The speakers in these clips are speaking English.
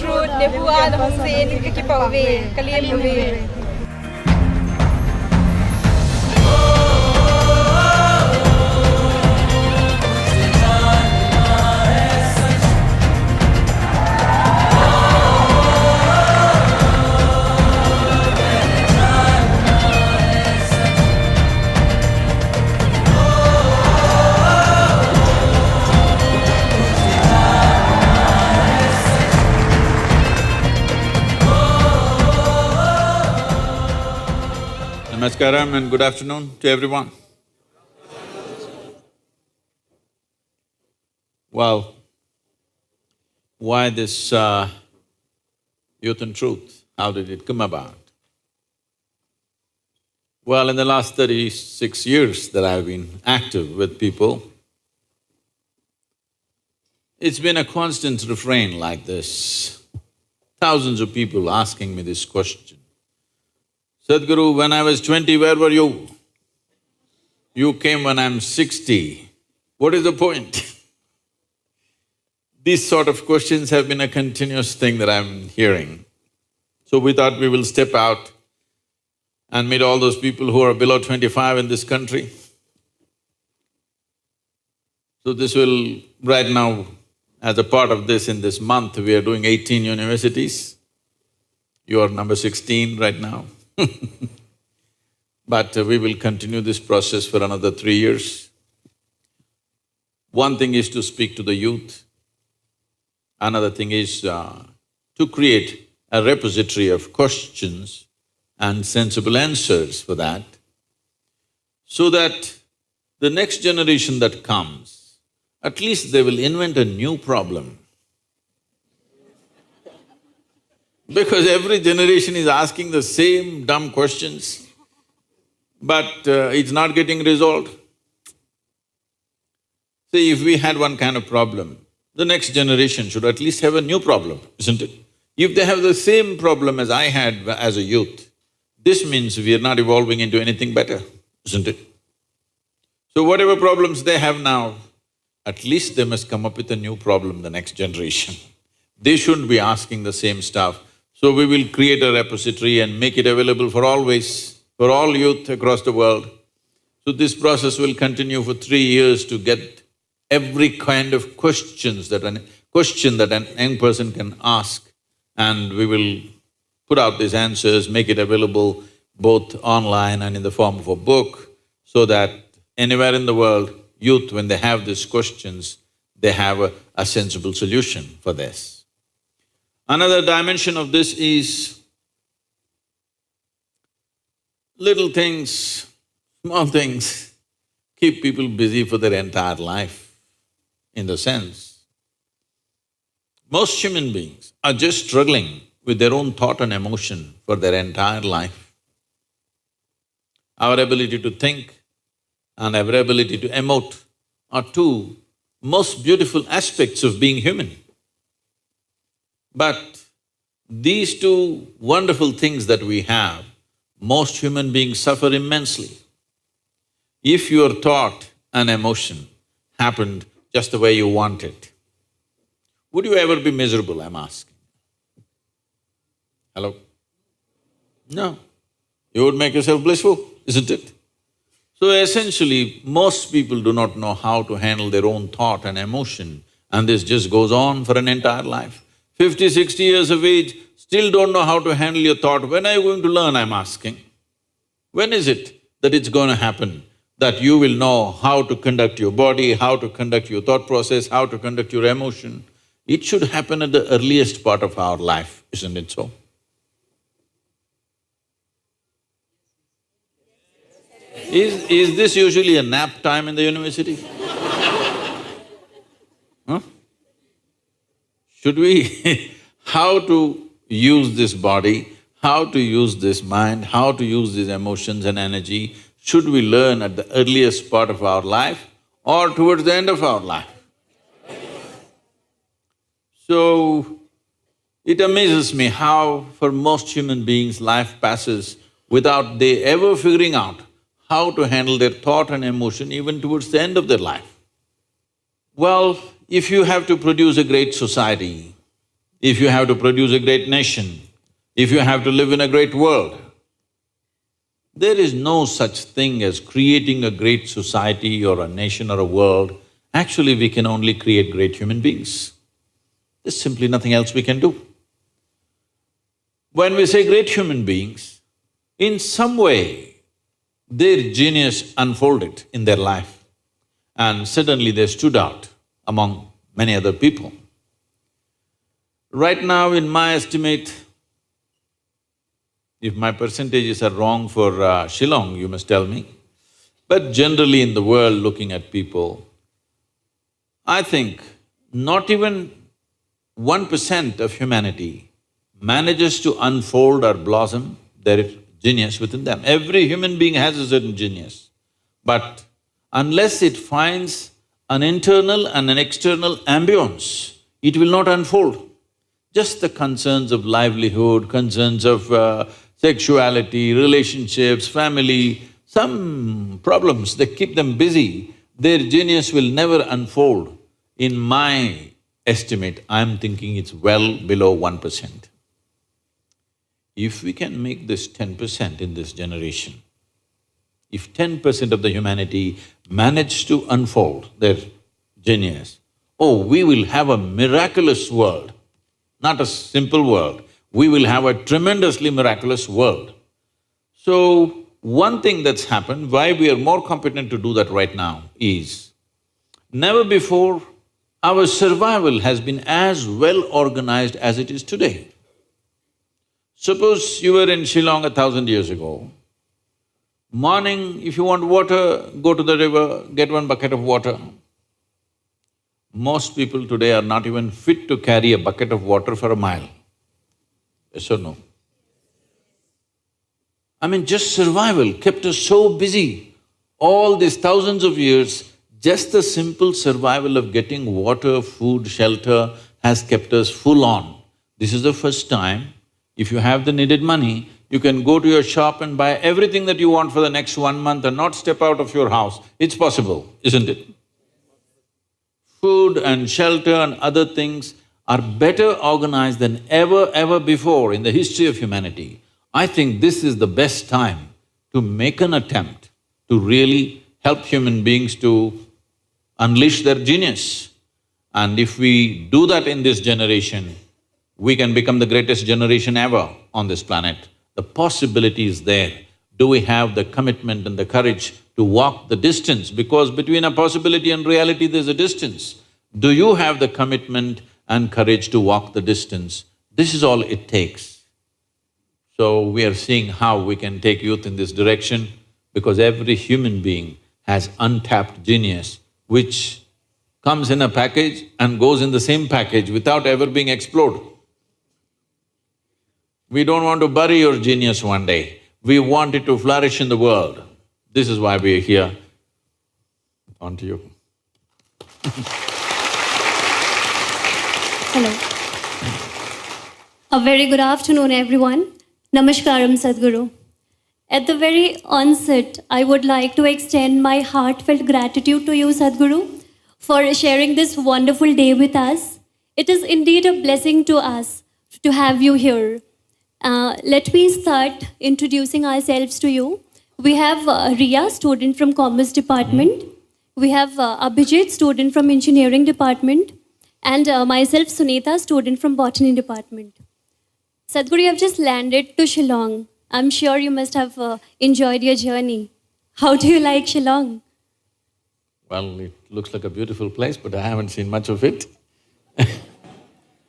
truth, NEHU Shillong, keep away, clean away. Namaskaram and good afternoon to everyone. Well, why this Youth and Truth? How did it come about? Well, in the last 36 years that I've been active with people, it's been a constant refrain like this. Thousands of people asking me this question. Sadhguru, when I was 20, where were you? You came when I'm 60. What is the point? These sort of questions have been a continuous thing that I'm hearing. So we thought we will step out and meet all those people who are below 25 in this country. So this will… right now, as a part of this, in this month, we are doing 18 universities. You are number 16 right now. But we will continue this process for another 3 years. One thing is to speak to the youth. Another thing is to create a repository of questions and sensible answers for that, so that the next generation that comes, at least they will invent a new problem. Because every generation is asking the same dumb questions, but it's not getting resolved. See, if we had one kind of problem, the next generation should at least have a new problem, isn't it? If they have the same problem as I had as a youth, this means we are not evolving into anything better, isn't it? So whatever problems they have now, at least they must come up with a new problem, the next generation. They shouldn't be asking the same stuff. So we will create a repository and make it available for always, for all youth across the world. So this process will continue for 3 years to get every kind of questions that an young person can ask, and we will put out these answers, make it available both online and in the form of a book, so that anywhere in the world, youth, when they have these questions, they have a sensible solution for this. Another dimension of this is little things, small things, keep people busy for their entire life. In the sense, most human beings are just struggling with their own thought and emotion for their entire life. Our ability to think and our ability to emote are two most beautiful aspects of being human. But these two wonderful things that we have, most human beings suffer immensely. If your thought and emotion happened just the way you want it, would you ever be miserable, I'm asking? Hello? No. You would make yourself blissful, isn't it? So essentially, most people do not know how to handle their own thought and emotion, and this just goes on for an entire life. 50, 60 years of age, still don't know how to handle your thought. When are you going to learn, I'm asking? When is it that it's going to happen, that you will know how to conduct your body, how to conduct your thought process, how to conduct your emotion? It should happen at the earliest part of our life, isn't it so? Is this usually a nap time in the university? Huh? Should we… how to use this body, how to use this mind, how to use these emotions and energy, should we learn at the earliest part of our life or towards the end of our life? So, it amazes me how for most human beings life passes without they ever figuring out how to handle their thought and emotion even towards the end of their life. Well, if you have to produce a great society, if you have to produce a great nation, if you have to live in a great world, there is no such thing as creating a great society or a nation or a world. Actually, we can only create great human beings. There's simply nothing else we can do. When we say great human beings, in some way, their genius unfolded in their life and suddenly they stood out among many other people. Right now, in my estimate, if my percentages are wrong for Shillong, you must tell me, but generally in the world, looking at people, I think not even 1% of humanity manages to unfold or blossom their genius within them. Every human being has a certain genius, but unless it finds an internal and an external ambience, it will not unfold. Just the concerns of livelihood, concerns of sexuality, relationships, family, some problems that keep them busy, their genius will never unfold. In my estimate, I'm thinking it's well below 1%. If we can make this 10% in this generation, if 10% of the humanity manage to unfold their genius, oh, we will have a miraculous world, not a simple world. We will have a tremendously miraculous world. So, one thing that's happened, why we are more competent to do that right now is, never before our survival has been as well organized as it is today. Suppose you were in Shillong 1,000 years ago, morning, if you want water, go to the river, get one bucket of water. Most people today are not even fit to carry a bucket of water for a mile. Yes or no? I mean, just survival kept us so busy. All these thousands of years, just the simple survival of getting water, food, shelter has kept us full on. This is the first time, if you have the needed money, you can go to your shop and buy everything that you want for the next 1 month and not step out of your house. It's possible, isn't it? Food and shelter and other things are better organized than ever before in the history of humanity. I think this is the best time to make an attempt to really help human beings to unleash their genius. And if we do that in this generation, we can become the greatest generation ever on this planet. The possibility is there. Do we have the commitment and the courage to walk the distance? Because between a possibility and reality, there's a distance. Do you have the commitment and courage to walk the distance? This is all it takes. So we are seeing how we can take youth in this direction, because every human being has untapped genius which comes in a package and goes in the same package without ever being explored. We don't want to bury your genius one day, we want it to flourish in the world. This is why we are here. On to you. Hello. A very good afternoon, everyone. Namaskaram, Sadhguru. At the very onset, I would like to extend my heartfelt gratitude to you, Sadhguru, for sharing this wonderful day with us. It is indeed a blessing to us to have you here. Let me start introducing ourselves to you. We have Riya, student from Commerce Department. We have Abhijit, student from Engineering Department. And myself, Sunita, student from Botany Department. Sadhguru, you have just landed to Shillong. I'm sure you must have enjoyed your journey. How do you like Shillong? Well, it looks like a beautiful place, but I haven't seen much of it.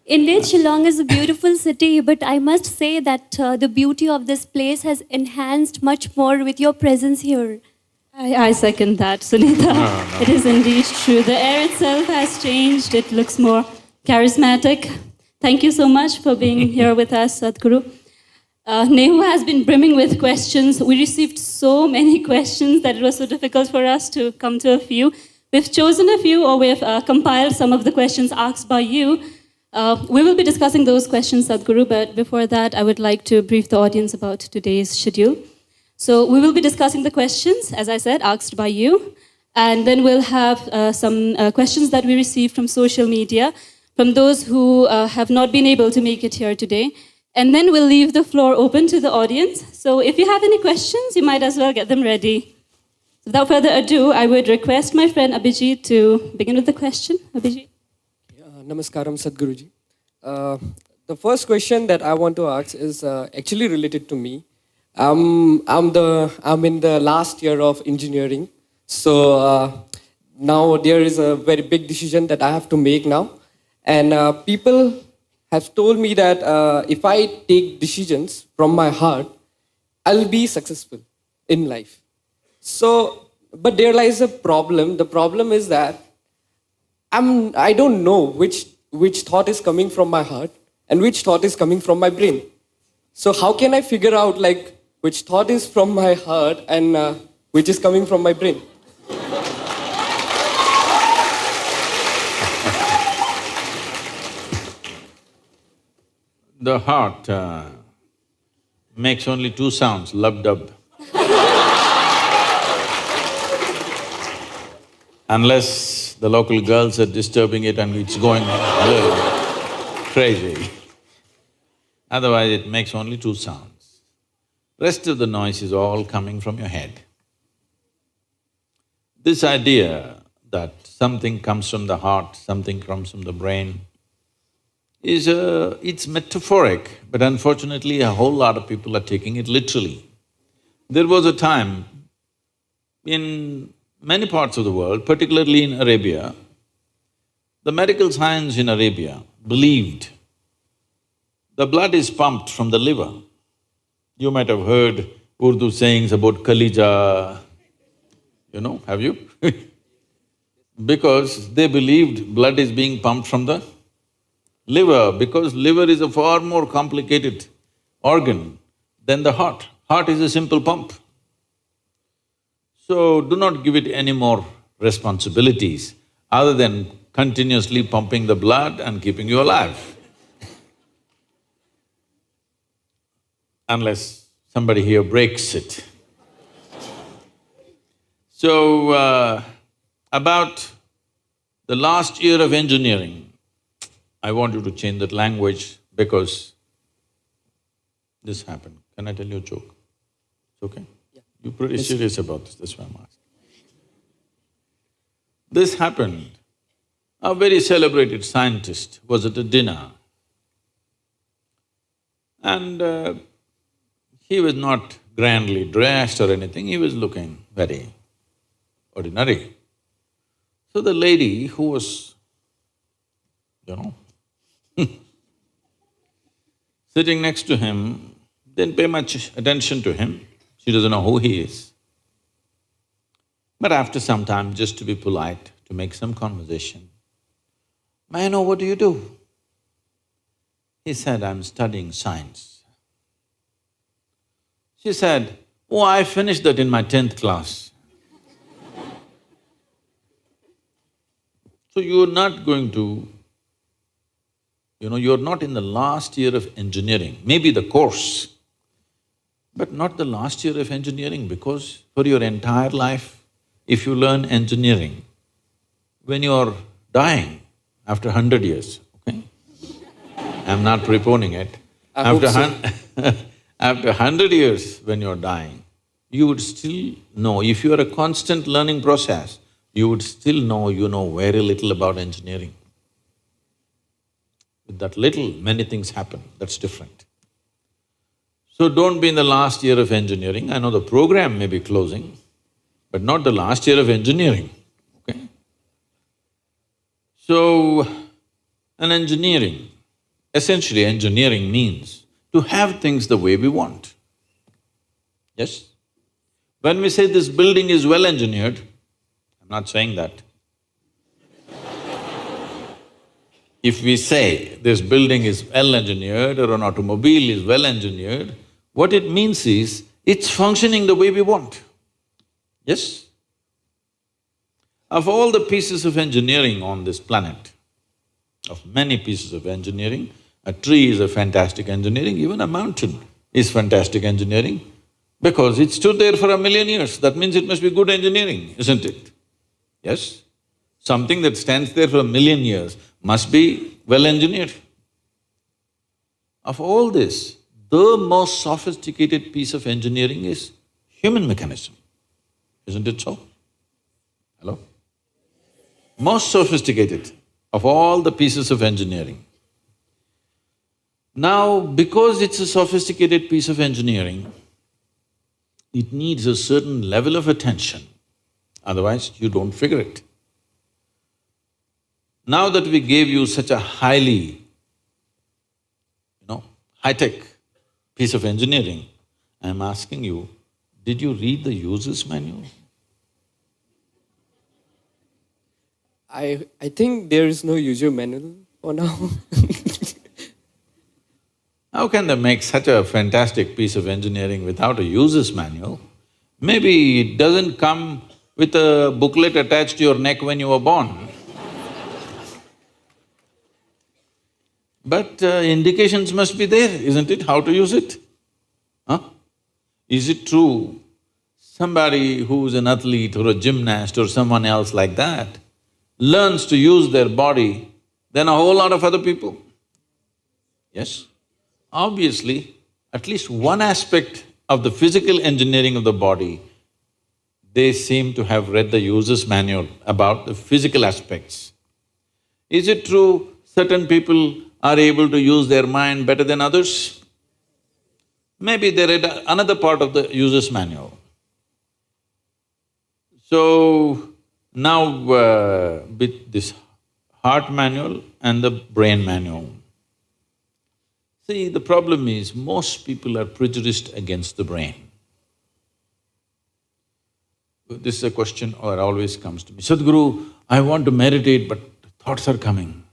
Indeed, Shillong is a beautiful city, but I must say that the beauty of this place has enhanced much more with your presence here. I second that, Sunita. No. It is indeed true. The air itself has changed. It looks more charismatic. Thank you so much for being here with us, Sadhguru. NEHU has been brimming with questions. We received so many questions that it was so difficult for us to come to a few. We've chosen a few, or we've compiled some of the questions asked by you. We will be discussing those questions, Sadhguru, but before that, I would like to brief the audience about today's schedule. So we will be discussing the questions, as I said, asked by you, and then we'll have some questions that we received from social media. from those who have not been able to make it here today. And then we'll leave the floor open to the audience. So if you have any questions, you might as well get them ready. Without further ado, I would request my friend Abhijit to begin with the question. Abhijit. Namaskaram, Sadhguruji. The first question that I want to ask is actually related to me. I'm in the last year of engineering. So now there is a very big decision that I have to make now. And people have told me that if I take decisions from my heart, I'll be successful in life. So, but there lies a problem. The problem is that I don't know which thought is coming from my heart and which thought is coming from my brain. So how can I figure out like which thought is from my heart and which is coming from my brain? The heart makes only two sounds, lub-dub. Unless the local girls are disturbing it and it's going crazy. Otherwise, it makes only two sounds. Rest of the noise is all coming from your head. This idea that something comes from the heart, something comes from the brain, it's metaphoric, but unfortunately a whole lot of people are taking it literally. There was a time in many parts of the world, particularly in Arabia, the medical science in Arabia believed the blood is pumped from the liver. You might have heard Urdu sayings about Kalija, have you? Because they believed blood is being pumped from the liver, because liver is a far more complicated organ than the heart. Heart is a simple pump. So do not give it any more responsibilities other than continuously pumping the blood and keeping you alive. Unless somebody here breaks it. So, about the last year of engineering, I want you to change that language because this happened. Can I tell you a joke? It's okay? Yeah. You're pretty serious about this, that's why I'm asking. This happened. A very celebrated scientist was at a dinner and he was not grandly dressed or anything, he was looking very ordinary. So the lady who was, sitting next to him, didn't pay much attention to him, she doesn't know who he is. But after some time, just to be polite, to make some conversation, "May I know what do you do?" He said, "I'm studying science." She said, "Oh, I finished that in my 10th class." So you're not going to, you're not in the last year of engineering, maybe the course, but not the last year of engineering, because for your entire life, if you learn engineering, when you're dying, after 100 years, okay? I'm not preponing it. After 100 years when you're dying, you would still know, if you are a constant learning process, you would still know you know very little about engineering. With that little, many things happen, that's different. So don't be in the last year of engineering. I know the program may be closing, but not the last year of engineering, okay? So, essentially engineering means to have things the way we want. Yes? When we say this building is well engineered, I'm not saying that. If we say this building is well engineered or an automobile is well engineered, what it means is it's functioning the way we want. Yes? Of all the pieces of engineering on this planet, of many pieces of engineering, a tree is a fantastic engineering, even a mountain is fantastic engineering because it stood there for 1,000,000 years, that means it must be good engineering, isn't it? Yes? Something that stands there for 1,000,000 years must be well engineered. Of all this, the most sophisticated piece of engineering is human mechanism, isn't it so? Hello? Most sophisticated of all the pieces of engineering. Now, because it's a sophisticated piece of engineering, it needs a certain level of attention, otherwise you don't figure it. Now that we gave you such a highly, high-tech piece of engineering, I'm asking you, did you read the user's manual? I think there is no user manual for now. How can they make such a fantastic piece of engineering without a user's manual? Maybe it doesn't come with a booklet attached to your neck when you were born. But indications must be there, isn't it, how to use it? Huh? Is it true somebody who's an athlete or a gymnast or someone else like that learns to use their body than a whole lot of other people? Yes? Obviously, at least one aspect of the physical engineering of the body, they seem to have read the user's manual about the physical aspects. Is it true certain people are able to use their mind better than others? Maybe they read another part of the user's manual. So, now with this heart manual and the brain manual, see, the problem is most people are prejudiced against the brain. This is a question that always comes to me, Sadhguru, I want to meditate but thoughts are coming.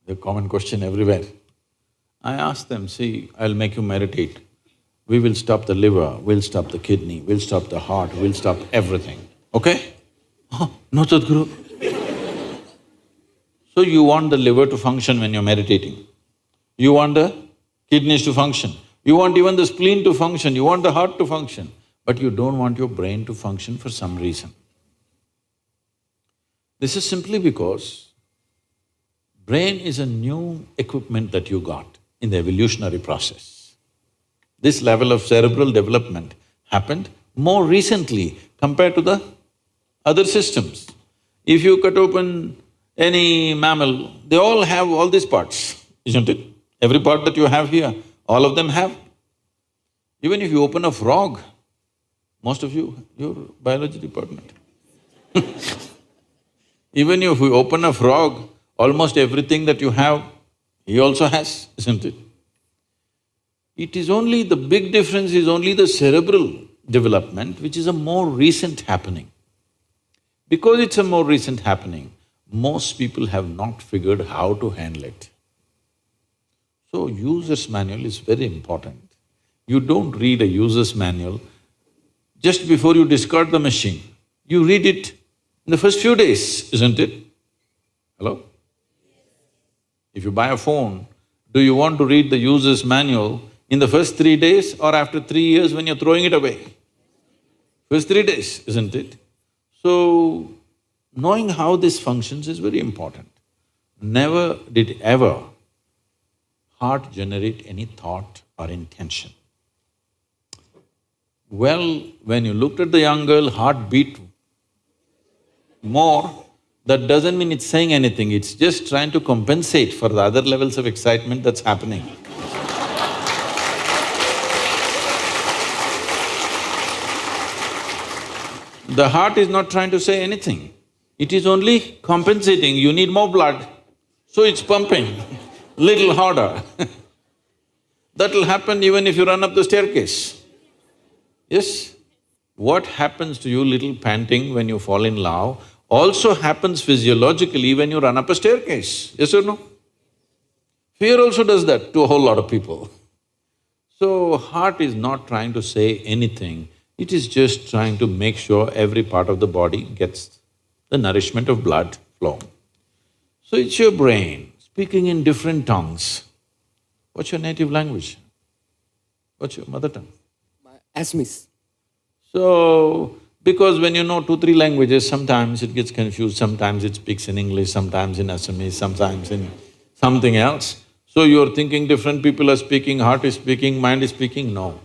The common question everywhere. I ask them, see, I'll make you meditate. We will stop the liver, we'll stop the kidney, we'll stop the heart, we'll stop everything, okay? Oh, no, Sadhguru. So you want the liver to function when you're meditating. You want the kidneys to function. You want even the spleen to function, you want the heart to function. But you don't want your brain to function for some reason. This is simply because brain is a new equipment that you got in the evolutionary process. This level of cerebral development happened more recently compared to the other systems. If you cut open any mammal, they all have all these parts, isn't it? Every part that you have here, all of them have. Even if you open a frog, most of you, you're biology department. Even if you open a frog, almost everything that you have, he also has, isn't it? It is only… the big difference is only the cerebral development, which is a more recent happening. Because it's a more recent happening, most people have not figured how to handle it. So, user's manual is very important. You don't read a user's manual just before you discard the machine. You read it in the first few days, isn't it? Hello? If you buy a phone, do you want to read the user's manual in the first 3 days or after 3 years when you're throwing it away? First 3 days, isn't it? So, knowing how this functions is very important. Never did ever heart generate any thought or intention. Well, when you looked at the young girl, heart beat more, that doesn't mean it's saying anything, it's just trying to compensate for the other levels of excitement that's happening. The heart is not trying to say anything, it is only compensating, you need more blood, so it's pumping little harder. That'll happen even if you run up the staircase. Yes? What happens to you little panting when you fall in love also happens physiologically when you run up a staircase, yes or no? Fear also does that to a whole lot of people. So, heart is not trying to say anything, it is just trying to make sure every part of the body gets the nourishment of blood flow. So, it's your brain speaking in different tongues. What's your native language? What's your mother tongue? Assamese. So, Because when you know 2, 3 languages, sometimes it gets confused, sometimes it speaks in English, sometimes in Assamese, sometimes in something else. So you're thinking different people are speaking, heart is speaking, mind is speaking, no.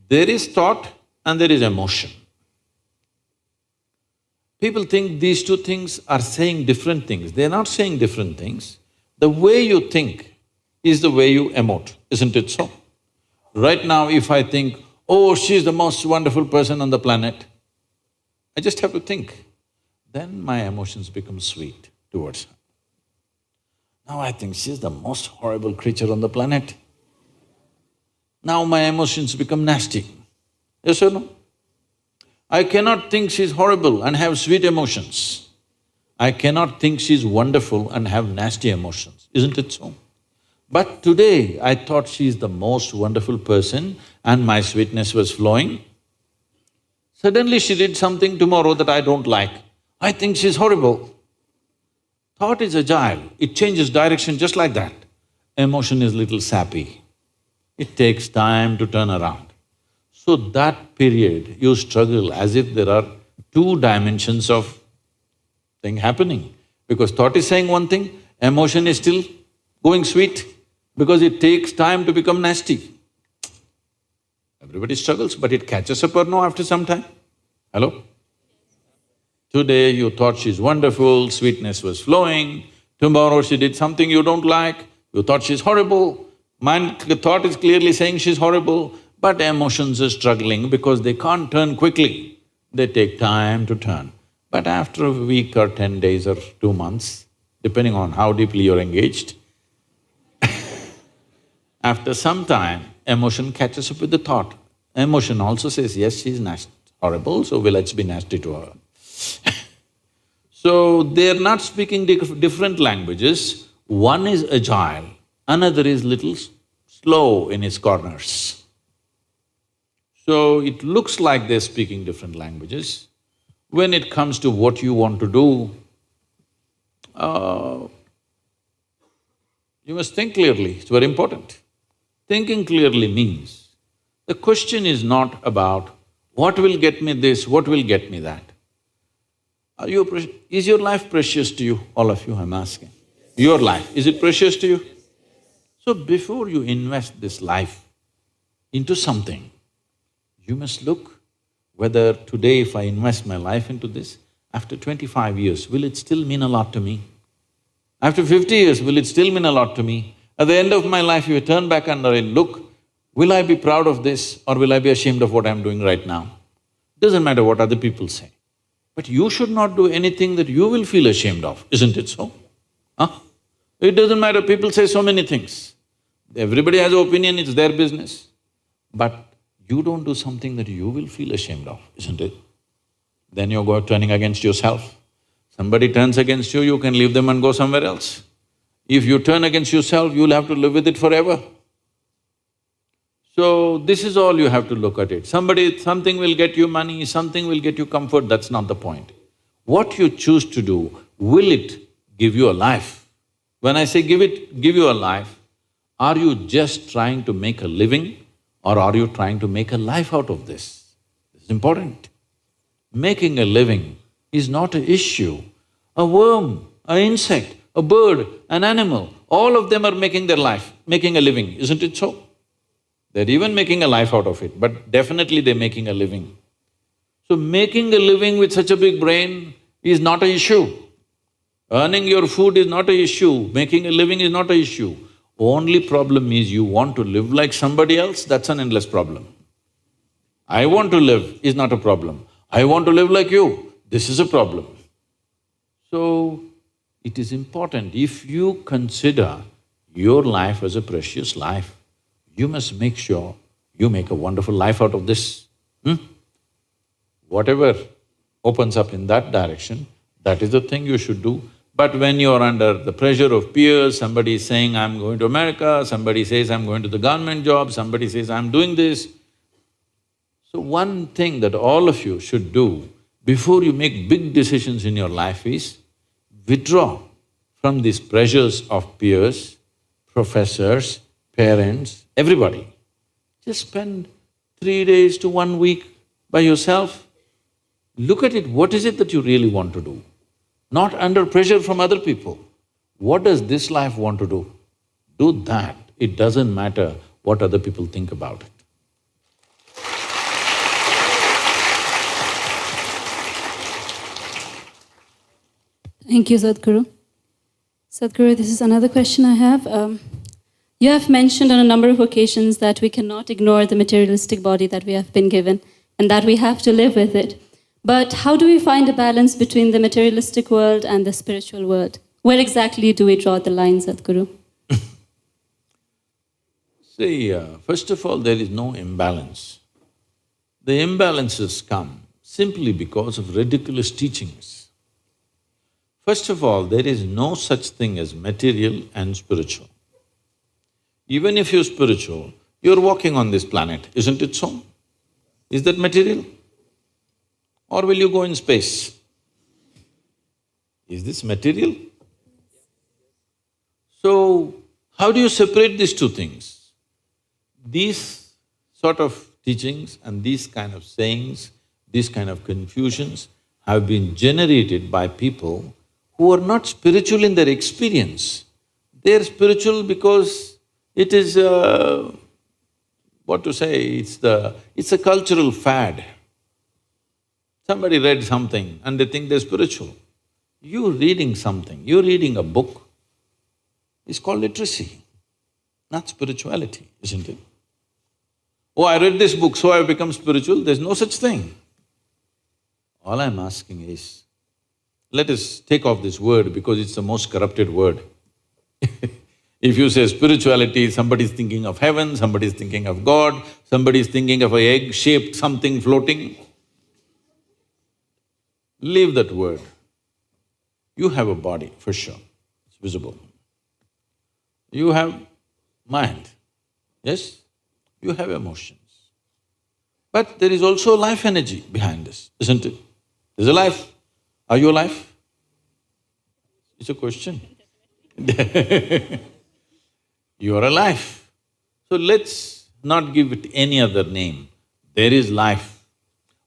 There is thought and there is emotion. People think these two things are saying different things. They're not saying different things. The way you think is the way you emote, isn't it so? Right now, if I think, oh, she's the most wonderful person on the planet, I just have to think. Then my emotions become sweet towards her. Now I think she's the most horrible creature on the planet. Now my emotions become nasty. Yes or no? I cannot think she's horrible and have sweet emotions. I cannot think she's wonderful and have nasty emotions, isn't it so? But today I thought she's the most wonderful person and my sweetness was flowing. Suddenly she did something tomorrow that I don't like. I think she's horrible. Thought is agile, it changes direction just like that. Emotion is little sappy. It takes time to turn around. So that period, you struggle as if there are 2 dimensions of thing happening. Because thought is saying one thing, emotion is still going sweet, because it takes time to become nasty. Everybody struggles, but it catches up or no after some time? Hello? Today you thought she's wonderful, sweetness was flowing, tomorrow she did something you don't like, you thought she's horrible, the thought is clearly saying she's horrible, but emotions are struggling because they can't turn quickly, they take time to turn. But after a week or 10 days or 2 months, depending on how deeply you're engaged, after some time, emotion catches up with the thought. Emotion also says, yes, she's horrible, so let's be nasty to her. So they're not speaking different languages, one is agile, another is little slow in its corners. So it looks like they're speaking different languages. When it comes to what you want to do, you must think clearly, it's very important. Thinking clearly means, the question is not about what will get me this, what will get me that. Is your life precious to you? All of you, I'm asking. Your life, is it precious to you? So before you invest this life into something, you must look whether today if I invest my life into this, after 25 years, will it still mean a lot to me? After 50 years, will it still mean a lot to me? At the end of my life, if you turn back and look, will I be proud of this or will I be ashamed of what I'm doing right now? Doesn't matter what other people say. But you should not do anything that you will feel ashamed of, isn't it so? Huh? It doesn't matter, people say so many things. Everybody has an opinion, it's their business. But you don't do something that you will feel ashamed of, isn't it? Then you're turning against yourself. Somebody turns against you, you can leave them and go somewhere else. If you turn against yourself, you'll have to live with it forever. So this is all you have to look at it. Something will get you money, something will get you comfort, that's not the point. What you choose to do, will it give you a life? When I say give you a life, are you just trying to make a living or are you trying to make a life out of this? It's important. Making a living is not an issue. A worm, an insect, a bird, an animal, all of them are making their life, making a living, isn't it so? They're even making a life out of it, but definitely they're making a living. So making a living with such a big brain is not an issue. Earning your food is not an issue, making a living is not an issue. Only problem is you want to live like somebody else, that's an endless problem. I want to live is not a problem. I want to live like you, this is a problem. So, it is important, if you consider your life as a precious life, you must make sure you make a wonderful life out of this. Whatever opens up in that direction, that is the thing you should do. But when you're under the pressure of peers, somebody is saying, I'm going to America, somebody says, I'm going to the government job, somebody says, I'm doing this. So one thing that all of you should do before you make big decisions in your life is withdraw from these pressures of peers, professors, parents, everybody. Just spend 3 days to 1 week by yourself, Look at it, what is it that you really want to do? Not under pressure from other people. What does this life want to do? Do that. It doesn't matter what other people think about it. Thank you, Sadhguru. Sadhguru, this is another question I have. You have mentioned on a number of occasions that we cannot ignore the materialistic body that we have been given and that we have to live with it. But how do we find a balance between the materialistic world and the spiritual world? Where exactly do we draw the line, Sadhguru? See, first of all, there is no imbalance. The imbalances come simply because of ridiculous teachings. First of all, there is no such thing as material and spiritual. Even if you're spiritual, you're walking on this planet, isn't it so? Is that material? Or will you go in space? Is this material? So, how do you separate these two things? These sort of teachings and these kind of sayings, these kind of confusions have been generated by people who are not spiritual in their experience. They're spiritual because it is what to say, it's a cultural fad. Somebody read something and they think they're spiritual. You're reading something, you're reading a book, it's called literacy, not spirituality, isn't it? Oh, I read this book, so I've become spiritual, there's no such thing. All I'm asking is, let us take off this word because it's the most corrupted word. If you say spirituality, somebody's thinking of heaven, somebody's thinking of God, somebody's thinking of an egg-shaped something floating. Leave that word. You have a body, for sure, it's visible. You have mind, yes? You have emotions. But there is also life energy behind this, isn't it? There's a life. Are you alive? It's a question. You are alive. So let's not give it any other name. There is life.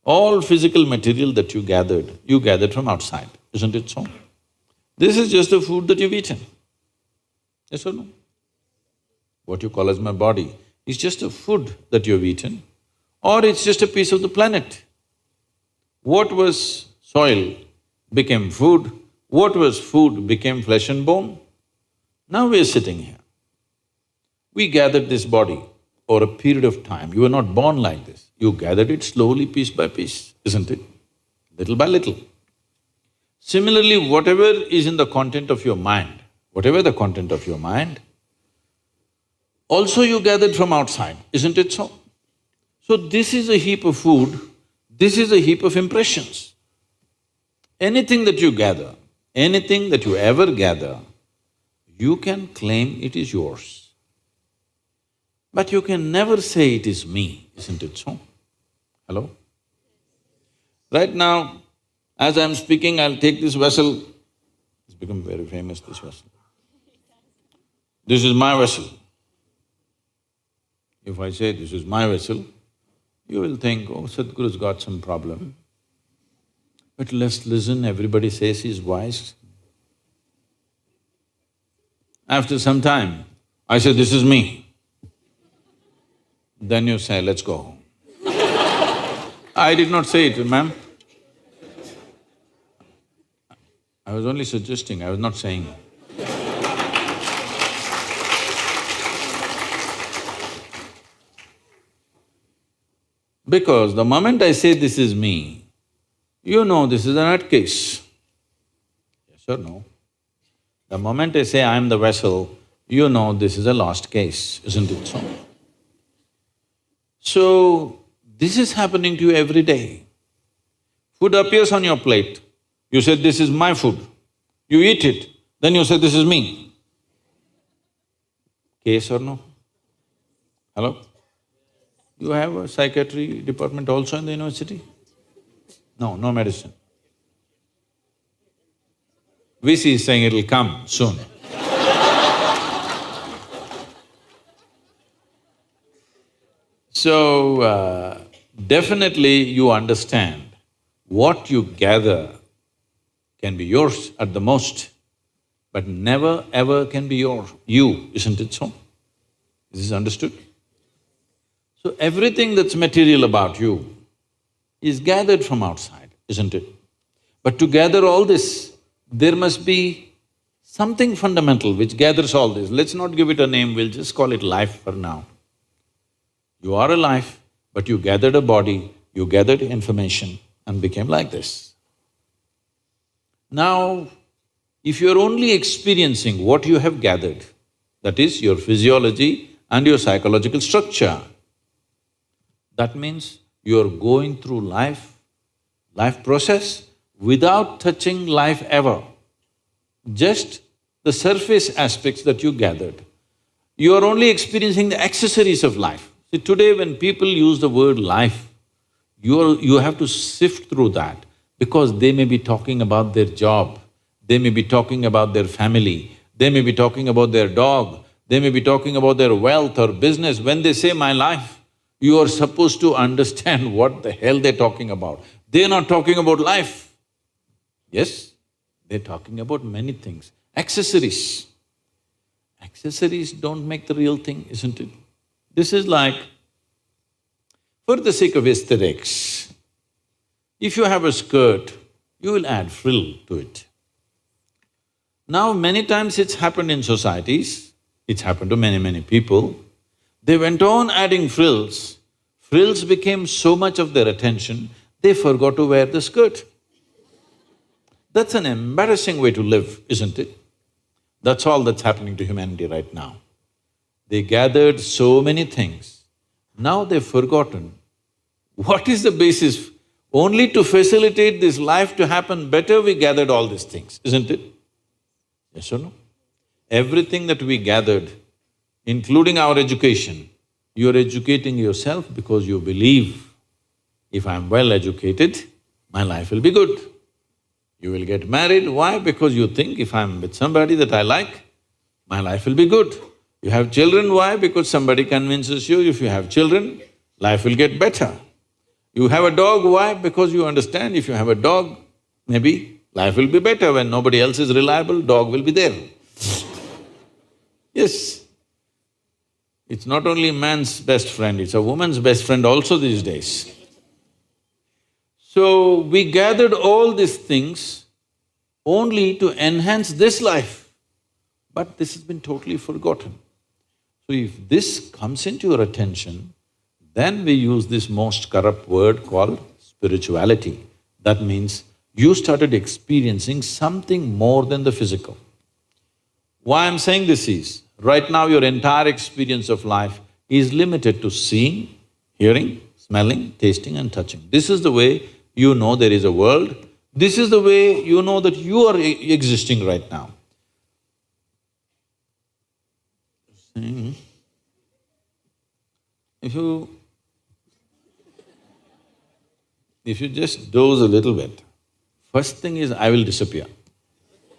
All physical material that you gathered from outside, isn't it so? This is just the food that you've eaten. Yes or no? What you call as my body is just a food that you've eaten, or it's just a piece of the planet. What was soil became food, what was food became flesh and bone. Now we are sitting here. We gathered this body over a period of time. You were not born like this. You gathered it slowly, piece by piece, isn't it? Little by little. Similarly, whatever is in the content of your mind, whatever the content of your mind, also you gathered from outside, isn't it so? So this is a heap of food, this is a heap of impressions. Anything that you gather, anything that you ever gather, you can claim it is yours. But you can never say it is me, isn't it so? Hello? Right now, as I'm speaking, I'll take this vessel. It's become very famous, this vessel. This is my vessel. If I say this is my vessel, you will think, oh, Sadhguru's got some problem. But let's listen, everybody says he's wise. After some time, I say, this is me. Then you say, let's go home. I did not say it, ma'am. I was only suggesting, I was not saying. Because the moment I say this is me, you know this is a nutcase. Yes or no? The moment I say I'm the vessel, you know this is a lost case, isn't it so? So, this is happening to you every day. Food appears on your plate, you say, this is my food. You eat it, then you say, this is me. Case or no? Hello? You have a psychiatry department also in the university? No, no medicine. VC is saying it'll come soon. So, definitely you understand what you gather can be yours at the most, but never ever can be you, isn't it so? Is this understood? So everything that's material about you is gathered from outside, isn't it? But to gather all this, there must be something fundamental which gathers all this. Let's not give it a name, we'll just call it life for now. You are alive, but you gathered a body, you gathered information and became like this. Now, if you're only experiencing what you have gathered, that is your physiology and your psychological structure, that means you're going through life process without touching life ever. Just the surface aspects that you gathered. You are only experiencing the accessories of life. See, today when people use the word life, you have to sift through that because they may be talking about their job, they may be talking about their family, they may be talking about their dog, they may be talking about their wealth or business. When they say my life, you are supposed to understand what the hell they're talking about. They're not talking about life. Yes, they're talking about many things. Accessories. Accessories don't make the real thing, isn't it? This is like, for the sake of aesthetics, if you have a skirt, you will add frill to it. Now, many times it's happened in societies, it's happened to many people. They went on adding frills. Frills became so much of their attention, they forgot to wear the skirt. That's an embarrassing way to live, isn't it? That's all that's happening to humanity right now. They gathered so many things, now they've forgotten what is the basis. Only to facilitate this life to happen better, we gathered all these things, isn't it? Yes or no? Everything that we gathered, including our education, you're educating yourself because you believe, if I'm well educated, my life will be good. You will get married, why? Because you think if I'm with somebody that I like, my life will be good. You have children, why? Because somebody convinces you if you have children, life will get better. You have a dog, why? Because you understand if you have a dog, maybe life will be better. When nobody else is reliable, dog will be there. Yes. It's not only man's best friend, it's a woman's best friend also these days. So, we gathered all these things only to enhance this life, but this has been totally forgotten. So, if this comes into your attention, then we use this most corrupt word called spirituality. That means you started experiencing something more than the physical. Why I'm saying this is, right now your entire experience of life is limited to seeing, hearing, smelling, tasting and touching. This is the way you know there is a world, this is the way you know that you are existing right now. If you just doze a little bit, first thing is I will disappear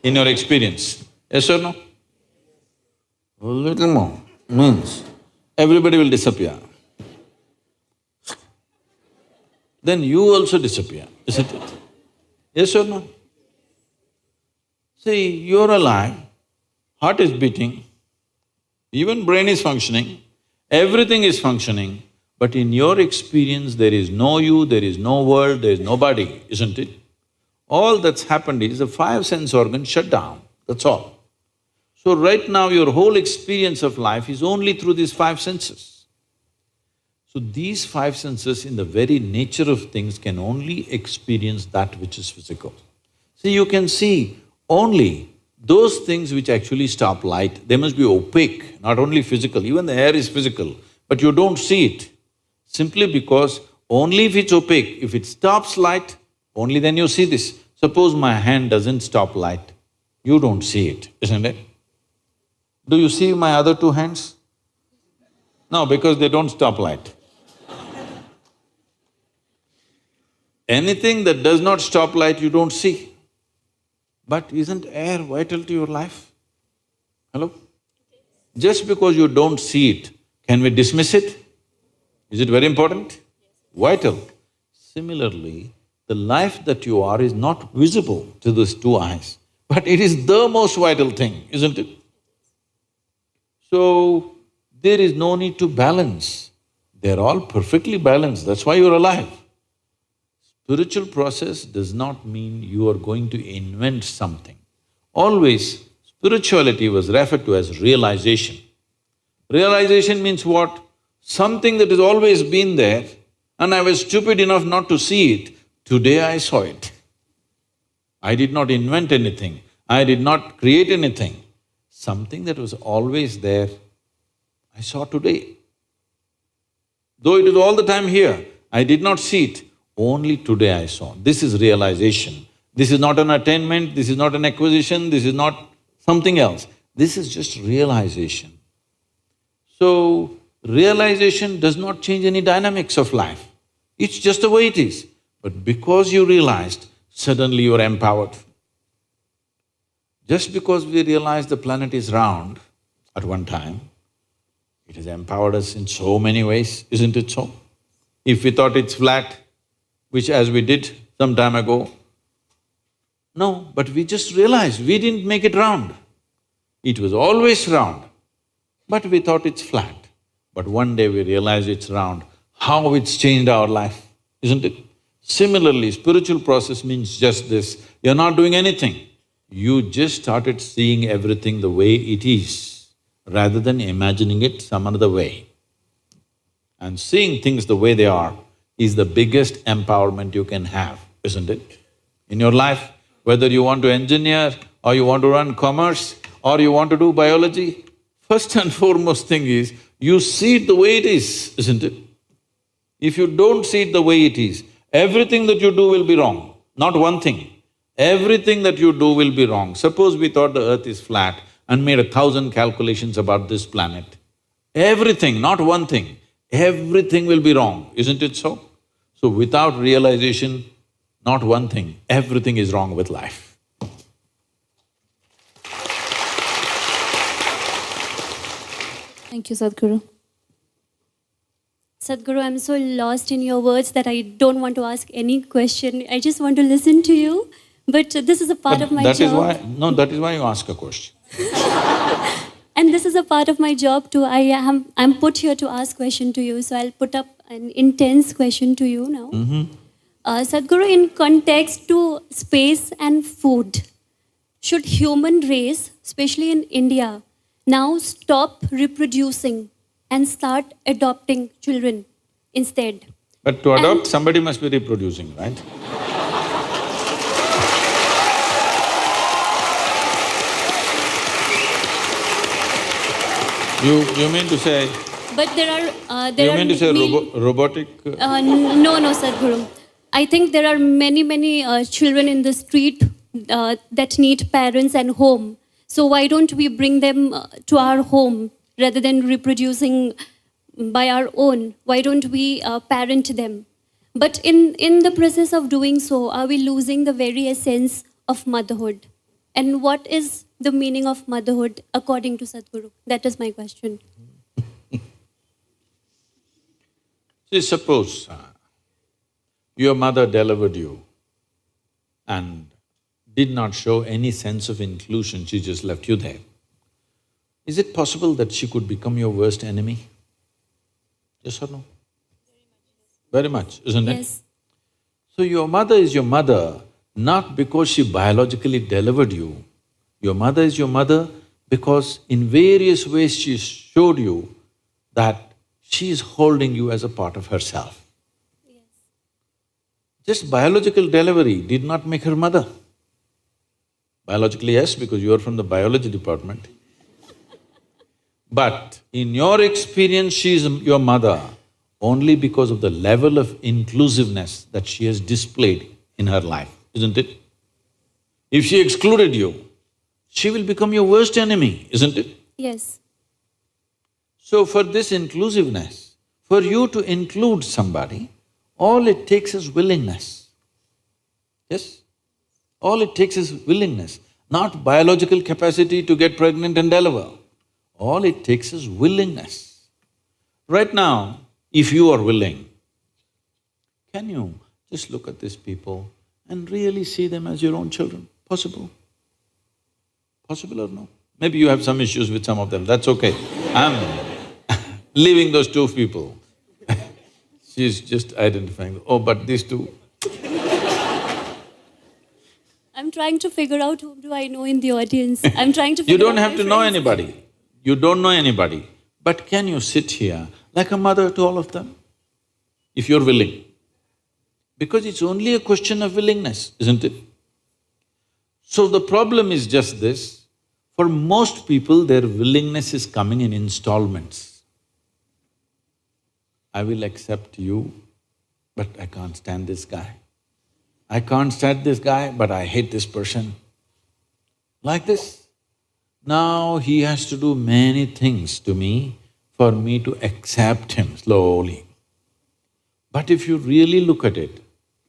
in your experience, yes or no? A little more means everybody will disappear. Then you also disappear, isn't it? Yes or no? See, you're alive, heart is beating, even brain is functioning, everything is functioning, but in your experience there is no you, there is no world, there is nobody, isn't it? All that's happened is the five sense organs shut down, that's all. So right now your whole experience of life is only through these five senses. So these five senses in the very nature of things can only experience that which is physical. See, you can see only those things which actually stop light, they must be opaque, not only physical, even the air is physical, but you don't see it. Simply because only if it's opaque, if it stops light, only then you see this. Suppose my hand doesn't stop light, you don't see it, isn't it? Do you see my other two hands? No, because they don't stop light. Anything that does not stop light, you don't see. But isn't air vital to your life? Hello? Just because you don't see it, can we dismiss it? Is it very important? Vital. Similarly, the life that you are is not visible to these two eyes, but it is the most vital thing, isn't it? So, there is no need to balance. They're all perfectly balanced, that's why you're alive. Spiritual process does not mean you are going to invent something. Always, spirituality was referred to as realization. Realization means what? Something that has always been there and I was stupid enough not to see it, today I saw it. I did not invent anything, I did not create anything. Something that was always there, I saw today. Though it is all the time here, I did not see it, only today I saw. This is realization. This is not an attainment, this is not an acquisition, this is not something else. This is just realization. So, realization does not change any dynamics of life. It's just the way it is. But because you realized, suddenly you are empowered. Just because we realized the planet is round at one time, it has empowered us in so many ways, isn't it so? If we thought it's flat, which as we did some time ago, no, but we just realized we didn't make it round. It was always round, but we thought it's flat. But one day we realized it's round. How it's changed our life, isn't it? Similarly, spiritual process means just this, you're not doing anything. You just started seeing everything the way it is, rather than imagining it some other way. And seeing things the way they are is the biggest empowerment you can have, isn't it? In your life, whether you want to engineer or you want to run commerce or you want to do biology, first and foremost thing is, you see it the way it is, isn't it? If you don't see it the way it is, everything that you do will be wrong, not one thing. Everything that you do will be wrong. Suppose we thought the earth is flat and made 1,000 calculations about this planet. Everything, not one thing, everything will be wrong, isn't it so? So without realization, not one thing, everything is wrong with life. Thank you, Sadhguru. Sadhguru, I'm so lost in your words that I don't want to ask any question. I just want to listen to you, but this is a part of my job. That is why… no, that is why you ask a question. And this is a part of my job too. I'm put here to ask question to you, so I'll put up an intense question to you now. Sadhguru, in context to space and food, should human race, especially in India, now stop reproducing and start adopting children instead? But to adopt, somebody must be reproducing, right? You mean to say… But there are… you mean to say robotic… No, Sadhguru. I think there are many children in the street that need parents and home. So why don't we bring them to our home rather than reproducing by our own? Why don't we parent them? But in the process of doing so, are we losing the very essence of motherhood? And what is the meaning of motherhood according to Sadhguru? That is my question. See, suppose your mother delivered you and did not show any sense of inclusion, she just left you there. Is it possible that she could become your worst enemy? Yes or no? Very much, isn't it? Yes. So your mother is your mother not because she biologically delivered you. Your mother is your mother because in various ways she showed you that she is holding you as a part of herself. Yes. Just biological delivery did not make her mother. Biologically, yes, because you are from the biology department. But in your experience, she is your mother only because of the level of inclusiveness that she has displayed in her life, isn't it? If she excluded you, she will become your worst enemy, isn't it? Yes. So for this inclusiveness, for you to include somebody, all it takes is willingness. Yes? All it takes is willingness, not biological capacity to get pregnant and deliver. All it takes is willingness. Right now, if you are willing, can you Just look at these people and really see them as your own children. Possible? Possible or no? Maybe you have some issues with some of them, that's okay. I'm leaving those two people. She's just identifying, oh, but these two. I'm trying to figure out whom do I know in the audience. I'm trying to You figure don't out have my to know friends. anybody. You don't know anybody. But can you sit here like a mother to all of them? If you're willing. Because it's only a question of willingness, isn't it? So the problem is just this, for most people their willingness is coming in installments. I will accept you, but I can't stand this guy. I can't stand this guy, but I hate this person. Like this. Now he has to do many things to me for me to accept him slowly. But if you really look at it,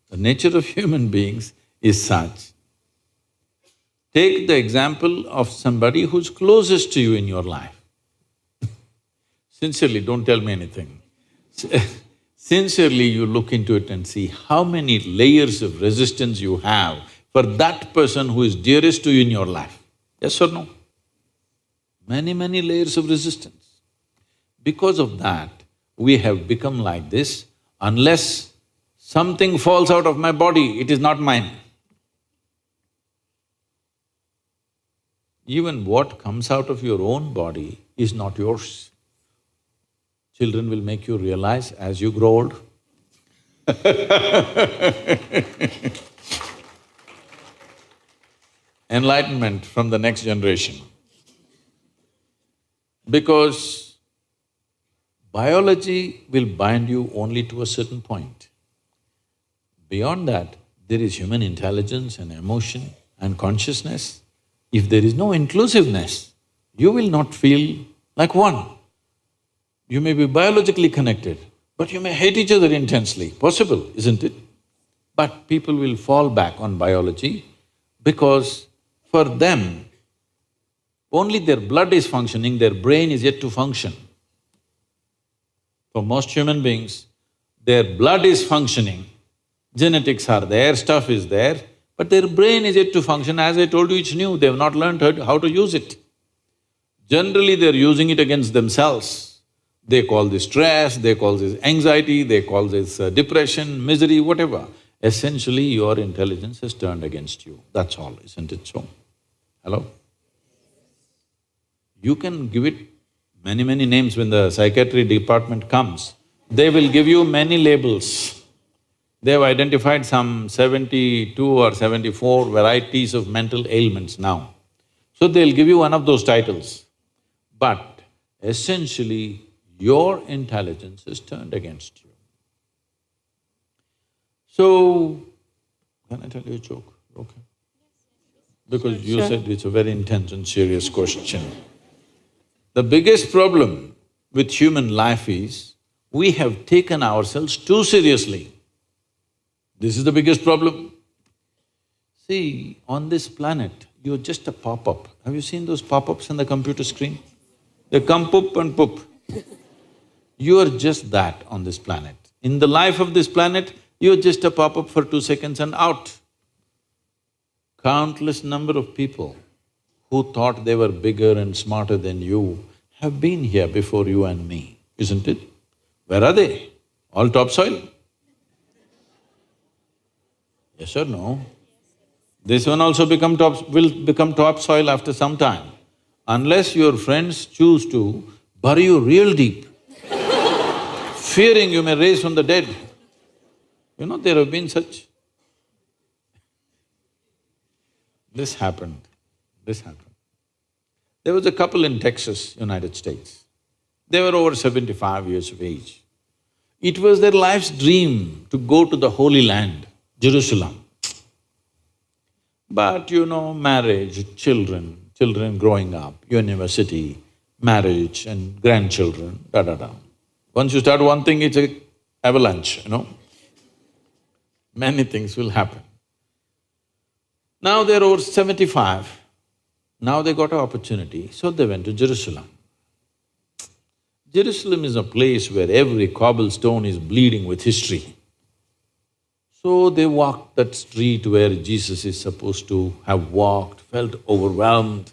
the nature of human beings is such. Take the example of somebody who's closest to you in your life. Sincerely, don't tell me anything. Sincerely, you look into it and see how many layers of resistance you have for that person who is dearest to you in your life. Yes or no? Many layers of resistance. Because of that, we have become like this. Unless something falls out of my body, it is not mine. Even what comes out of your own body is not yours. Children will make you realize as you grow old. Enlightenment from the next generation. Because biology will bind you only to a certain point. Beyond that, there is human intelligence and emotion and consciousness. If there is no inclusiveness, you will not feel like one. You may be biologically connected, but you may hate each other intensely. Possible, isn't it? But people will fall back on biology because for them, only their blood is functioning, their brain is yet to function. For most human beings, their blood is functioning, genetics are there, stuff is there, but their brain is yet to function. As I told you, it's new, they've not learned how to use it. Generally, they're using it against themselves. They call this stress, they call this anxiety, they call this depression, misery, whatever. Essentially, your intelligence has turned against you, that's all, isn't it so? Hello? You can give it many names. When the psychiatry department comes, they will give you many labels. They have identified some 72 or 74 varieties of mental ailments now. So they'll give you one of those titles. But essentially, your intelligence is turned against you. So, can I tell you a joke? Okay. Because you said it's a very intense and serious question. The biggest problem with human life is, we have taken ourselves too seriously. This is the biggest problem. See, on this planet, you're just a pop-up. Have you seen those pop-ups on the computer screen? They come poop and poop. You are just that on this planet. In the life of this planet, you're just a pop-up for 2 seconds and out. Countless number of people who thought they were bigger and smarter than you have been here before you and me, isn't it? Where are they? All topsoil? Yes or no? This one also will become topsoil after some time, unless your friends choose to bury you real deep, fearing you may raise from the dead. You know, there have been such… This happened. There was a couple in Texas, United States. They were over 75 years of age. It was their life's dream to go to the Holy Land, Jerusalem. But you know, marriage, children growing up, university, marriage and grandchildren, da-da-da. Once you start one thing, it's an avalanche, you know. Many things will happen. Now they're over 75, now they got an opportunity, so they went to Jerusalem. Jerusalem is a place where every cobblestone is bleeding with history. So they walked that street where Jesus is supposed to have walked, felt overwhelmed.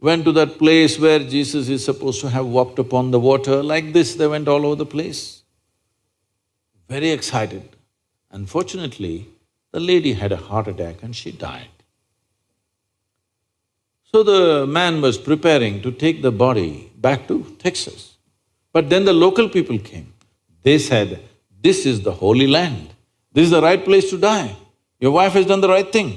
Went to that place where Jesus is supposed to have walked upon the water. Like this, they went all over the place. Very excited. Unfortunately, the lady had a heart attack and she died. So the man was preparing to take the body back to Texas. But then the local people came. They said, "This is the Holy Land. This is the right place to die. Your wife has done the right thing.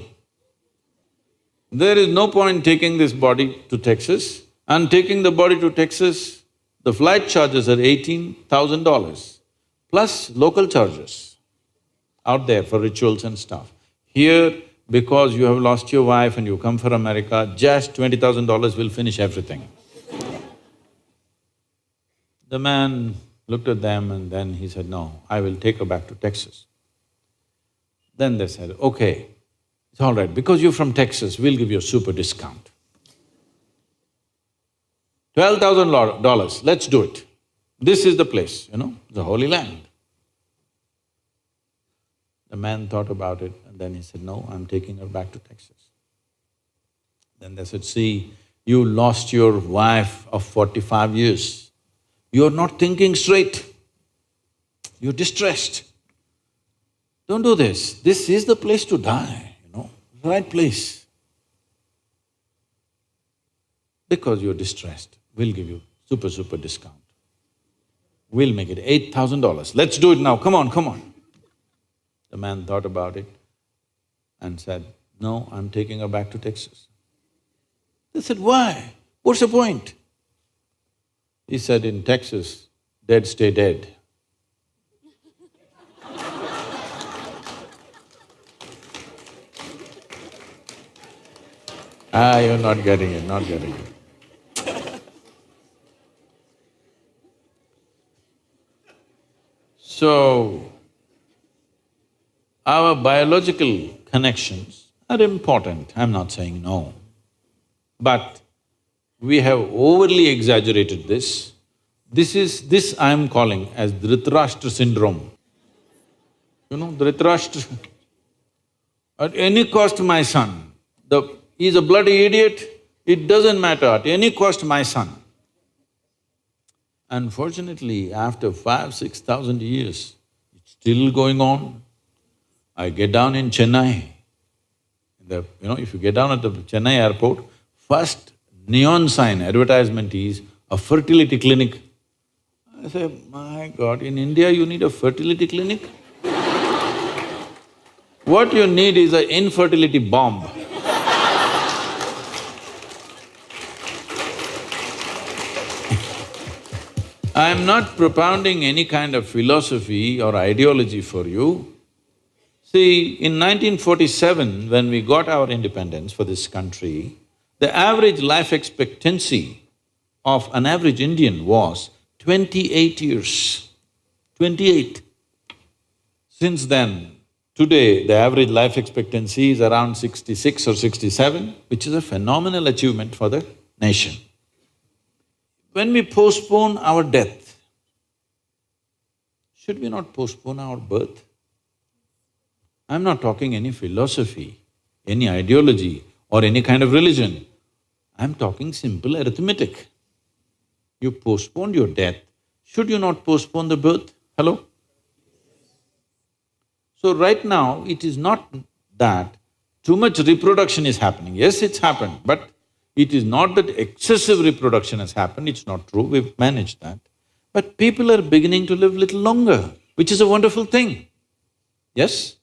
There is no point taking this body to Texas, and taking the body to Texas, the flight charges are $18,000 plus local charges out there for rituals and stuff. Here, because you have lost your wife and you come for America, just $20,000 will finish everything." The man looked at them and then he said, "No, I will take her back to Texas." Then they said, "Okay, it's all right, because you're from Texas, we'll give you a super discount. $12,000, let's do it. This is the place, the Holy Land." The man thought about it and then he said, "No, I'm taking her back to Texas." Then they said, "See, you lost your wife of 45 years. You're not thinking straight. You're distressed. Don't do this. This is the place to die, right place. Because you're distressed, we'll give you super discount. We'll make it $8,000. Let's do it now, come on, come on." The man thought about it and said, "No, I'm taking her back to Texas." They said, "Why? What's the point?" He said, "In Texas, dead stay dead." You're not getting it, not getting it. So, our biological connections are important, I'm not saying no. But we have overly exaggerated this. This I'm calling as Dhritarashtra syndrome. Dhritarashtra, at any cost my son, he's a bloody idiot, it doesn't matter, at any cost my son. Unfortunately, after 5,000–6,000 years, it's still going on. I get down in Chennai, if you get down at the Chennai airport, first neon sign advertisement is a fertility clinic. I say, my God, in India you need a fertility clinic? What you need is an infertility bomb. I'm not propounding any kind of philosophy or ideology for you. See, in 1947, when we got our independence for this country, the average life expectancy of an average Indian was 28 years. 28. Since then, today the average life expectancy is around 66 or 67, which is a phenomenal achievement for the nation. When we postpone our death, should we not postpone our birth? I'm not talking any philosophy, any ideology or any kind of religion. I'm talking simple arithmetic. You postponed your death, should you not postpone the birth? Hello? So right now, it is not that too much reproduction is happening. Yes, it's happened, but it is not that excessive reproduction has happened, it's not true, we've managed that. But people are beginning to live little longer, which is a wonderful thing. Yes?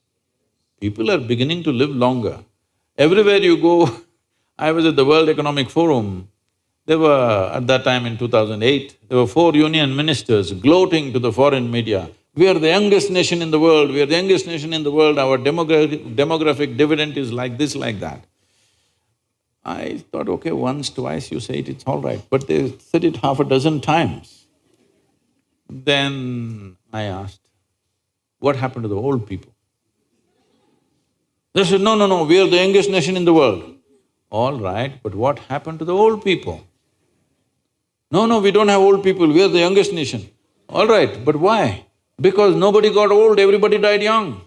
People are beginning to live longer. Everywhere you go, I was at the World Economic Forum, there were, at that time in 2008, there were 4 union ministers gloating to the foreign media, "We are the youngest nation in the world, we are the youngest nation in the world, our demographic dividend is like this, like that." I thought, okay, once, twice you say it, it's all right, but they said it half a dozen times. Then I asked, what happened to the old people? They said, no, we are the youngest nation in the world. All right, but what happened to the old people? No, we don't have old people, we are the youngest nation. All right, but why? Because nobody got old, everybody died young.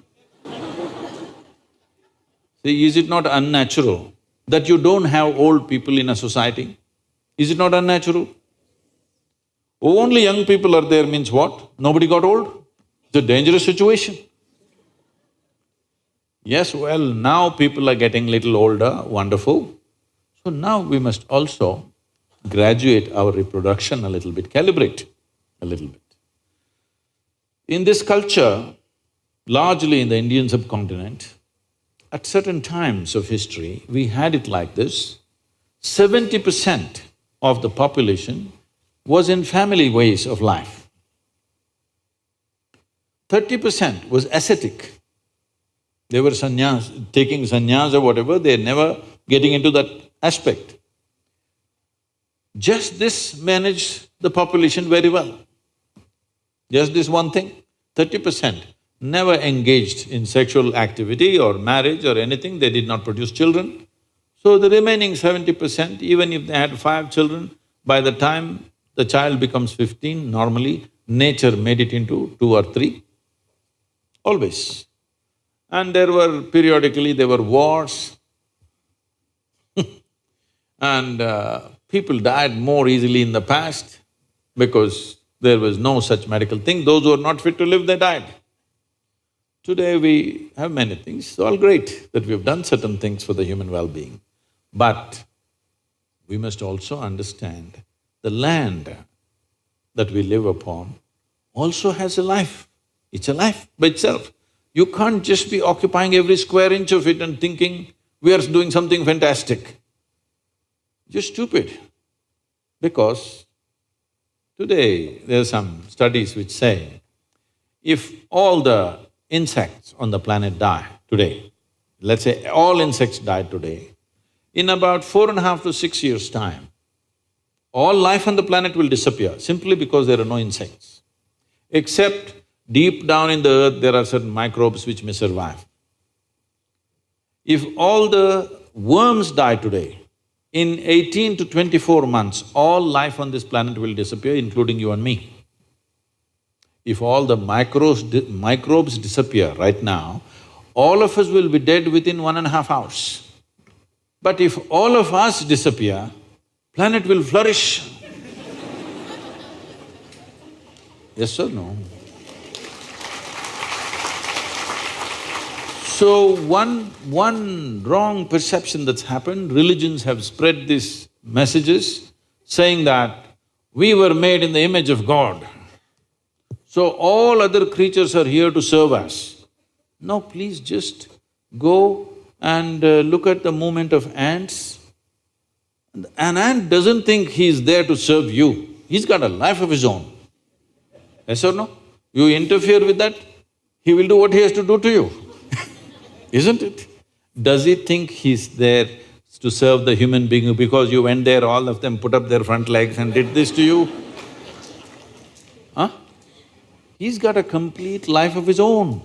See, is it not unnatural that you don't have old people in a society? Is it not unnatural? Only young people are there means what? Nobody got old? It's a dangerous situation. Yes, well, now people are getting little older, wonderful. So now we must also graduate our reproduction a little bit, calibrate a little bit. In this culture, largely in the Indian subcontinent, at certain times of history, we had it like this: 70% of the population was in family ways of life. 30% was ascetic. They were taking sannyas or whatever, they're never getting into that aspect. Just this managed the population very well. Just this one thing, 30% never engaged in sexual activity or marriage or anything, they did not produce children. So the remaining 70%, even if they had 5 children, by the time the child becomes 15, normally nature made it into 2 or 3, always. And periodically there were wars and people died more easily in the past because there was no such medical thing. Those who were not fit to live, they died. Today we have many things, it's all great that we've done certain things for the human well-being. But we must also understand the land that we live upon also has a life. It's a life by itself. You can't just be occupying every square inch of it and thinking, we are doing something fantastic. You're stupid. Because today there are some studies which say, if all the insects on the planet die today, let's say all insects died today, in about 4.5 to 6 years' time, all life on the planet will disappear simply because there are no insects. Except deep down in the earth, there are certain microbes which may survive. If all the worms die today, in 18 to 24 months, all life on this planet will disappear, including you and me. If all the microbes disappear right now, all of us will be dead within 1.5 hours. But if all of us disappear, planet will flourish. Yes or no? So one wrong perception that's happened, religions have spread these messages saying that we were made in the image of God, so all other creatures are here to serve us. No, please just go and look at the movement of ants. An ant doesn't think he's there to serve you, he's got a life of his own. Yes or no? You interfere with that, he will do what he has to do to you, isn't it? Does he think he's there to serve the human being because you went there, all of them put up their front legs and did this to you? Huh? He's got a complete life of his own.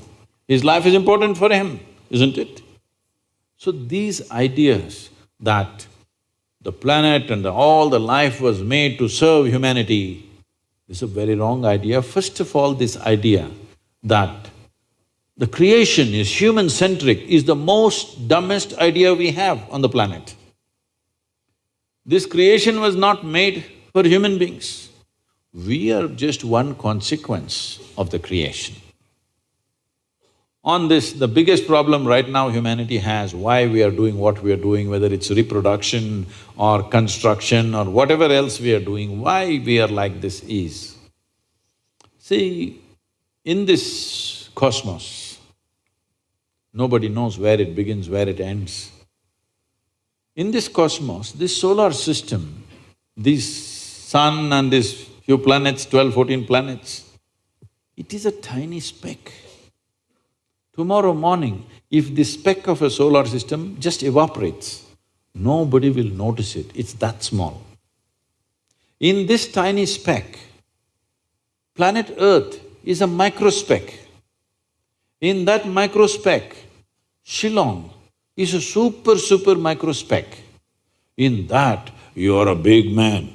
His life is important for him, isn't it? So these ideas that the planet and all the life was made to serve humanity, this is a very wrong idea. First of all, this idea that the creation is human-centric is the most dumbest idea we have on the planet. This creation was not made for human beings. We are just one consequence of the creation. On this, the biggest problem right now humanity has, why we are doing what we are doing, whether it's reproduction or construction or whatever else we are doing, why we are like this is, see, in this cosmos, nobody knows where it begins, where it ends. In this cosmos, this solar system, this sun and these few planets, 12, 14 planets, it is a tiny speck. Tomorrow morning, if this speck of a solar system just evaporates, nobody will notice it, it's that small. In this tiny speck, planet Earth is a microspeck. In that microspeck, Shillong is a super microspeck. In that, you are a big man.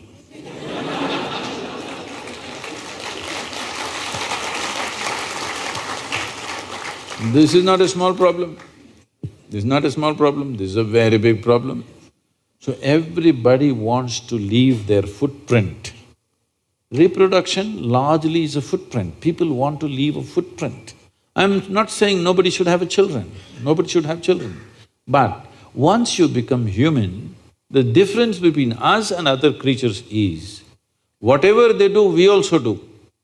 This is not a small problem. This is not a small problem, this is a very big problem. So everybody wants to leave their footprint. Reproduction largely is a footprint. People want to leave a footprint. I'm not saying nobody should have children, nobody should have children. But once you become human, the difference between us and other creatures is, whatever they do, we also do.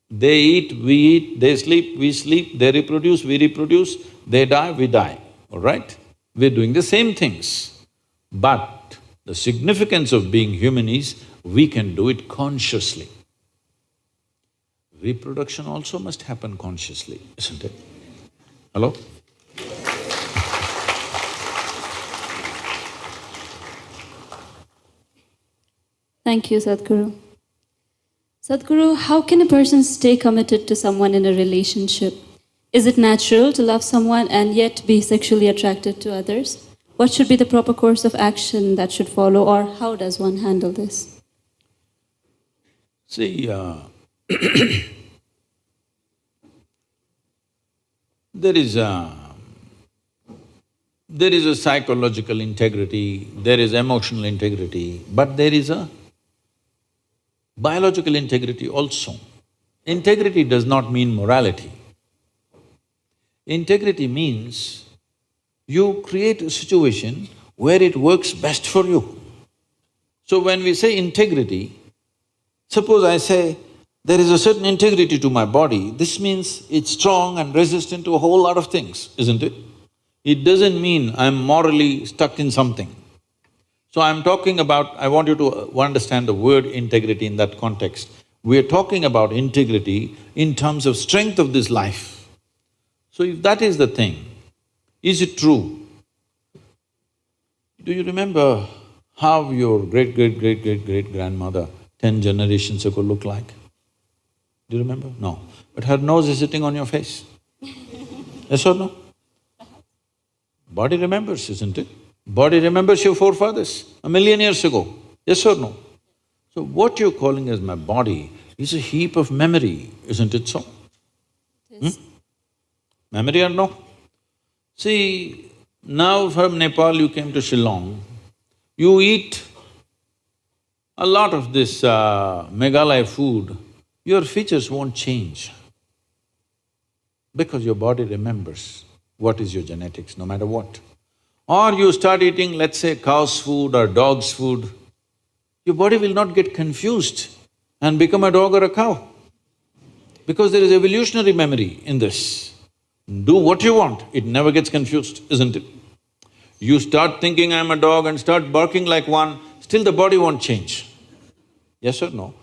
They eat, we eat, they sleep, we sleep, they reproduce, we reproduce, they die, we die, all right? We're doing the same things. But the significance of being human is, we can do it consciously. Reproduction also must happen consciously, isn't it? Hello? Thank you, Sadhguru. Sadhguru, how can a person stay committed to someone in a relationship? Is it natural to love someone and yet be sexually attracted to others? What should be the proper course of action that should follow, or how does one handle this? See, there is a psychological integrity, there is emotional integrity, but there is a biological integrity also. Integrity does not mean morality. Integrity means you create a situation where it works best for you. So when we say integrity, suppose I say, there is a certain integrity to my body, this means it's strong and resistant to a whole lot of things, isn't it? It doesn't mean I'm morally stuck in something. So I'm talking about… I want you to understand the word integrity in that context. We're talking about integrity in terms of strength of this life. So if that is the thing, is it true? Do you remember how your great-great-great-great-great-grandmother 10 generations ago looked like? Do you remember? No. But her nose is sitting on your face. Yes or no? Body remembers, isn't it? Body remembers your forefathers 1,000,000 years ago. Yes or no? So what you're calling as my body is a heap of memory, isn't it so? Yes. Memory or no? See, now from Nepal you came to Shillong, you eat a lot of this Meghalaya food, your features won't change because your body remembers what is your genetics, no matter what. Or you start eating, let's say, cow's food or dog's food, your body will not get confused and become a dog or a cow because there is evolutionary memory in this. Do what you want, it never gets confused, isn't it? You start thinking I'm a dog and start barking like one, still the body won't change. Yes or no?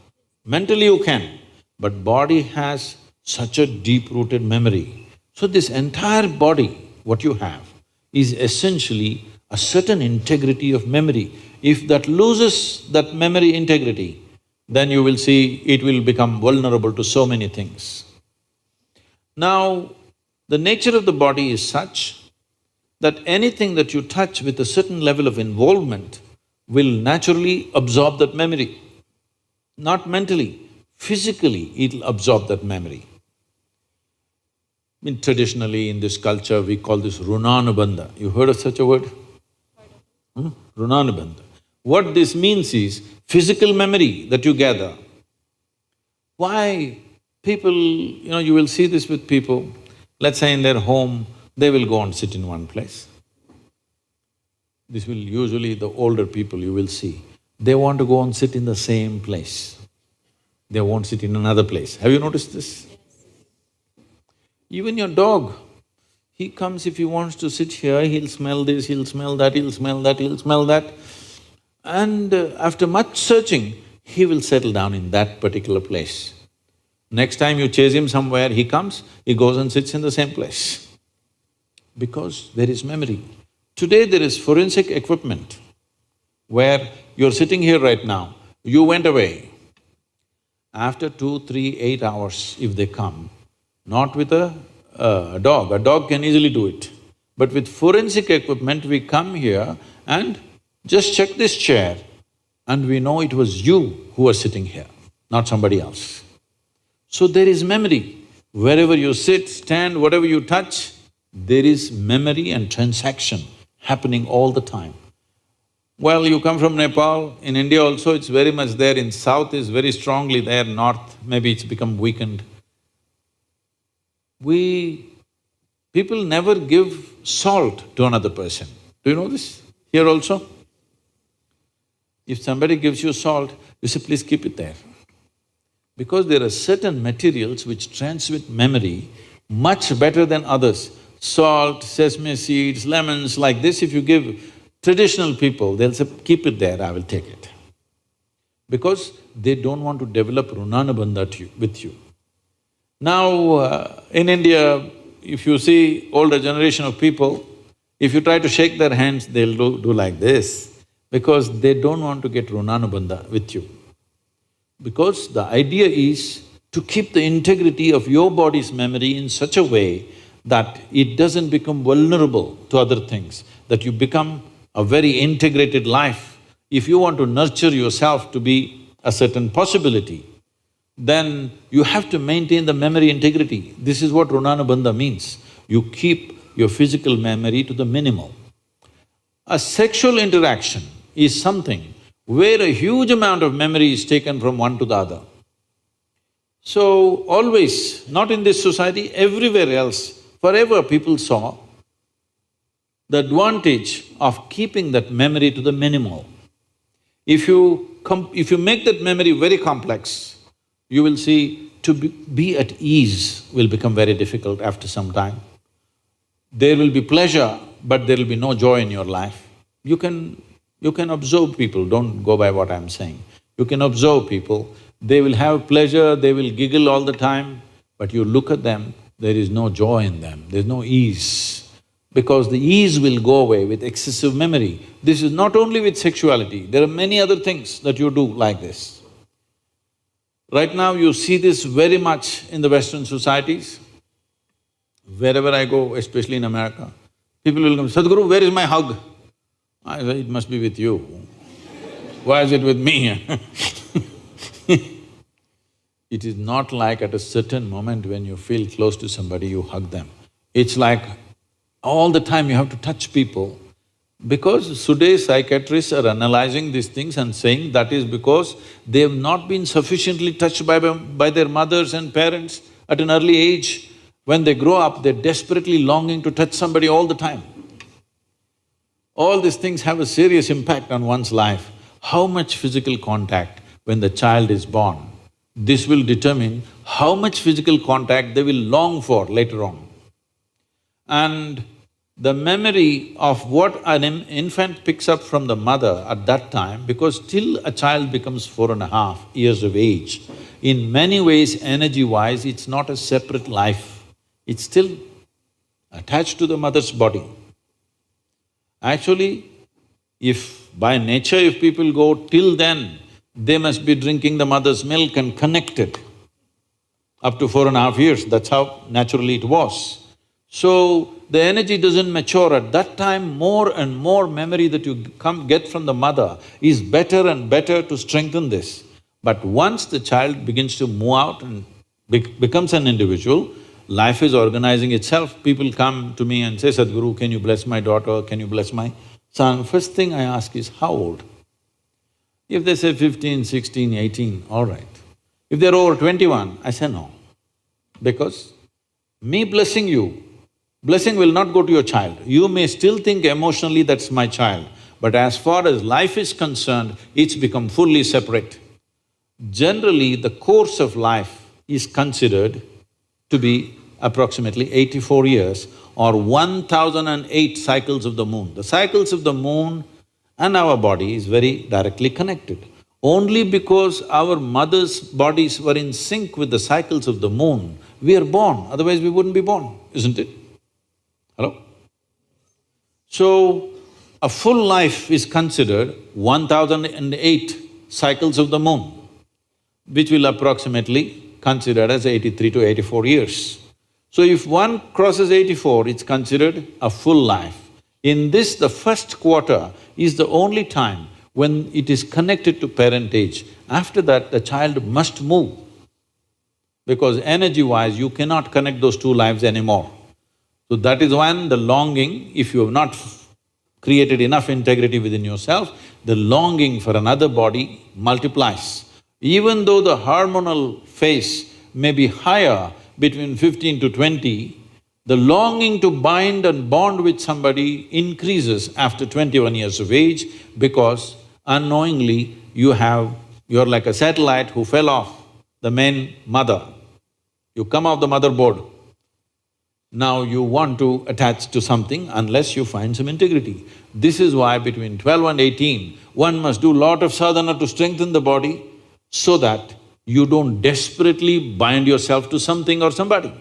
Mentally you can, but body has such a deep-rooted memory. So this entire body, what you have, is essentially a certain integrity of memory. If that loses that memory integrity, then you will see it will become vulnerable to so many things. Now, the nature of the body is such that anything that you touch with a certain level of involvement will naturally absorb that memory. Not mentally, physically it'll absorb that memory. Traditionally in this culture, we call this runanubandha. You heard of such a word? Runanubandha. What this means is physical memory that you gather. Why people… you will see this with people, let's say in their home, they will go and sit in one place. This will usually the older people you will see, they want to go and sit in the same place. They won't sit in another place. Have you noticed this? Even your dog, he comes, if he wants to sit here, he'll smell this, he'll smell that, he'll smell that, he'll smell that. And after much searching, he will settle down in that particular place. Next time you chase him somewhere, he comes, he goes and sits in the same place. Because there is memory. Today there is forensic equipment where you're sitting here right now, you went away. After 2, 3, 8 hours, if they come, not with a dog can easily do it. But with forensic equipment, we come here and just check this chair and we know it was you who were sitting here, not somebody else. So there is memory. Wherever you sit, stand, whatever you touch, there is memory and transaction happening all the time. Well, you come from Nepal, in India also it's very much there, in south is very strongly there, north maybe it's become weakened. People never give salt to another person. Do you know this? Here also? If somebody gives you salt, you say, please keep it there. Because there are certain materials which transmit memory much better than others. Salt, sesame seeds, lemons, like this, if you give traditional people, they'll say, keep it there, I will take it. Because they don't want to develop runanabandha with you. Now, in India, if you see older generation of people, if you try to shake their hands, they'll do like this, because they don't want to get runanabandha with you. Because the idea is to keep the integrity of your body's memory in such a way that it doesn't become vulnerable to other things, that you become a very integrated life. If you want to nurture yourself to be a certain possibility, then you have to maintain the memory integrity. This is what runanabandha means. You keep your physical memory to the minimal. A sexual interaction is something where a huge amount of memory is taken from one to the other. So always, not in this society, everywhere else, forever people saw the advantage of keeping that memory to the minimal. If you make that memory very complex, you will see to be at ease will become very difficult after some time. There will be pleasure, but there will be no joy in your life. You can observe people, don't go by what I'm saying. You can observe people, they will have pleasure, they will giggle all the time, but you look at them, there is no joy in them, there's no ease. Because the ease will go away with excessive memory. This is not only with sexuality, there are many other things that you do like this. Right now you see this very much in the Western societies. Wherever I go, especially in America, people will come, Sadhguru, where is my hug? I say, it must be with you. Why is it with me? It is not like at a certain moment when you feel close to somebody, you hug them. It's like all the time you have to touch people, because today's psychiatrists are analyzing these things and saying that is because they have not been sufficiently touched by their mothers and parents at an early age. When they grow up, they're desperately longing to touch somebody all the time. All these things have a serious impact on one's life. How much physical contact when the child is born, this will determine how much physical contact they will long for later on. And the memory of what an infant picks up from the mother at that time, because till a child becomes 4.5 years of age, in many ways, energy-wise, it's not a separate life, it's still attached to the mother's body. Actually, if by nature if people go till then, they must be drinking the mother's milk and connected up to 4.5 years, that's how naturally it was. So, the energy doesn't mature at that time, more and more memory that you get from the mother is better and better to strengthen this. But once the child begins to move out and becomes an individual, life is organizing itself. People come to me and say, Sadhguru, can you bless my daughter, can you bless my son? First thing I ask is, how old? If they say 15, 16, 18, all right. If they're over 21, I say no. Because me blessing you, blessing will not go to your child. You may still think emotionally that's my child, but as far as life is concerned, it's become fully separate. Generally, the course of life is considered to be approximately 84 years or 1008 cycles of the moon. The cycles of the moon and our body is very directly connected. Only because our mother's bodies were in sync with the cycles of the moon, we are born, otherwise we wouldn't be born, isn't it? Hello? So, a full life is considered 1008 cycles of the moon, which will approximately considered as 83 to 84 years. So if one crosses 84, it's considered a full life. In this, the first quarter is the only time when it is connected to parentage. After that, the child must move, because energy-wise, you cannot connect those two lives anymore. So that is when the longing, if you have not created enough integrity within yourself, the longing for another body multiplies. Even though the hormonal phase may be higher between 15 to 20, the longing to bind and bond with somebody increases after 21 years of age because unknowingly you're like a satellite who fell off the main mother. You come off the motherboard. Now you want to attach to something unless you find some integrity. This is why between 12 and 18, one must do lot of sadhana to strengthen the body so that you don't desperately bind yourself to something or somebody.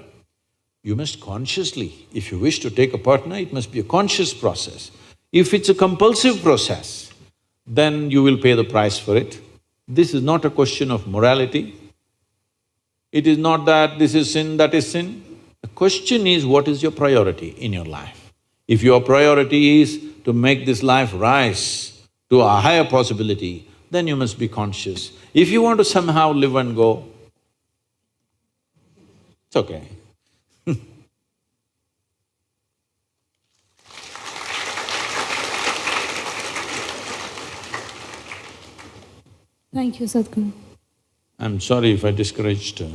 You must consciously, if you wish to take a partner, it must be a conscious process. If it's a compulsive process, then you will pay the price for it. This is not a question of morality. It is not that this is sin, that is sin. The question is, what is your priority in your life? If your priority is to make this life rise to a higher possibility, then you must be conscious. If you want to somehow live and go, it's okay. Thank you, Sadhguru. I'm sorry if I discouraged You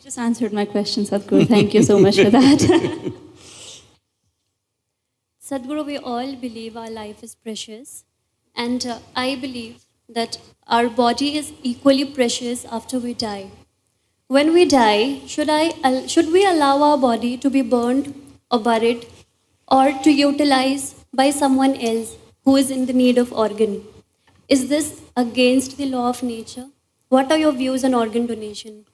just answered my question, Sadhguru. Thank you so much for that. Sadhguru, we all believe our life is precious, and I believe that our body is equally precious after we die. When we die, should we allow our body to be burned or buried or to utilize by someone else who is in the need of organ? Is this against the law of nature? What are your views on organ donation?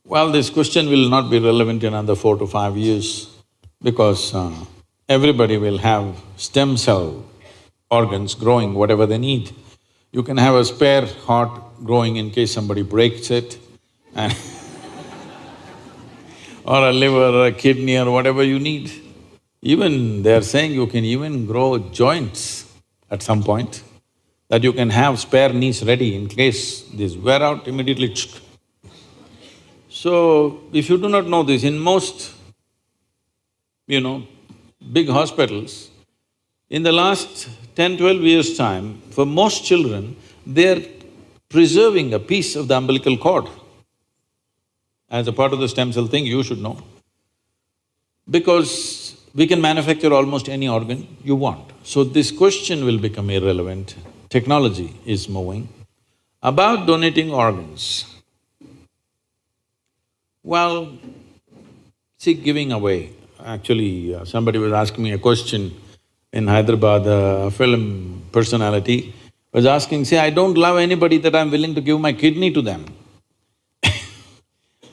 Well, this question will not be relevant in another 4 to 5 years because everybody will have stem cell organs growing whatever they need. You can have a spare heart growing in case somebody breaks it and or a liver or a kidney or whatever you need. Even they're saying you can even grow joints at some point, that you can have spare knees ready in case these wear out immediately. So, if you do not know this, in most, big hospitals, in the last 10-12 years' time, for most children, they're preserving a piece of the umbilical cord. As a part of the stem cell thing, you should know. Because we can manufacture almost any organ you want. So this question will become irrelevant. Technology is moving. About donating organs, well, see, giving away. Actually, somebody was asking me a question in Hyderabad, a film personality was asking, say, I don't love anybody that I'm willing to give my kidney to them.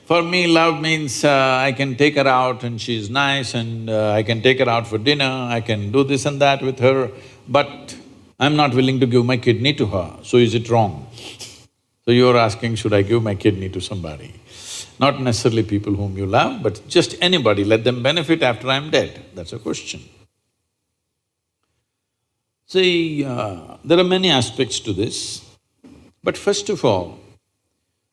For me, love means I can take her out and she's nice and I can take her out for dinner, I can do this and that with her, but I'm not willing to give my kidney to her, so is it wrong? So you're asking, should I give my kidney to somebody? Not necessarily people whom you love, but just anybody, let them benefit after I'm dead, that's a question. See, there are many aspects to this, but first of all,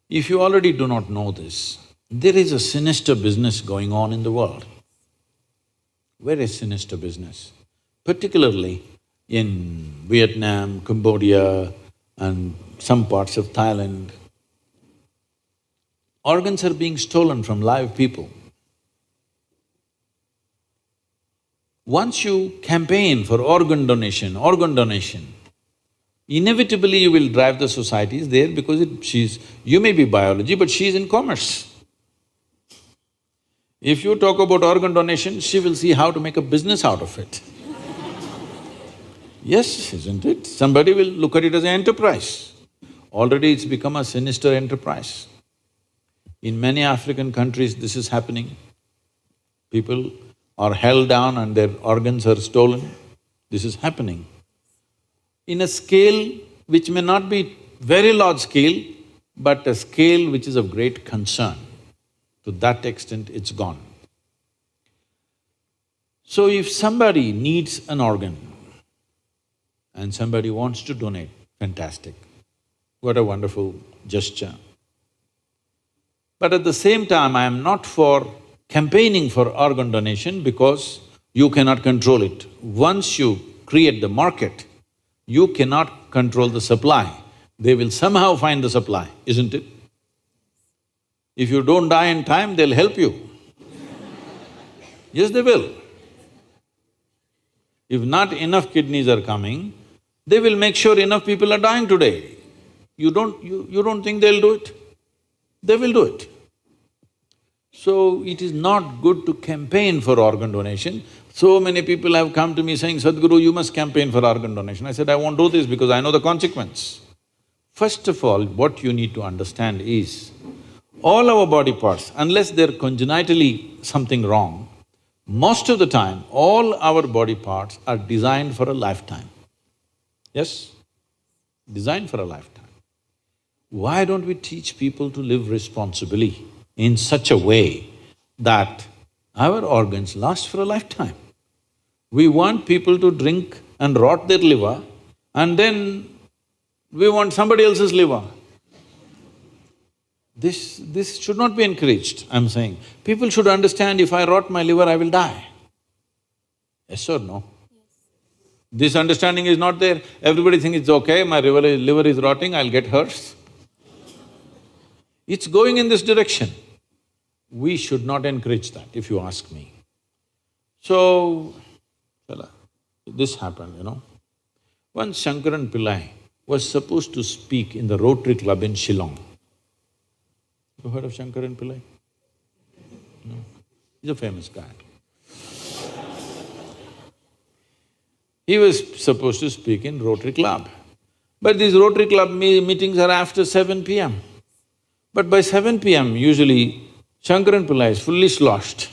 if you already do not know this, there is a sinister business going on in the world. Very sinister business, particularly in Vietnam, Cambodia and some parts of Thailand. Organs are being stolen from live people. Once you campaign for organ donation, inevitably you will drive the societies there because you may be biology, but she's in commerce. If you talk about organ donation, she will see how to make a business out of it. Yes, isn't it? Somebody will look at it as an enterprise. Already it's become a sinister enterprise. In many African countries, this is happening. People are held down and their organs are stolen. This is happening. In a scale which may not be very large scale, but a scale which is of great concern. To that extent, it's gone. So if somebody needs an organ and somebody wants to donate, fantastic. What a wonderful gesture. But at the same time, I am not for campaigning for organ donation because you cannot control it. Once you create the market, you cannot control the supply. They will somehow find the supply, isn't it? If you don't die in time, they'll help you. Yes, they will. If not enough kidneys are coming, they will make sure enough people are dying today. You don't think they'll do it? They will do it. So, it is not good to campaign for organ donation. So many people have come to me saying, Sadhguru, you must campaign for organ donation. I said, I won't do this because I know the consequence. First of all, what you need to understand is, all our body parts, unless they're congenitally something wrong, most of the time, all our body parts are designed for a lifetime. Yes? Designed for a lifetime. Why don't we teach people to live responsibly in such a way that our organs last for a lifetime? We want people to drink and rot their liver, and then we want somebody else's liver. This should not be encouraged, I'm saying. People should understand, if I rot my liver, I will die. Yes or no? Yes. This understanding is not there. Everybody thinks it's okay, my liver is rotting, I'll get hers. It's going in this direction. We should not encourage that, if you ask me. So, this happened, you know. Once Shankaran Pillai was supposed to speak in the Rotary Club in Shillong. You heard of Shankaran Pillai? No. He's a famous guy. He was supposed to speak in Rotary Club. But these Rotary Club meetings are after 7 p.m. But by 7 p.m., usually Shankaran Pillai is fully sloshed.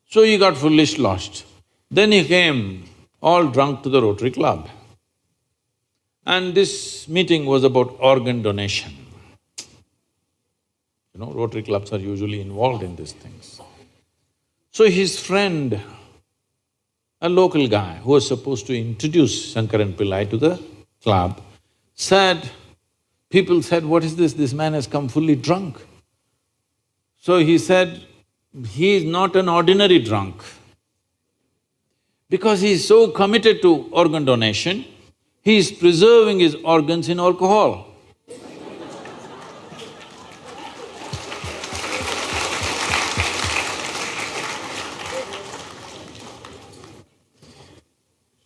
So he got fully sloshed. Then he came all drunk to the Rotary Club. And this meeting was about organ donation. You know, Rotary clubs are usually involved in these things. So his friend, a local guy who was supposed to introduce Shankaran Pillai to the club, people said, what is this? This man has come fully drunk. So he said, he is not an ordinary drunk. Because he is so committed to organ donation, he is preserving his organs in alcohol.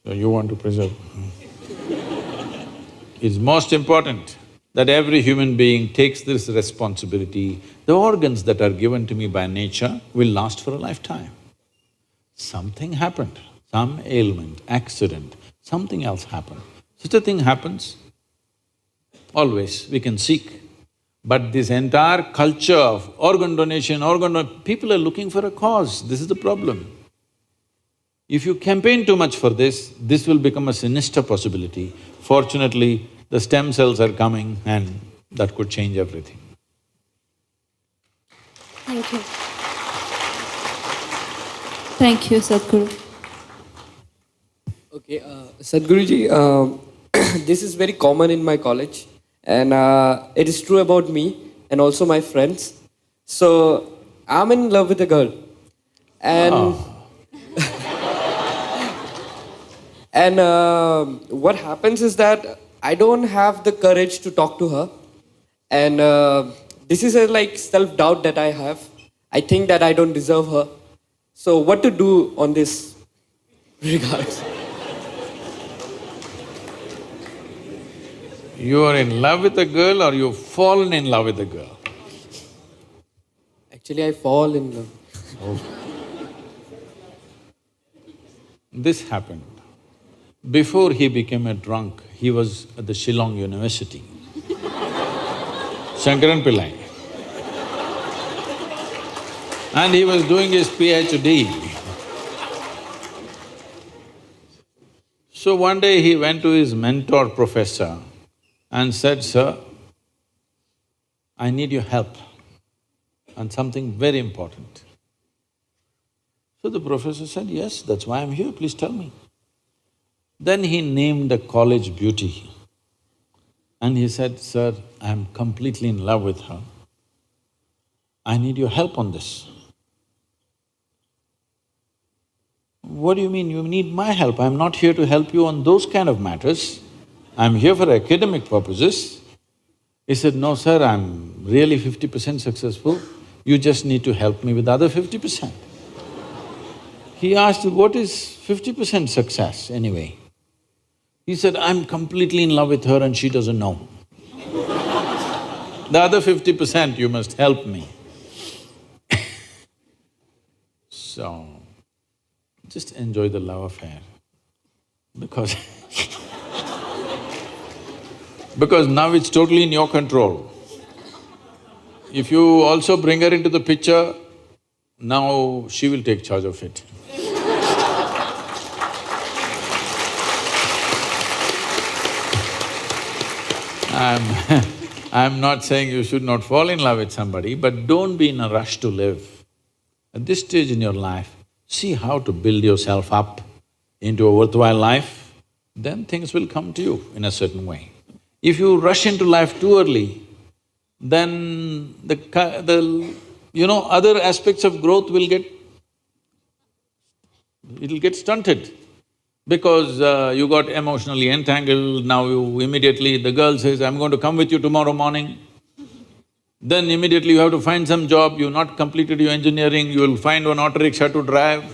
So you want to preserve. It's most important that every human being takes this responsibility. The organs that are given to me by nature will last for a lifetime. Something happened, some ailment, accident, something else happened. Such a thing happens, always we can seek. But this entire culture of organ donation, people are looking for a cause, this is the problem. If you campaign too much for this will become a sinister possibility. Fortunately, the stem cells are coming and that could change everything. Thank you. Thank you, Sadhguru. Okay, Sadhguruji, this is very common in my college, and it is true about me and also my friends. So, I'm in love with a girl, and and what happens is that I don't have the courage to talk to her, and this is a like self-doubt that I have. I think that I don't deserve her. So, what to do on this regards? You are in love with a girl or you've fallen in love with a girl? Actually, I fall in love. Oh. This happened. Before he became a drunk, he was at the Shillong University. Shankaran Pillai. And he was doing his PhD. So one day he went to his mentor professor and said, sir, I need your help on something very important. So the professor said, yes, that's why I'm here, please tell me. Then he named a college beauty and he said, sir, I'm completely in love with her. I need your help on this. What do you mean you need my help? I'm not here to help you on those kind of matters. I'm here for academic purposes. He said, no sir, I'm really 50% successful, you just need to help me with the other 50%. He asked, what is 50% success anyway? He said, I'm completely in love with her and she doesn't know. The other 50% you must help me. So, just enjoy the love affair because because now it's totally in your control. If you also bring her into the picture, now she will take charge of it. I'm not saying you should not fall in love with somebody, but don't be in a rush to live. At this stage in your life, see how to build yourself up into a worthwhile life, then things will come to you in a certain way. If you rush into life too early, then other aspects of growth will it'll get stunted. Because you got emotionally entangled, now you immediately… the girl says, I'm going to come with you tomorrow morning. Then immediately you have to find some job, you've not completed your engineering, you will find one auto rickshaw to drive.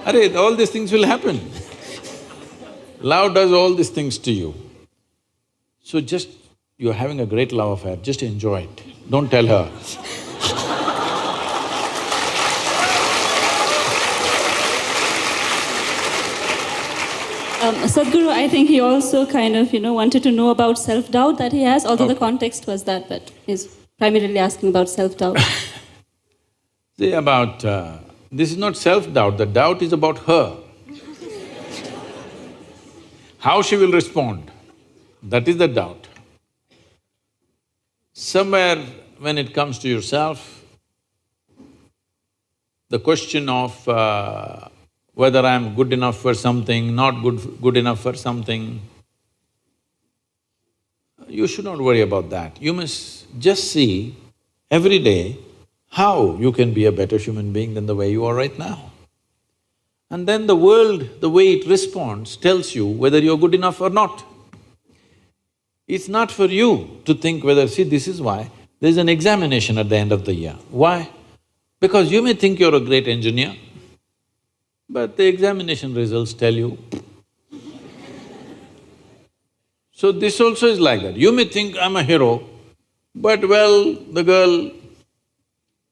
Arey, all these things will happen. Love does all these things to you. So just… you're having a great love affair, just enjoy it, don't tell her. Sadhguru, I think he also kind of, wanted to know about self-doubt that he has, although the context was that, but he's primarily asking about self-doubt. See, this is not self-doubt, the doubt is about her. How she will respond, that is the doubt. Somewhere when it comes to yourself, the question of whether I'm good enough for something, not good enough for something, you should not worry about that. You must just see every day how you can be a better human being than the way you are right now. And then the world, the way it responds, tells you whether you're good enough or not. It's not for you to think whether… see, this is why there's an examination at the end of the year. Why? Because you may think you're a great engineer, but the examination results tell you. So this also is like that. You may think, I'm a hero, but well, the girl,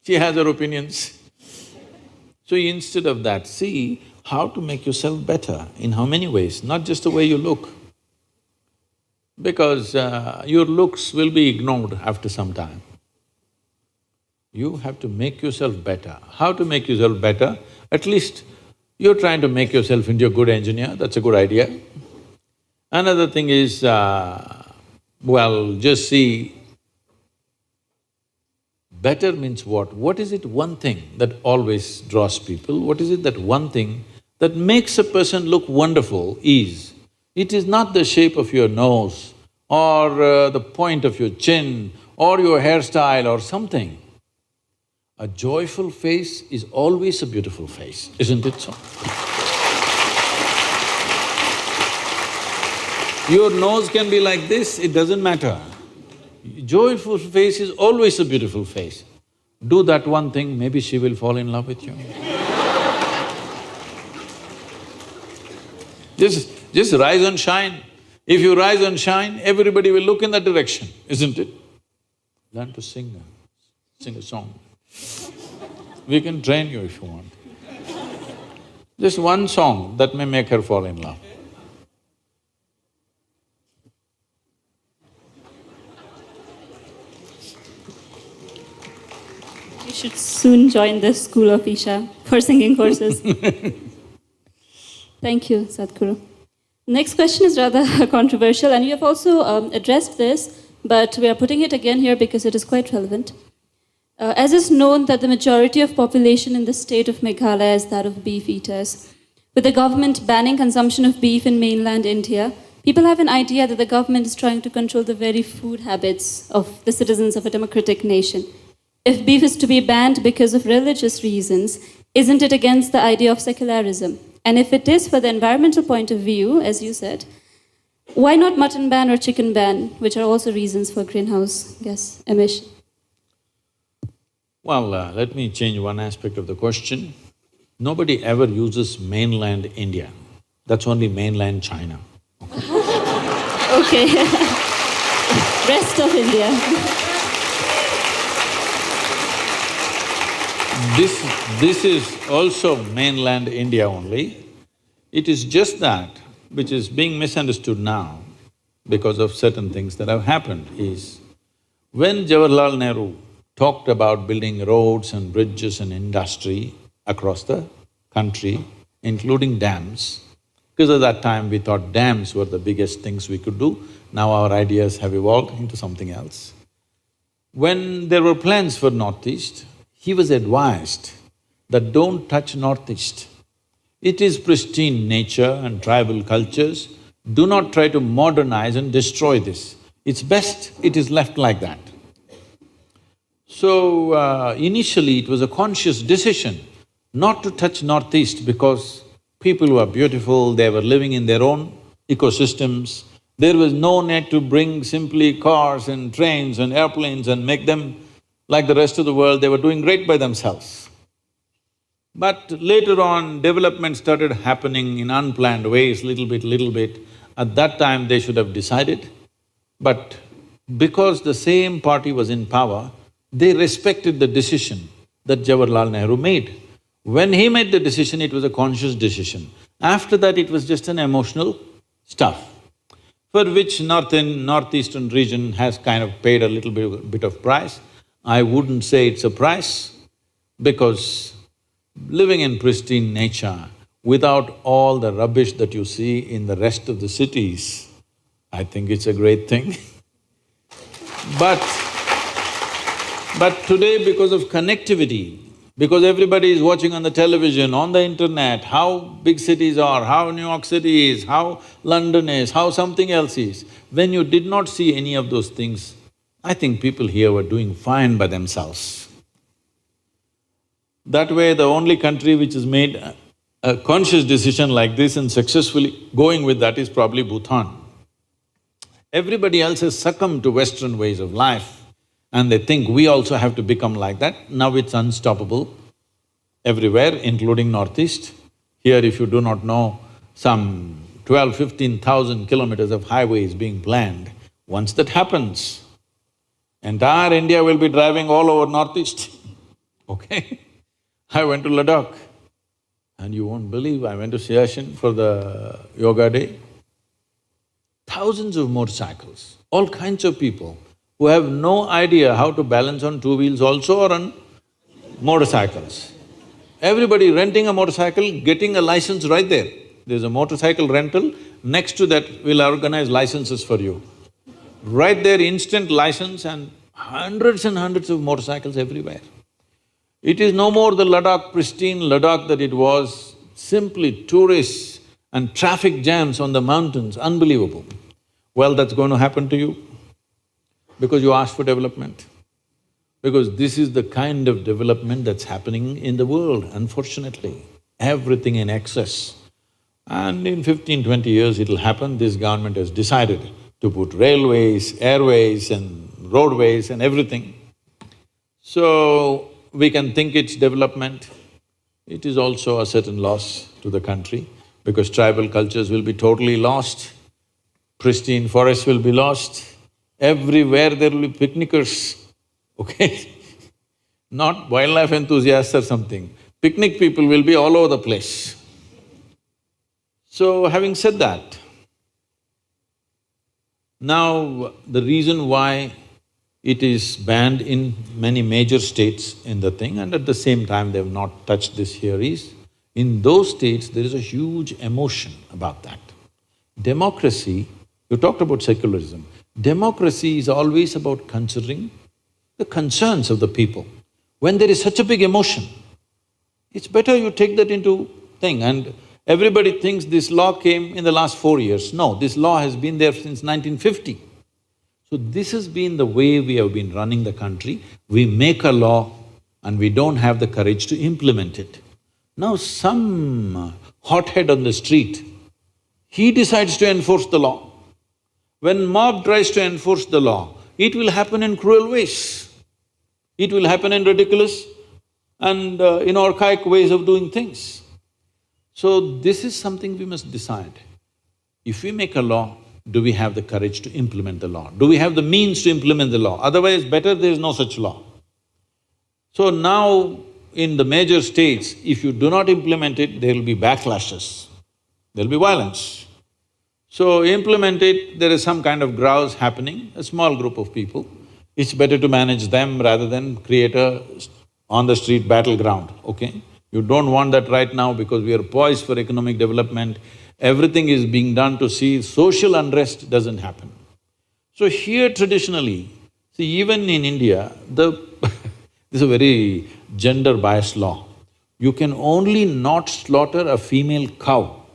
she has her opinions. So instead of that, see how to make yourself better, in how many ways, not just the way you look. Because your looks will be ignored after some time. You have to make yourself better. How to make yourself better? At least you're trying to make yourself into a good engineer, that's a good idea. Another thing is, just see, better means what? What is it one thing that always draws people? What is it that one thing that makes a person look wonderful is, it is not the shape of your nose or the point of your chin or your hairstyle or something. A joyful face is always a beautiful face, isn't it so? Your nose can be like this, it doesn't matter. Joyful face is always a beautiful face. Do that one thing, maybe she will fall in love with you. Just rise and shine. If you rise and shine, everybody will look in that direction, isn't it? Learn to sing a song. We can train you if you want. Just one song that may make her fall in love. You should soon join the school of Isha for singing courses. Thank you, Sadhguru. Next question is rather controversial, and you have also addressed this, but we are putting it again here because it is quite relevant. As is known that the majority of population in the state of Meghalaya is that of beef eaters. With the government banning consumption of beef in mainland India, people have an idea that the government is trying to control the very food habits of the citizens of a democratic nation. If beef is to be banned because of religious reasons, isn't it against the idea of secularism? And if it is for the environmental point of view, as you said, why not mutton ban or chicken ban, which are also reasons for greenhouse gas emission? Well, let me change one aspect of the question. Nobody ever uses mainland India. That's only mainland China. Okay. Rest of India. This is also mainland India only. It is just that which is being misunderstood now because of certain things that have happened is, when Jawaharlal Nehru talked about building roads and bridges and industry across the country, including dams, because at that time we thought dams were the biggest things we could do, now our ideas have evolved into something else. When there were plans for Northeast, he was advised that don't touch Northeast. It is pristine nature and tribal cultures, do not try to modernize and destroy this. It's best it is left like that. So, initially it was a conscious decision not to touch Northeast because people were beautiful, they were living in their own ecosystems. There was no need to bring simply cars and trains and airplanes and make them like the rest of the world. They were doing great by themselves. But later on, development started happening in unplanned ways, little bit. At that time, they should have decided. But because the same party was in power, they respected the decision that Jawaharlal Nehru made. When he made the decision, it was a conscious decision. After that, it was just an emotional stuff, for which northeastern region has kind of paid a little bit of price. I wouldn't say it's a price, because living in pristine nature without all the rubbish that you see in the rest of the cities, I think it's a great thing. But today, because of connectivity, because everybody is watching on the television, on the internet, how big cities are, how New York City is, how London is, how something else is, when you did not see any of those things, I think people here were doing fine by themselves. That way, the only country which has made a conscious decision like this and successfully going with that is probably Bhutan. Everybody else has succumbed to Western ways of life and they think we also have to become like that. Now it's unstoppable everywhere, including Northeast. Here, if you do not know, some 12,000–15,000 kilometers of highways being planned. Once that happens, entire India will be driving all over Northeast, okay? I went to Ladakh and you won't believe, I went to Siachen for the yoga day. Thousands of motorcycles, all kinds of people who have no idea how to balance on two wheels also or on motorcycles. Everybody renting a motorcycle, getting a license right there. There's a motorcycle rental, next to that we'll organize licenses for you. Right there, instant license and hundreds of motorcycles everywhere. It is no more the Ladakh, pristine Ladakh that it was, simply tourists and traffic jams on the mountains, unbelievable. Well, that's going to happen to you because you asked for development. Because this is the kind of development that's happening in the world, unfortunately. Everything in excess. And in 15–20 years it'll happen, this government has decided to put railways, airways and roadways and everything. So, we can think it's development. It is also a certain loss to the country because tribal cultures will be totally lost, pristine forests will be lost, everywhere there will be picnickers, okay? Not wildlife enthusiasts or something. Picnic people will be all over the place. So, having said that, now the reason why it is banned in many major states in the thing and at the same time they've not touched this here is, in those states there is a huge emotion about that. Democracy, you talked about secularism, democracy is always about considering the concerns of the people. When there is such a big emotion, it's better you take that into thing. And everybody thinks this law came in the last 4 years. No, this law has been there since 1950. So this has been the way we have been running the country. We make a law and we don't have the courage to implement it. Now some hothead on the street, he decides to enforce the law. When mob tries to enforce the law, it will happen in cruel ways. It will happen in ridiculous and in archaic ways of doing things. So this is something we must decide. If we make a law, do we have the courage to implement the law? Do we have the means to implement the law? Otherwise, better there is no such law. So now, in the major states, if you do not implement it, there will be backlashes, there will be violence. So implement it, there is some kind of grouse happening, a small group of people. It's better to manage them rather than create a on-the-street battleground, okay? You don't want that right now because we are poised for economic development. Everything is being done to see social unrest doesn't happen. So here traditionally, see even in India, this is a very gender-biased law. You can only not slaughter a female cow.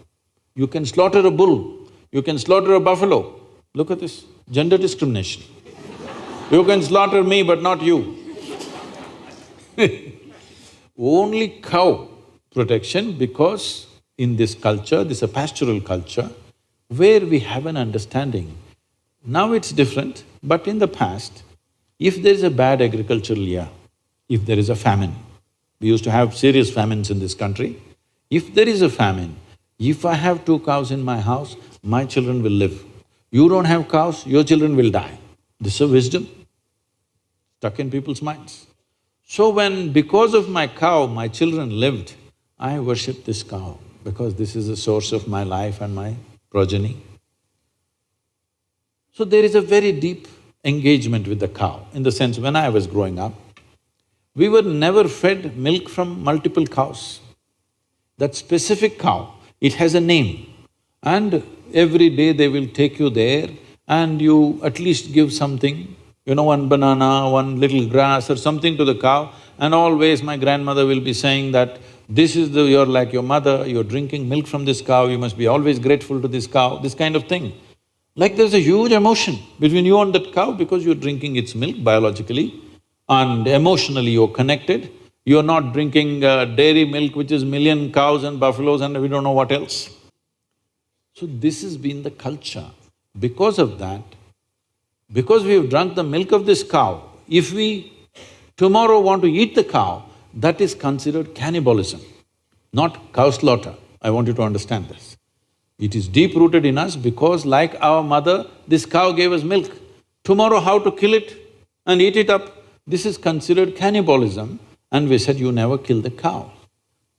You can slaughter a bull, you can slaughter a buffalo. Look at this, gender discrimination. You can slaughter me but not you. Only cow protection because in this culture, this is a pastoral culture, where we have an understanding. Now it's different, but in the past, if there is a bad agricultural year, if there is a famine, we used to have serious famines in this country, if there is a famine, if I have 2 cows in my house, my children will live. You don't have cows, your children will die. This is a wisdom stuck in people's minds. So when because of my cow, my children lived, I worship this cow because this is the source of my life and my progeny. So there is a very deep engagement with the cow, in the sense when I was growing up, we were never fed milk from multiple cows. That specific cow, it has a name, and every day they will take you there and you at least give something, you know, one banana, one little grass or something to the cow, and always my grandmother will be saying that this is you're like your mother, you're drinking milk from this cow, you must be always grateful to this cow, this kind of thing. Like there's a huge emotion between you and that cow because you're drinking its milk biologically and emotionally you're connected. You're not drinking dairy milk which is million cows and buffaloes and we don't know what else. So this has been the culture. Because of that, because we have drunk the milk of this cow, if we tomorrow want to eat the cow, that is considered cannibalism, not cow slaughter. I want you to understand this. It is deep-rooted in us because like our mother, this cow gave us milk. Tomorrow how to kill it and eat it up, this is considered cannibalism, and we said, you never kill the cow.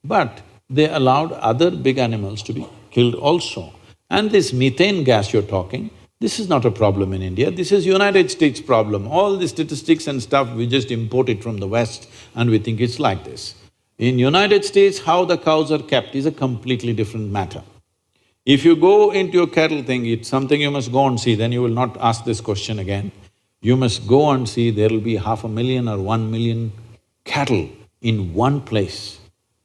But they allowed other big animals to be killed also. And this methane gas you're talking, this is not a problem in India, this is United States problem. All the statistics and stuff, we just import it from the West and we think it's like this. In United States, how the cows are kept is a completely different matter. If you go into a cattle thing, it's something you must go and see, then you will not ask this question again. You must go and see, there will be 500,000 or 1 million cattle in one place.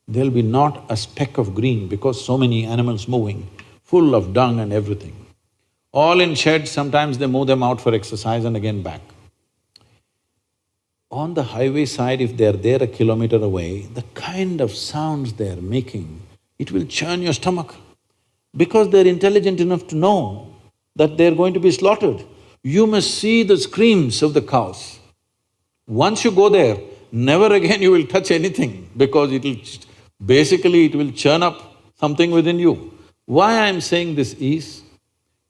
There'll be not a speck of green because so many animals moving, full of dung and everything. All in sheds, sometimes they move them out for exercise and again back. On the highway side, if they're there a kilometer away, the kind of sounds they're making, it will churn your stomach. Because they're intelligent enough to know that they're going to be slaughtered. You must see the screams of the cows. Once you go there, never again you will touch anything because basically it will churn up something within you. Why I'm saying this is,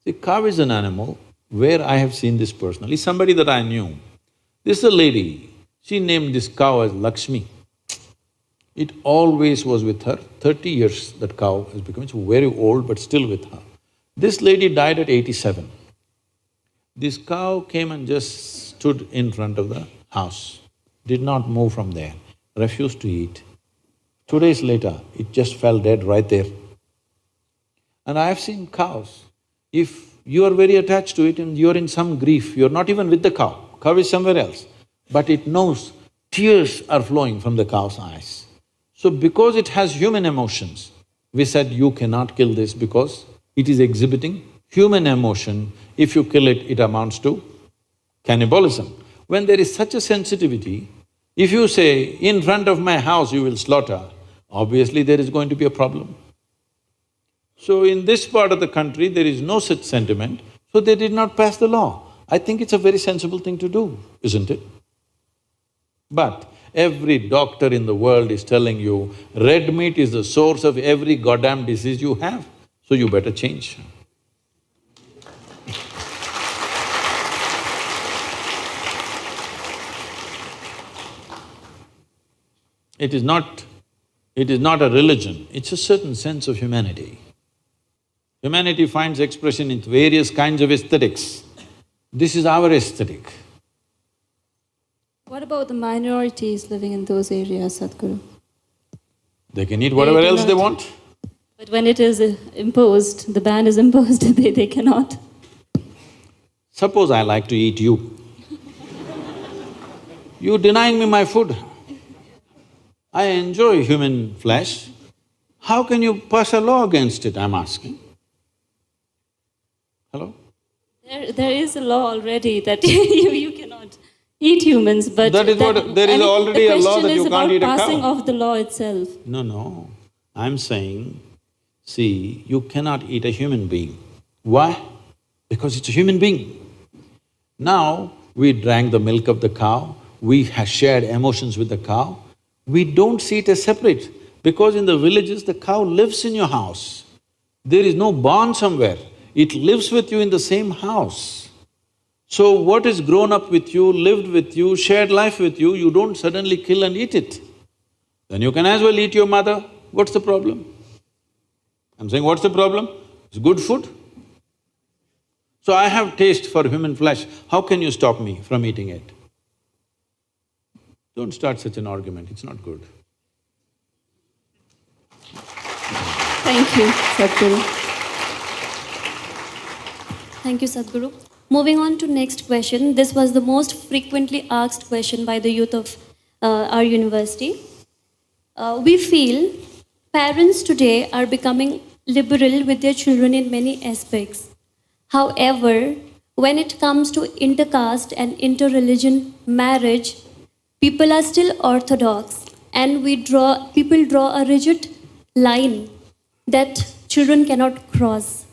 see, cow is an animal where I have seen this personally, somebody that I knew. This is a lady, she named this cow as Lakshmi. It always was with her, 30 years that cow has become, it's very old but still with her. This lady died at 87. This cow came and just stood in front of the house, did not move from there, refused to eat. 2 days later, it just fell dead right there. And I have seen cows, if you are very attached to it and you're in some grief, you're not even with the cow is somewhere else, but it knows tears are flowing from the cow's eyes. So because it has human emotions, we said you cannot kill this because it is exhibiting human emotion. If you kill it, it amounts to cannibalism. When there is such a sensitivity, if you say, in front of my house you will slaughter, obviously there is going to be a problem. So in this part of the country, there is no such sentiment, so they did not pass the law. I think it's a very sensible thing to do, isn't it? But every doctor in the world is telling you, red meat is the source of every goddamn disease you have, so you better change. It is not a religion, it's a certain sense of humanity. Humanity finds expression in various kinds of aesthetics. This is our aesthetic. What about the minorities living in those areas, Sadhguru? They can eat whatever They else they cannot. want. But when it is imposed, the ban is imposed, they cannot. Suppose I like to eat you. You denying me my food. I enjoy human flesh. How can you pass a law against it, I'm asking? Hello? There is a law already that you cannot eat humans, but That is what… there is already a law that you can't eat a cow. The question is about passing of the law itself. No, I'm saying, see, you cannot eat a human being. Why? Because it's a human being. Now, we drank the milk of the cow, we shared emotions with the cow, we don't see it as separate, because in the villages, the cow lives in your house. There is no barn somewhere, it lives with you in the same house. So what is grown up with you, lived with you, shared life with you, you don't suddenly kill and eat it. Then you can as well eat your mother, what's the problem? I'm saying, what's the problem? It's good food. So I have taste for human flesh, how can you stop me from eating it? Don't start such an argument, it's not good. Thank you, Sadhguru. Thank you, Sadhguru. Moving on to next question. This was the most frequently asked question by the youth of our university. We feel parents today are becoming liberal with their children in many aspects. However, when it comes to intercaste and interreligion marriage, people are still orthodox, and people draw a rigid line that children cannot cross.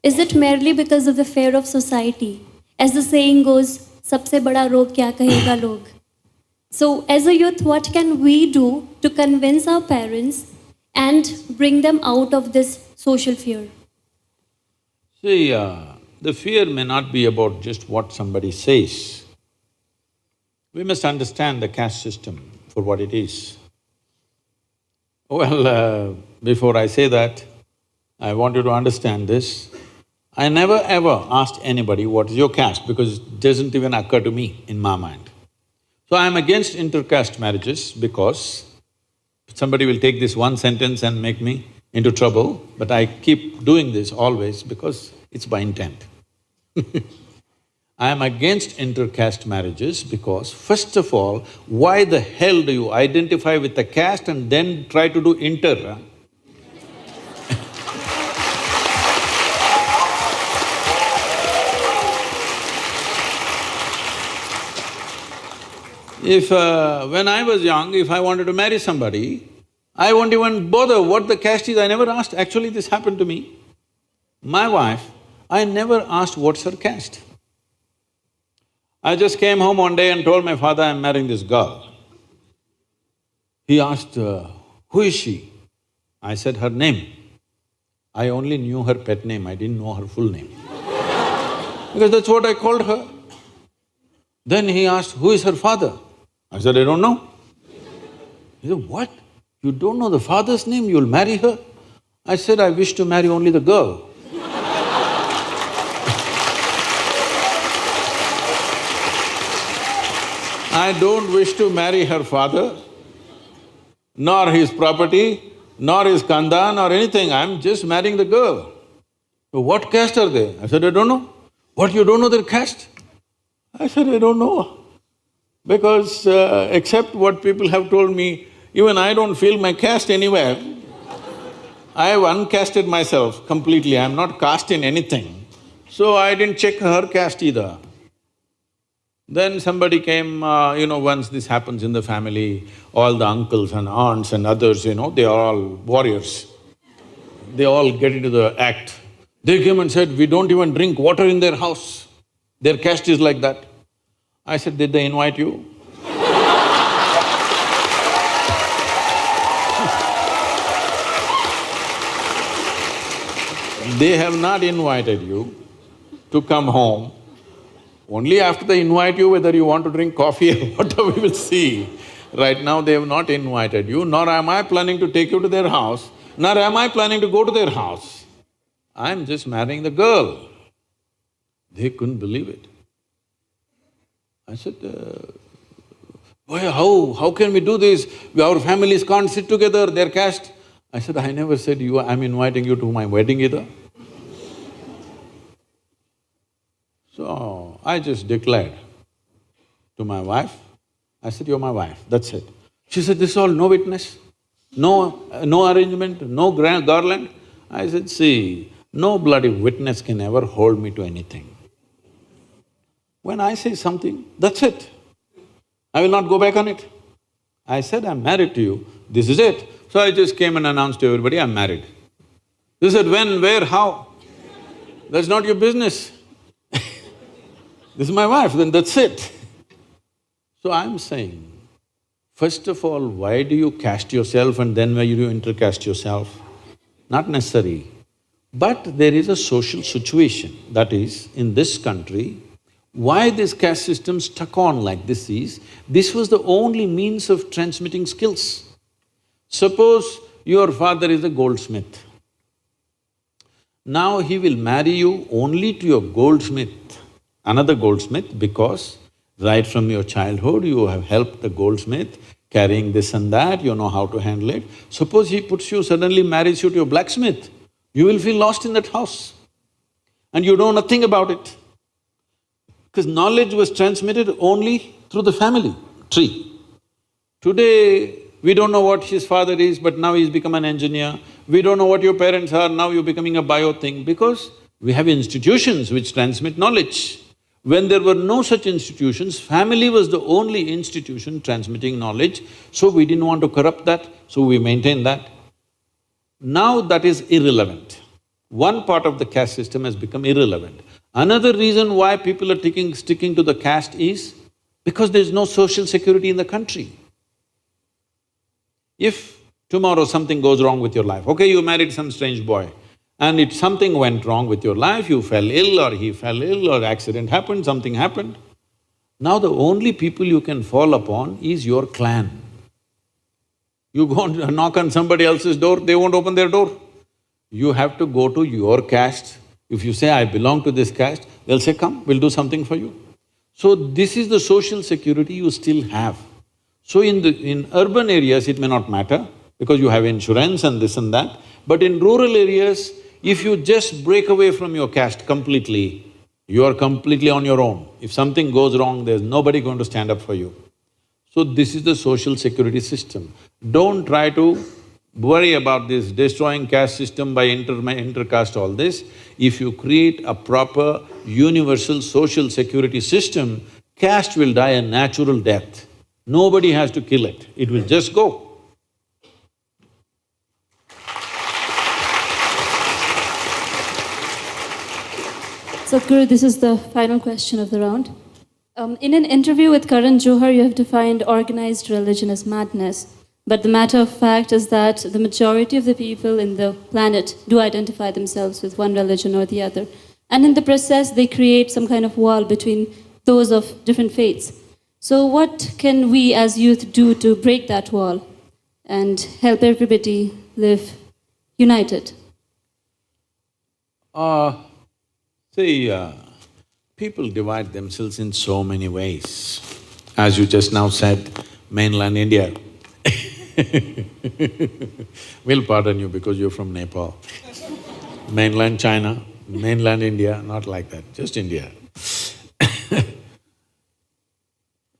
Is it merely because of the fear of society? As the saying goes, "Sabse bada rog kya kahega log." So, as a youth, what can we do to convince our parents and bring them out of this social fear? See, the fear may not be about just what somebody says. We must understand the caste system for what it is. Well, before I say that, I want you to understand this. I never ever asked anybody, what is your caste, because it doesn't even occur to me in my mind. So I'm against intercaste marriages because somebody will take this one sentence and make me into trouble, but I keep doing this always because it's by intent. I am against intercaste marriages because, first of all, why the hell do you identify with the caste and then try to do inter? When I was young, if I wanted to marry somebody, I won't even bother what the caste is, I never asked. Actually, this happened to me. My wife, I never asked what's her caste. I just came home one day and told my father, I'm marrying this girl. He asked, who is she? I said, her name. I only knew her pet name, I didn't know her full name. Because that's what I called her. Then he asked, who is her father? I said, I don't know. He said, what? You don't know the father's name, you'll marry her? I said, I wish to marry only the girl. I don't wish to marry her father, nor his property, nor his kanda, nor anything, I'm just marrying the girl. So what caste are they? I said, I don't know. What, you don't know their caste? I said, I don't know. Because except what people have told me, even I don't feel my caste anywhere. I have uncasted myself completely, I'm not cast in anything. So I didn't check her caste either. Then somebody came, once this happens in the family, all the uncles and aunts and others, they are all warriors. They all get into the act. They came and said, we don't even drink water in their house. Their caste is like that. I said, did they invite you? They have not invited you to come home. Only after they invite you, whether you want to drink coffee or whatever, we will see. Right now they have not invited you, nor am I planning to take you to their house, nor am I planning to go to their house. I'm just marrying the girl. They couldn't believe it. I said, boy, how can we do this? Our families can't sit together, they're caste. I said, I never said I'm inviting you to my wedding either. So, I just declared to my wife, I said, you're my wife, that's it. She said, this is all no witness, no arrangement, no garland. I said, see, no bloody witness can ever hold me to anything. When I say something, that's it. I will not go back on it. I said, I'm married to you, this is it. So I just came and announced to everybody, I'm married. They said, when, where, how? That's not your business. This is my wife, then that's it. So I'm saying, first of all, why do you caste yourself and then why do you intercaste yourself? Not necessary. But there is a social situation, that is, in this country, why this caste system stuck on like this is, this was the only means of transmitting skills. Suppose your father is a goldsmith. Now he will marry you only to your goldsmith, another goldsmith, because right from your childhood you have helped the goldsmith carrying this and that, you know how to handle it. Suppose he suddenly marries you to your blacksmith, you will feel lost in that house and you know nothing about it. Because knowledge was transmitted only through the family tree. Today, we don't know what his father is, but now he's become an engineer. We don't know what your parents are, now you're becoming a bio thing, because we have institutions which transmit knowledge. When there were no such institutions, family was the only institution transmitting knowledge, so we didn't want to corrupt that, so we maintained that. Now that is irrelevant. One part of the caste system has become irrelevant. Another reason why people are sticking to the caste is because there's no social security in the country. If tomorrow something goes wrong with your life, okay, you married some strange boy, and if something went wrong with your life, you fell ill or he fell ill or accident happened, something happened, now the only people you can fall upon is your clan. You go and knock on somebody else's door, they won't open their door. You have to go to your caste. If you say, I belong to this caste, they'll say, come, we'll do something for you. So this is the social security you still have. So in urban areas, it may not matter because you have insurance and this and that, but in rural areas, if you just break away from your caste completely, you are completely on your own. If something goes wrong, there's nobody going to stand up for you. So this is the social security system. Don't try to worry about this destroying caste system by intercaste, all this. If you create a proper universal social security system, caste will die a natural death. Nobody has to kill it, it will just go. Sadhguru, this is the final question of the round. In an interview with Karan Johar, you have defined organized religion as madness. But the matter of fact is that the majority of the people in the planet do identify themselves with one religion or the other. And in the process, they create some kind of wall between those of different faiths. So what can we as youth do to break that wall and help everybody live united? People divide themselves in so many ways. As you just now said, mainland India. We'll pardon you because you're from Nepal. Mainland China, mainland India, not like that, just India.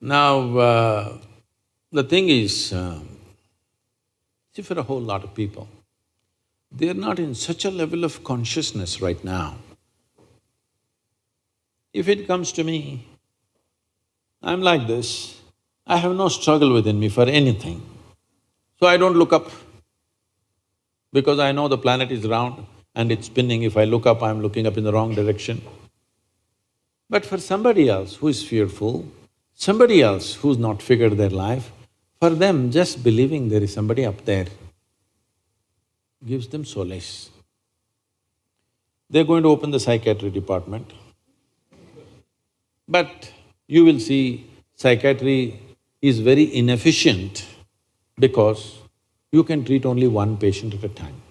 Now, the thing is, see, for a whole lot of people, they're not in such a level of consciousness right now. If it comes to me, I'm like this, I have no struggle within me for anything. So I don't look up, because I know the planet is round and it's spinning. If I look up, I'm looking up in the wrong direction. But for somebody else who is fearful, somebody else who's not figured their life, for them just believing there is somebody up there gives them solace. They're going to open the psychiatry department. But you will see psychiatry is very inefficient because you can treat only one patient at a time.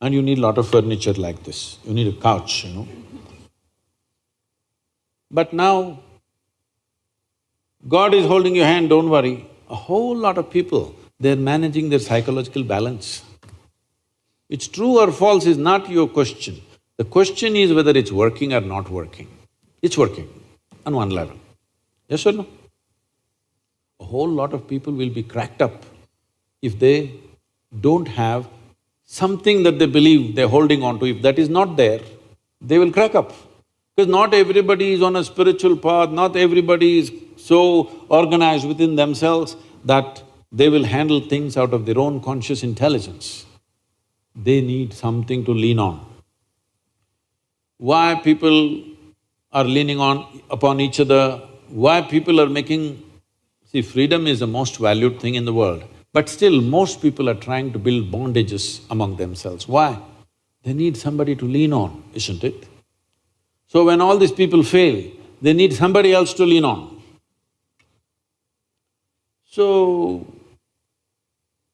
And you need lot of furniture like this, you need a couch, But now, God is holding your hand, don't worry. A whole lot of people, they're managing their psychological balance. It's true or false is not your question. The question is whether it's working or not working. It's working on one level. Yes or no? A whole lot of people will be cracked up if they don't have something that they believe they're holding on to. If that is not there, they will crack up. Because not everybody is on a spiritual path, not everybody is so organized within themselves that they will handle things out of their own conscious intelligence. They need something to lean on. Why people are leaning upon each other, why people are making… See, freedom is the most valued thing in the world, but still most people are trying to build bondages among themselves. Why? They need somebody to lean on, isn't it? So when all these people fail, they need somebody else to lean on. So,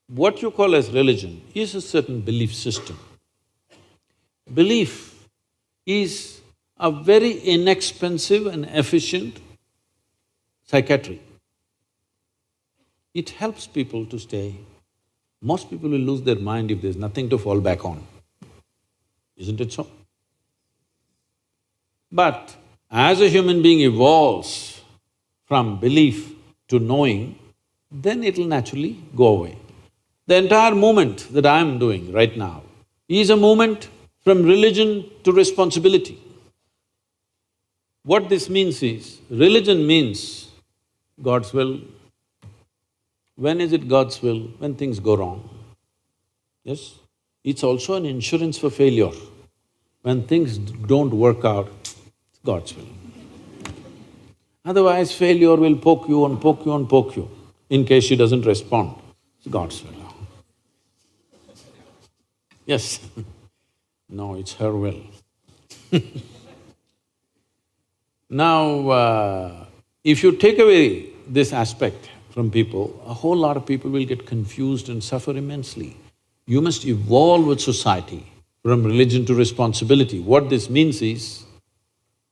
what you call as religion is a certain belief system. Belief is a very inexpensive and efficient psychiatry. It helps people to stay. Most people will lose their mind if there's nothing to fall back on, isn't it so? But as a human being evolves from belief to knowing, then it'll naturally go away. The entire movement that I'm doing right now is a movement from religion to responsibility. What this means is, religion means God's will. When is it God's will? When things go wrong. Yes? It's also an insurance for failure. When things don't work out, it's God's will. Otherwise, failure will poke you and poke you and poke you. In case she doesn't respond, it's God's will. Yes. No, it's her will. Now, if you take away this aspect from people, a whole lot of people will get confused and suffer immensely. You must evolve with society from religion to responsibility. What this means is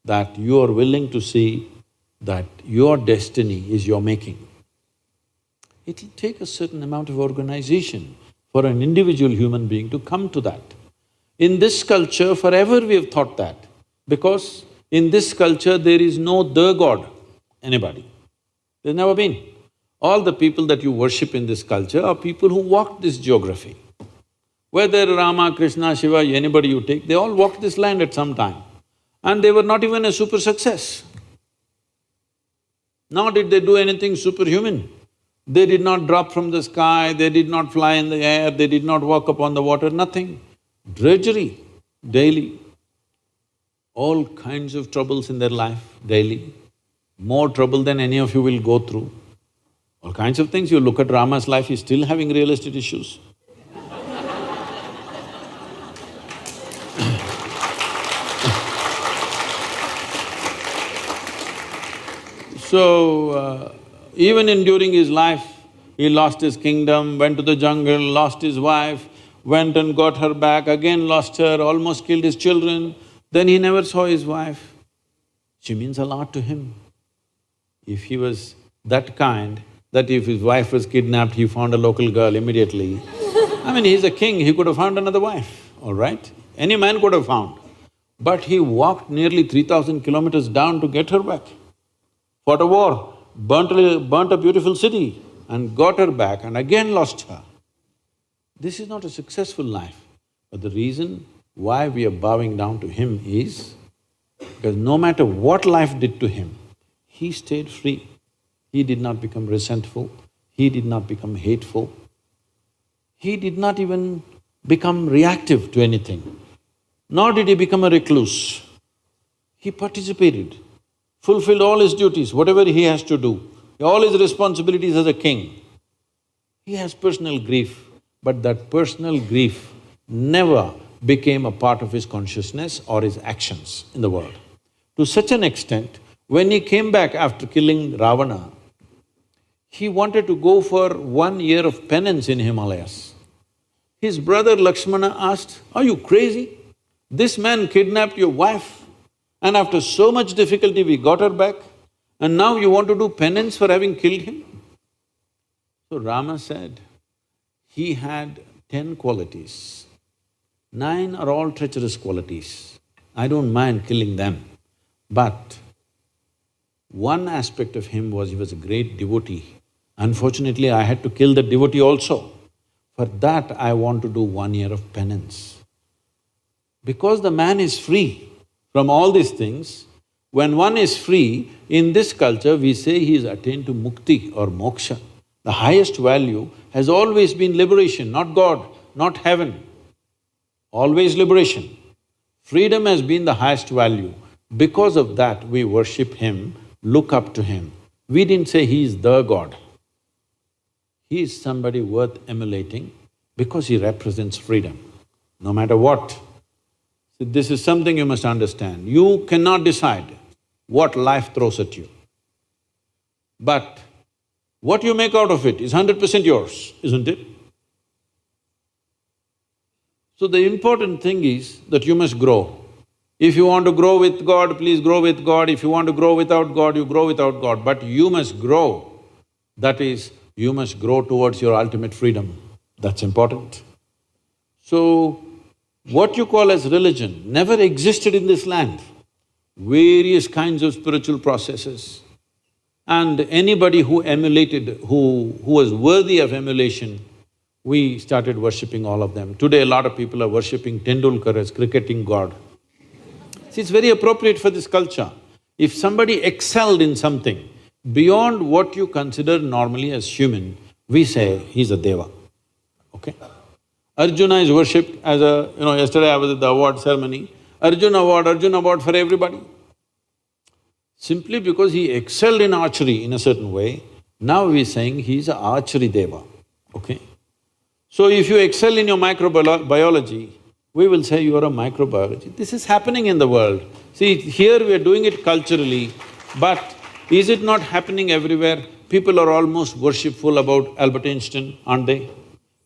that you are willing to see that your destiny is your making. It'll take a certain amount of organization for an individual human being to come to that. In this culture, forever we have thought that, because in this culture there is no the God, anybody. There's never been. All the people that you worship in this culture are people who walked this geography. Whether Rama, Krishna, Shiva, anybody you take, they all walked this land at some time. And they were not even a super success. Nor did they do anything superhuman. They did not drop from the sky, they did not fly in the air, they did not walk upon the water, nothing. Drudgery, daily. All kinds of troubles in their life, daily. More trouble than any of you will go through. All kinds of things. You look at Rama's life, he's still having real estate issues. So, even during his life, he lost his kingdom, went to the jungle, lost his wife, went and got her back, again lost her, almost killed his children. Then he never saw his wife. She means a lot to him. If he was that kind, that if his wife was kidnapped, he found a local girl immediately. I mean, he's a king, he could have found another wife, all right? Any man could have found. But he walked nearly 3,000 kilometers down to get her back. Fought a war, burnt a beautiful city and got her back and again lost her. This is not a successful life, but the reason why we are bowing down to him is because no matter what life did to him, he stayed free. He did not become resentful, he did not become hateful, he did not even become reactive to anything, nor did he become a recluse. He participated, fulfilled all his duties, whatever he has to do, all his responsibilities as a king. He has personal grief, but that personal grief never became a part of his consciousness or his actions in the world. To such an extent, when he came back after killing Ravana, he wanted to go for 1 year of penance in Himalayas. His brother Lakshmana asked, "Are you crazy? This man kidnapped your wife and after so much difficulty we got her back and now you want to do penance for having killed him?" So Rama said, he had 10 qualities. 9 are all treacherous qualities. I don't mind killing them. But one aspect of him was he was a great devotee. Unfortunately, I had to kill the devotee also. For that, I want to do 1 year of penance. Because the man is free from all these things, when one is free, in this culture we say he is attained to mukti or moksha. The highest value has always been liberation, not God, not heaven. Always liberation. Freedom has been the highest value. Because of that, we worship him, look up to him. We didn't say he is the God. He is somebody worth emulating because he represents freedom, no matter what. So this is something you must understand. You cannot decide what life throws at you. But what you make out of it is 100% yours, isn't it? So the important thing is that you must grow. If you want to grow with God, please grow with God. If you want to grow without God, you grow without God. But you must grow. That is, you must grow towards your ultimate freedom. That's important. So, what you call as religion never existed in this land. Various kinds of spiritual processes. And anybody who emulated, who was worthy of emulation, we started worshipping all of them. Today, a lot of people are worshipping Tendulkar as cricketing god. See, it's very appropriate for this culture. If somebody excelled in something beyond what you consider normally as human, we say he's a deva, okay? Arjuna is worshipped as a… yesterday I was at the award ceremony, Arjuna award for everybody. Simply because he excelled in archery in a certain way, now we're saying he's an archery deva, okay? So if you excel in your microbiology, we will say you are a microbiology. This is happening in the world. See, here we are doing it culturally, but is it not happening everywhere? People are almost worshipful about Albert Einstein, aren't they?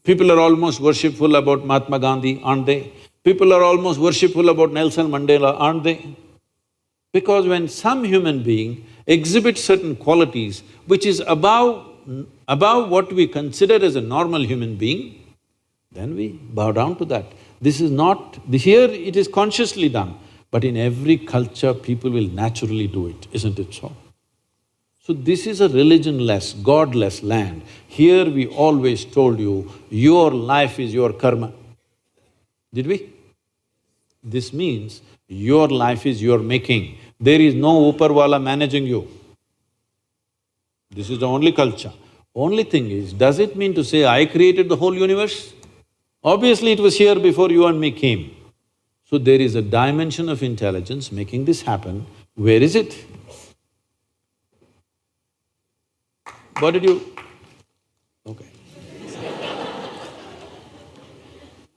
People are almost worshipful about Mahatma Gandhi, aren't they? People are almost worshipful about Nelson Mandela, aren't they? Because when some human being exhibits certain qualities which is above what we consider as a normal human being, then we bow down to that. This is not… here it is consciously done, but in every culture people will naturally do it, isn't it so? So this is a religionless, godless land. Here we always told you, your life is your karma. Did we? This means your life is your making. There is no Uparwala managing you. This is the only culture. Only thing is, does it mean to say I created the whole universe? Obviously it was here before you and me came. So there is a dimension of intelligence making this happen. Where is it? What did you… okay.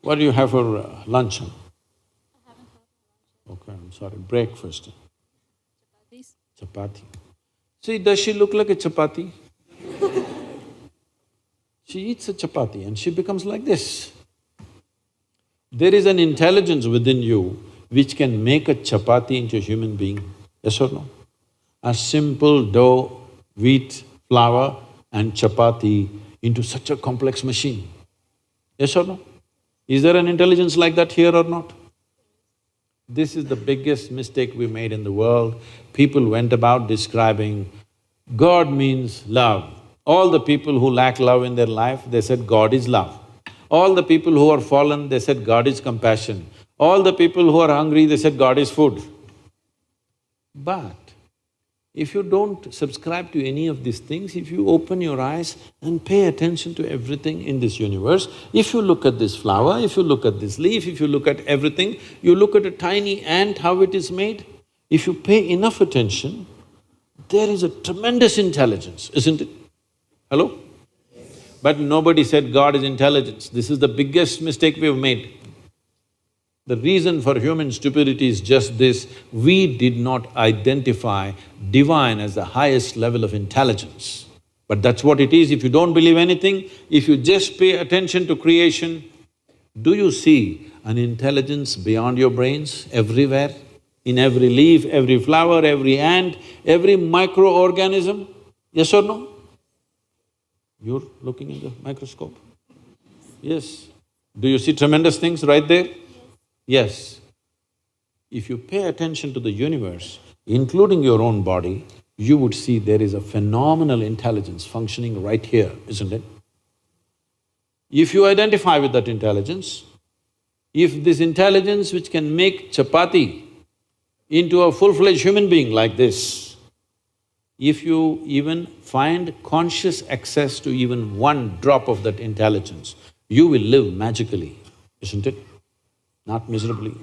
What do you have for lunch? Okay, I'm sorry, breakfast. Chapati. See, does she look like a chapati? She eats a chapati and she becomes like this. There is an intelligence within you which can make a chapati into a human being, yes or no? A simple dough, wheat, flour and chapati into such a complex machine, yes or no? Is there an intelligence like that here or not? This is the biggest mistake we made in the world. People went about describing God means love. All the people who lack love in their life, they said God is love. All the people who are fallen, they said God is compassion. All the people who are hungry, they said God is food. But If you don't subscribe to any of these things, if you open your eyes and pay attention to everything in this universe, if you look at this flower, if you look at this leaf, if you look at everything, you look at a tiny ant, how it is made, if you pay enough attention, there is a tremendous intelligence, isn't it? Hello? But nobody said God is intelligence. This is the biggest mistake we've made. The reason for human stupidity is just this: we did not identify divine as the highest level of intelligence. But that's what it is. If you don't believe anything, if you just pay attention to creation, do you see an intelligence beyond your brains everywhere? In every leaf, every flower, every ant, every microorganism? Yes or no? You're looking in the microscope? Yes. Do you see tremendous things right there? Yes. If you pay attention to the universe, including your own body, you would see there is a phenomenal intelligence functioning right here, isn't it? If you identify with that intelligence, if this intelligence which can make chapati into a full-fledged human being like this, if you even find conscious access to even one drop of that intelligence, you will live magically, isn't it? Not miserably.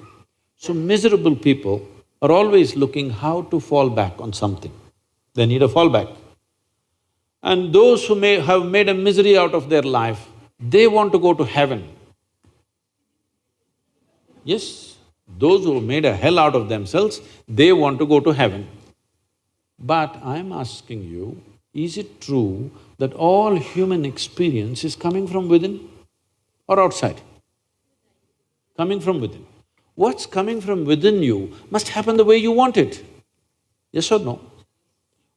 So miserable people are always looking how to fall back on something. They need a fallback. And those who may have made a misery out of their life, they want to go to heaven. Yes, those who made a hell out of themselves, they want to go to heaven. But I'm asking you, is it true that all human experience is coming from within or outside? Coming from within. What's coming from within you must happen the way you want it. Yes or no?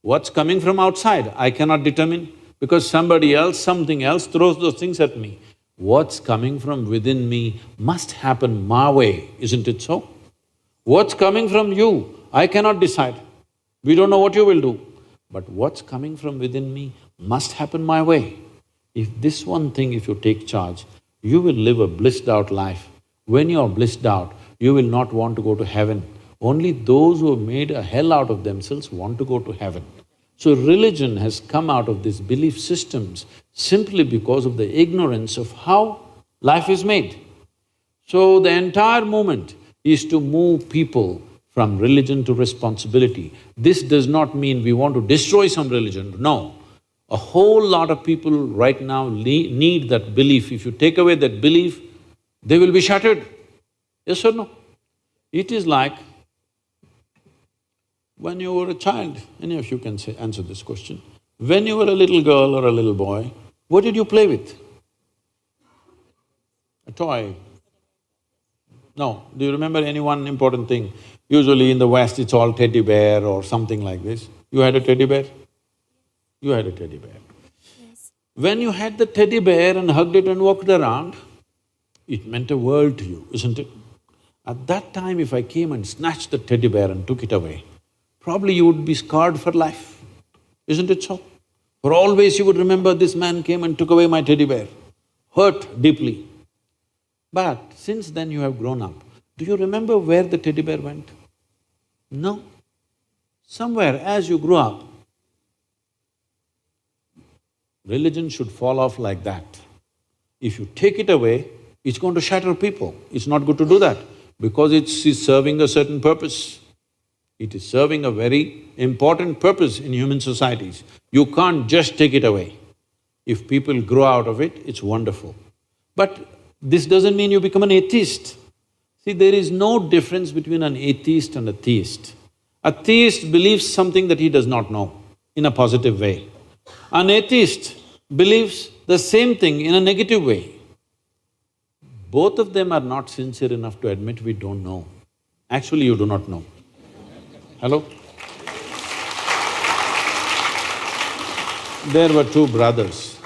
What's coming from outside, I cannot determine because somebody else, something else throws those things at me. What's coming from within me must happen my way, isn't it so? What's coming from you, I cannot decide. We don't know what you will do. But what's coming from within me must happen my way. If this one thing, if you take charge, you will live a blissed out life. When you are blissed out, you will not want to go to heaven. Only those who have made a hell out of themselves want to go to heaven. So religion has come out of these belief systems simply because of the ignorance of how life is made. So the entire movement is to move people from religion to responsibility. This does not mean we want to destroy some religion, no. A whole lot of people right now need that belief. If you take away that belief, they will be shattered. Yes or no? It is like when you were a child, any of you can say, answer this question. When you were a little girl or a little boy, what did you play with? A toy. No, do you remember any one important thing? Usually in the West, it's all teddy bear or something like this. You had a teddy bear? You had a teddy bear. Yes. When you had the teddy bear and hugged it and walked around, it meant a world to you, isn't it? At that time, if I came and snatched the teddy bear and took it away, probably you would be scarred for life, isn't it so? For always you would remember this man came and took away my teddy bear, hurt deeply. But since then you have grown up, do you remember where the teddy bear went? No. Somewhere as you grew up, religion should fall off like that. If you take it away, it's going to shatter people. It's not good to do that because it's serving a certain purpose. It is serving a very important purpose in human societies. You can't just take it away. If people grow out of it, it's wonderful. But this doesn't mean you become an atheist. See, there is no difference between an atheist and a theist. A theist believes something that he does not know in a positive way. An atheist believes the same thing in a negative way. Both of them are not sincere enough to admit we don't know. Actually, you do not know. Hello? There were two brothers.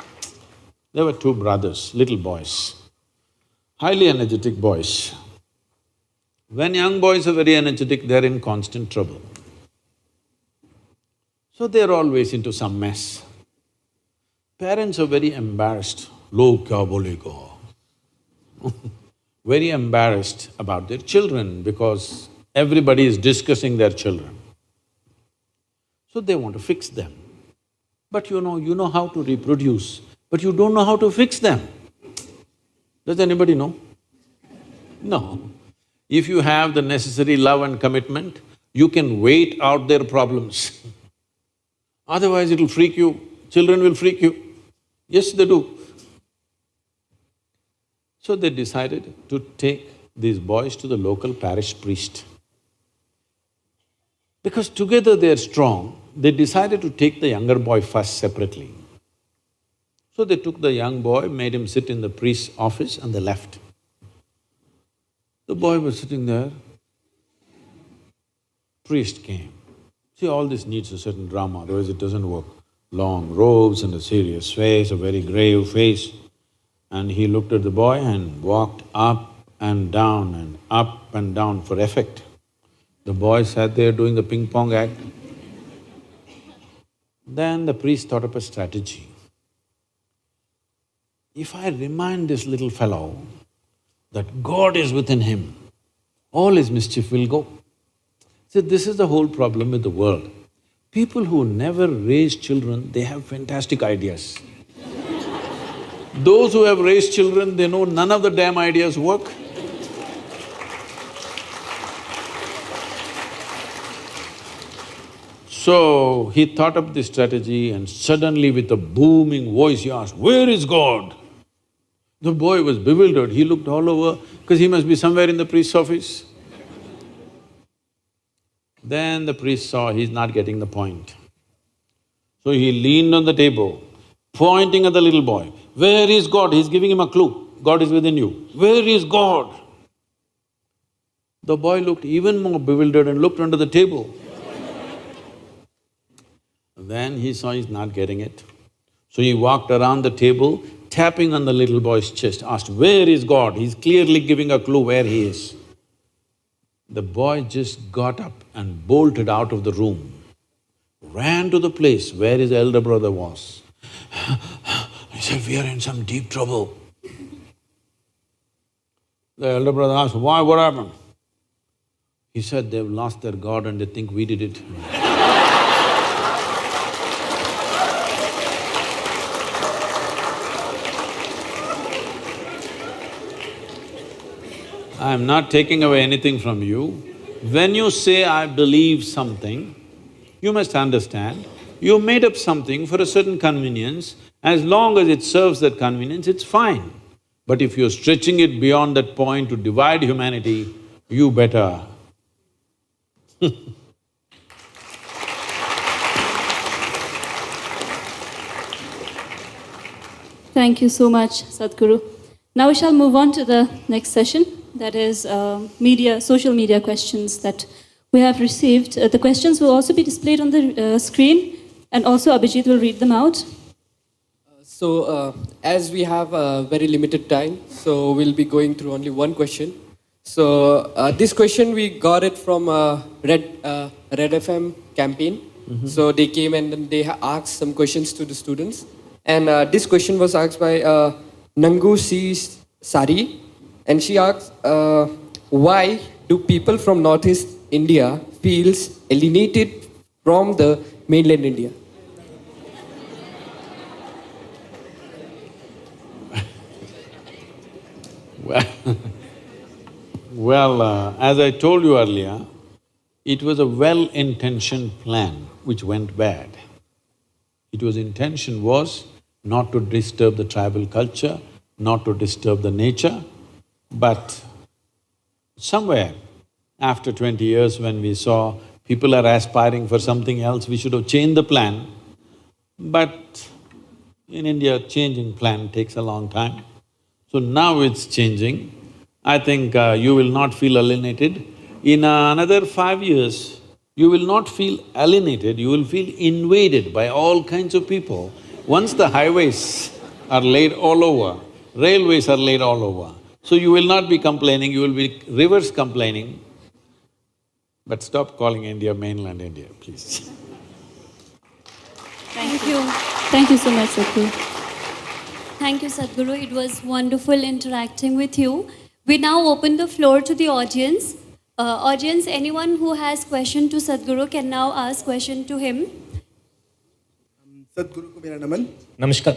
There were two brothers, little boys, highly energetic boys. When young boys are very energetic, they're in constant trouble. So they're always into some mess. Parents are very embarrassed, log kya bolega. Very embarrassed about their children because everybody is discussing their children. So they want to fix them. But you know how to reproduce, but you don't know how to fix them. Does anybody know? No. If you have the necessary love and commitment, you can wait out their problems. Otherwise it'll freak you, children will freak you. Yes, they do. So they decided to take these boys to the local parish priest. Because together they're strong, they decided to take the younger boy first separately. So they took the young boy, made him sit in the priest's office and they left. The boy was sitting there, priest came. See, all this needs a certain drama, otherwise it doesn't work. Long robes and a serious face, a very grave face. And he looked at the boy and walked up and down for effect. The boy sat there doing the ping pong act. Then the priest thought up a strategy. If I remind this little fellow that God is within him, all his mischief will go. See, this is the whole problem with the world. People who never raise children, they have fantastic ideas. Those who have raised children, they know none of the damn ideas work. So, he thought up this strategy and suddenly with a booming voice he asked, "Where is God?" The boy was bewildered, he looked all over because he must be somewhere in the priest's office. Then the priest saw he's not getting the point. So he leaned on the table, pointing at the little boy. "Where is God?" He's giving him a clue. God is within you. "Where is God?" The boy looked even more bewildered and looked under the table. Then he saw he's not getting it. So he walked around the table, tapping on the little boy's chest, asked, "Where is God?" He's clearly giving a clue where he is. The boy just got up and bolted out of the room, ran to the place where his elder brother was. He said, "We are in some deep trouble." The elder brother asked, "Why? What happened?" He said, "They've lost their God and they think we did it." I am not taking away anything from you. When you say, "I believe something," you must understand, you made up something for a certain convenience. As long as it serves that convenience, it's fine. But if you're stretching it beyond that point to divide humanity, you better. Thank you so much, Sadhguru. Now we shall move on to the next session, that is social media questions that we have received. The questions will also be displayed on the screen, and also Abhijit will read them out. So, as we have very limited time, so we'll be going through only one question. So, this question we got it from Red FM campaign. So they came and then they asked some questions to the students. And this question was asked by Nangu C. Sari. And she asked, why do people from Northeast India feels alienated from the mainland India? Well, as I told you earlier, it was a well-intentioned plan which went bad. Intention was not to disturb the tribal culture, not to disturb the nature, but somewhere after 20 years when we saw people are aspiring for something else, we should have changed the plan. But in India, changing plan takes a long time. So now it's changing. I think you will not feel alienated. In another 5 years, you will not feel alienated, you will feel invaded by all kinds of people. Once the highways are laid all over, railways are laid all over, so you will not be complaining, you will be reverse complaining. But stop calling India mainland India, please. Thank you. Thank you so much, Sadhguru. Thank you, Sadhguru. It was wonderful interacting with you. We now open the floor to the audience. Audience, anyone who has question to Sadhguru can now ask question to him. सदगुरु को मेरा नमन। नमस्कार।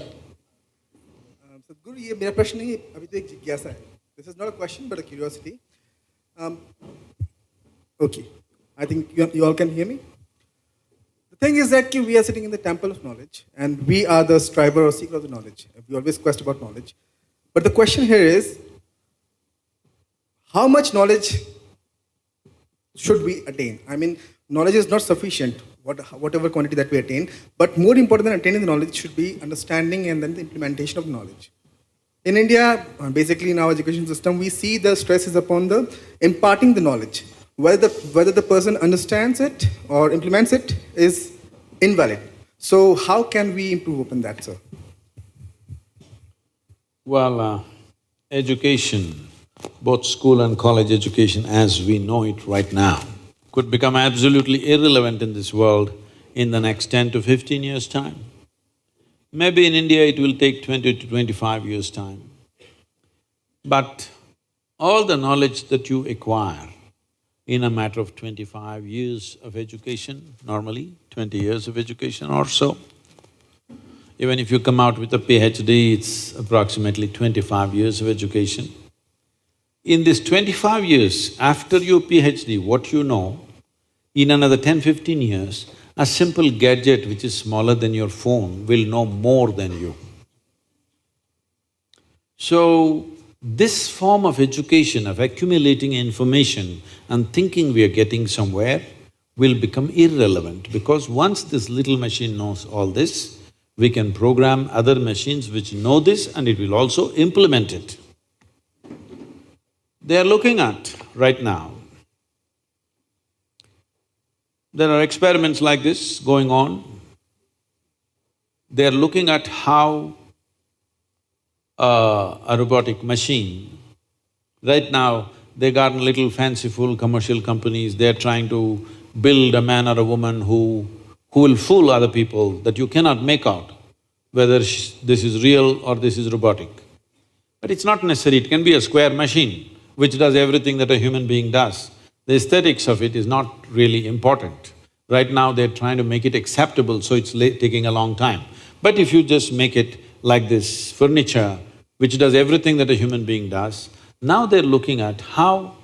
सदगुरु, ये मेरा प्रश्न नहीं, अभी तो एक जिज्ञासा है. This is not a question but a curiosity. Okay, I think you all can hear me. The thing is that we are sitting in the temple of knowledge and we are the striver or seeker of the knowledge. We always quest about knowledge. But the question here is, how much knowledge should we attain? I mean, knowledge is not sufficient, whatever quantity that we attain, but more important than attaining the knowledge should be understanding and then the implementation of knowledge. In India, basically in our education system, we see the stress is upon the imparting the knowledge. Whether the person understands it or implements it is invalid. So how can we improve upon that, sir? Well, education, both school and college education as we know it right now, could become absolutely irrelevant in this world in the next 10 to 15 years' time. Maybe in India it will take 20 to 25 years' time. But all the knowledge that you acquire in a matter of 25 years of education, normally 20 years of education or so, even if you come out with a PhD, it's approximately 25 years of education. In this 25 years, after your PhD, what you know, in another 10-15 years, a simple gadget which is smaller than your phone will know more than you. So, this form of education, of accumulating information and thinking we are getting somewhere, will become irrelevant because once this little machine knows all this, we can program other machines which know this and it will also implement it. They are looking at right now, there are experiments like this going on. They are looking at how a robotic machine, right now they got little fanciful commercial companies, they're trying to build a man or a woman who will fool other people that you cannot make out whether this is real or this is robotic. But it's not necessary, it can be a square machine which does everything that a human being does. The aesthetics of it is not really important. Right now they're trying to make it acceptable, so it's taking a long time. But if you just make it like this furniture, which does everything that a human being does, now they're looking at how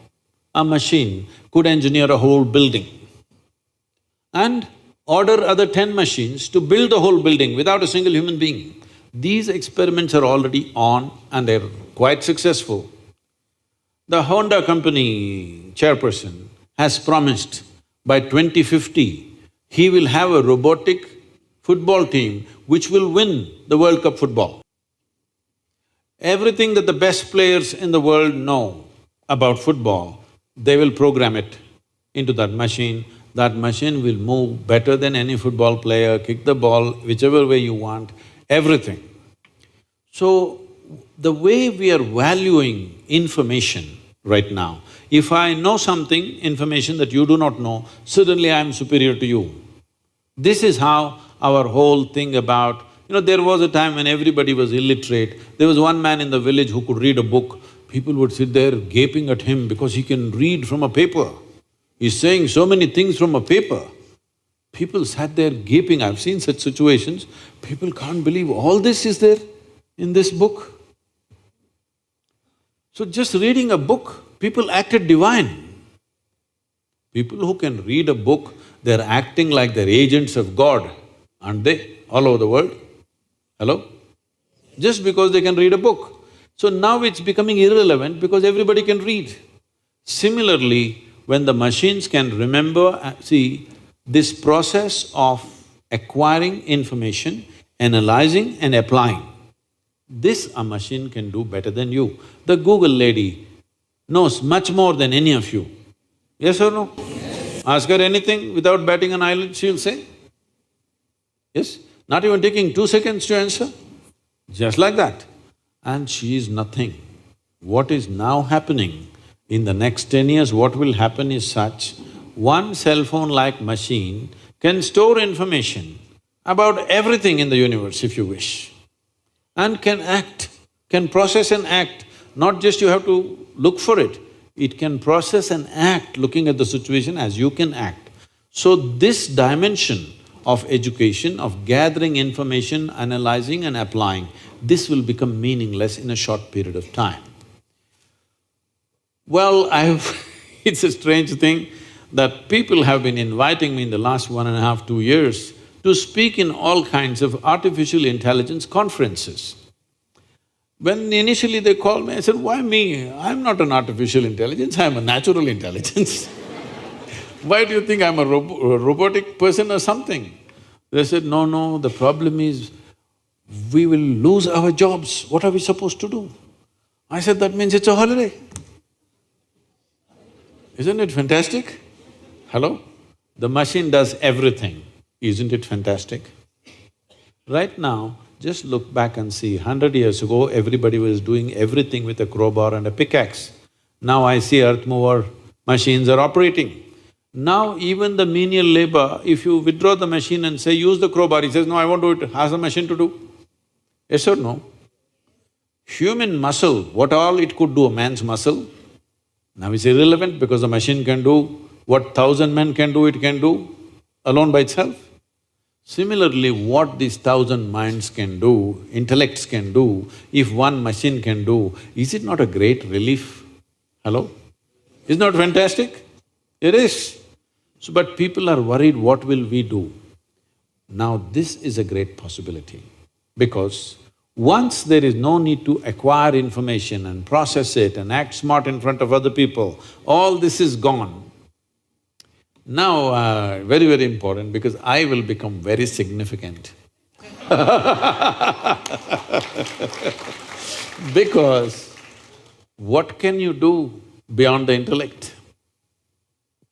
a machine could engineer a whole building and order other 10 machines to build the whole building without a single human being. These experiments are already on and they're quite successful. The Honda company chairperson has promised by 2050, he will have a robotic football team which will win the World Cup football. Everything that the best players in the world know about football, they will program it into that machine. That machine will move better than any football player, kick the ball whichever way you want, everything. So, the way we are valuing information right now, if I know something, information that you do not know, suddenly I am superior to you. This is how our whole thing about… there was a time when everybody was illiterate. There was one man in the village who could read a book. People would sit there gaping at him because he can read from a paper. He's saying so many things from a paper. People sat there gaping. I've seen such situations. People can't believe all this is there in this book. So just reading a book, people acted divine. People who can read a book, they're acting like they're agents of God, aren't they, all over the world? Hello? Just because they can read a book. So now it's becoming irrelevant because everybody can read. Similarly, when the machines can remember… see, this process of acquiring information, analyzing and applying, this a machine can do better than you. The Google lady knows much more than any of you. Yes or no? Yes. Ask her anything without batting an eyelid, she'll say. Yes? Not even taking 2 seconds to answer, just like that. And she is nothing. What is now happening, in the next 10 years, what will happen is such, one cell phone-like machine can store information about everything in the universe if you wish, and can act, can process and act. Not just you have to look for it, it can process and act looking at the situation as you can act. So this dimension of education, of gathering information, analyzing and applying, this will become meaningless in a short period of time. Well, it's a strange thing that people have been inviting me in the last 1.5, 2 years to speak in all kinds of artificial intelligence conferences. When initially they called me, I said, why me? I'm not an artificial intelligence, I'm a natural intelligence. Why do you think I'm a robotic person or something? They said, no, the problem is we will lose our jobs, what are we supposed to do? I said, that means it's a holiday. Isn't it fantastic? Hello? The machine does everything, isn't it fantastic? Right now, just look back and see, 100 years ago, everybody was doing everything with a crowbar and a pickaxe. Now I see earth mover machines are operating. Now even the menial labor, if you withdraw the machine and say, use the crowbar, he says, no, I won't do it, ask the machine to do. Yes or no? Human muscle, what all it could do, a man's muscle, now is irrelevant because the machine can do what 1,000 men can do, it can do alone by itself. Similarly, what these 1,000 minds can do, intellects can do, if one machine can do, is it not a great relief? Hello? Is not fantastic? It is. So, but people are worried, what will we do? Now this is a great possibility, because once there is no need to acquire information and process it and act smart in front of other people, all this is gone. Now, very, very important, because I will become very significant. Because what can you do beyond the intellect?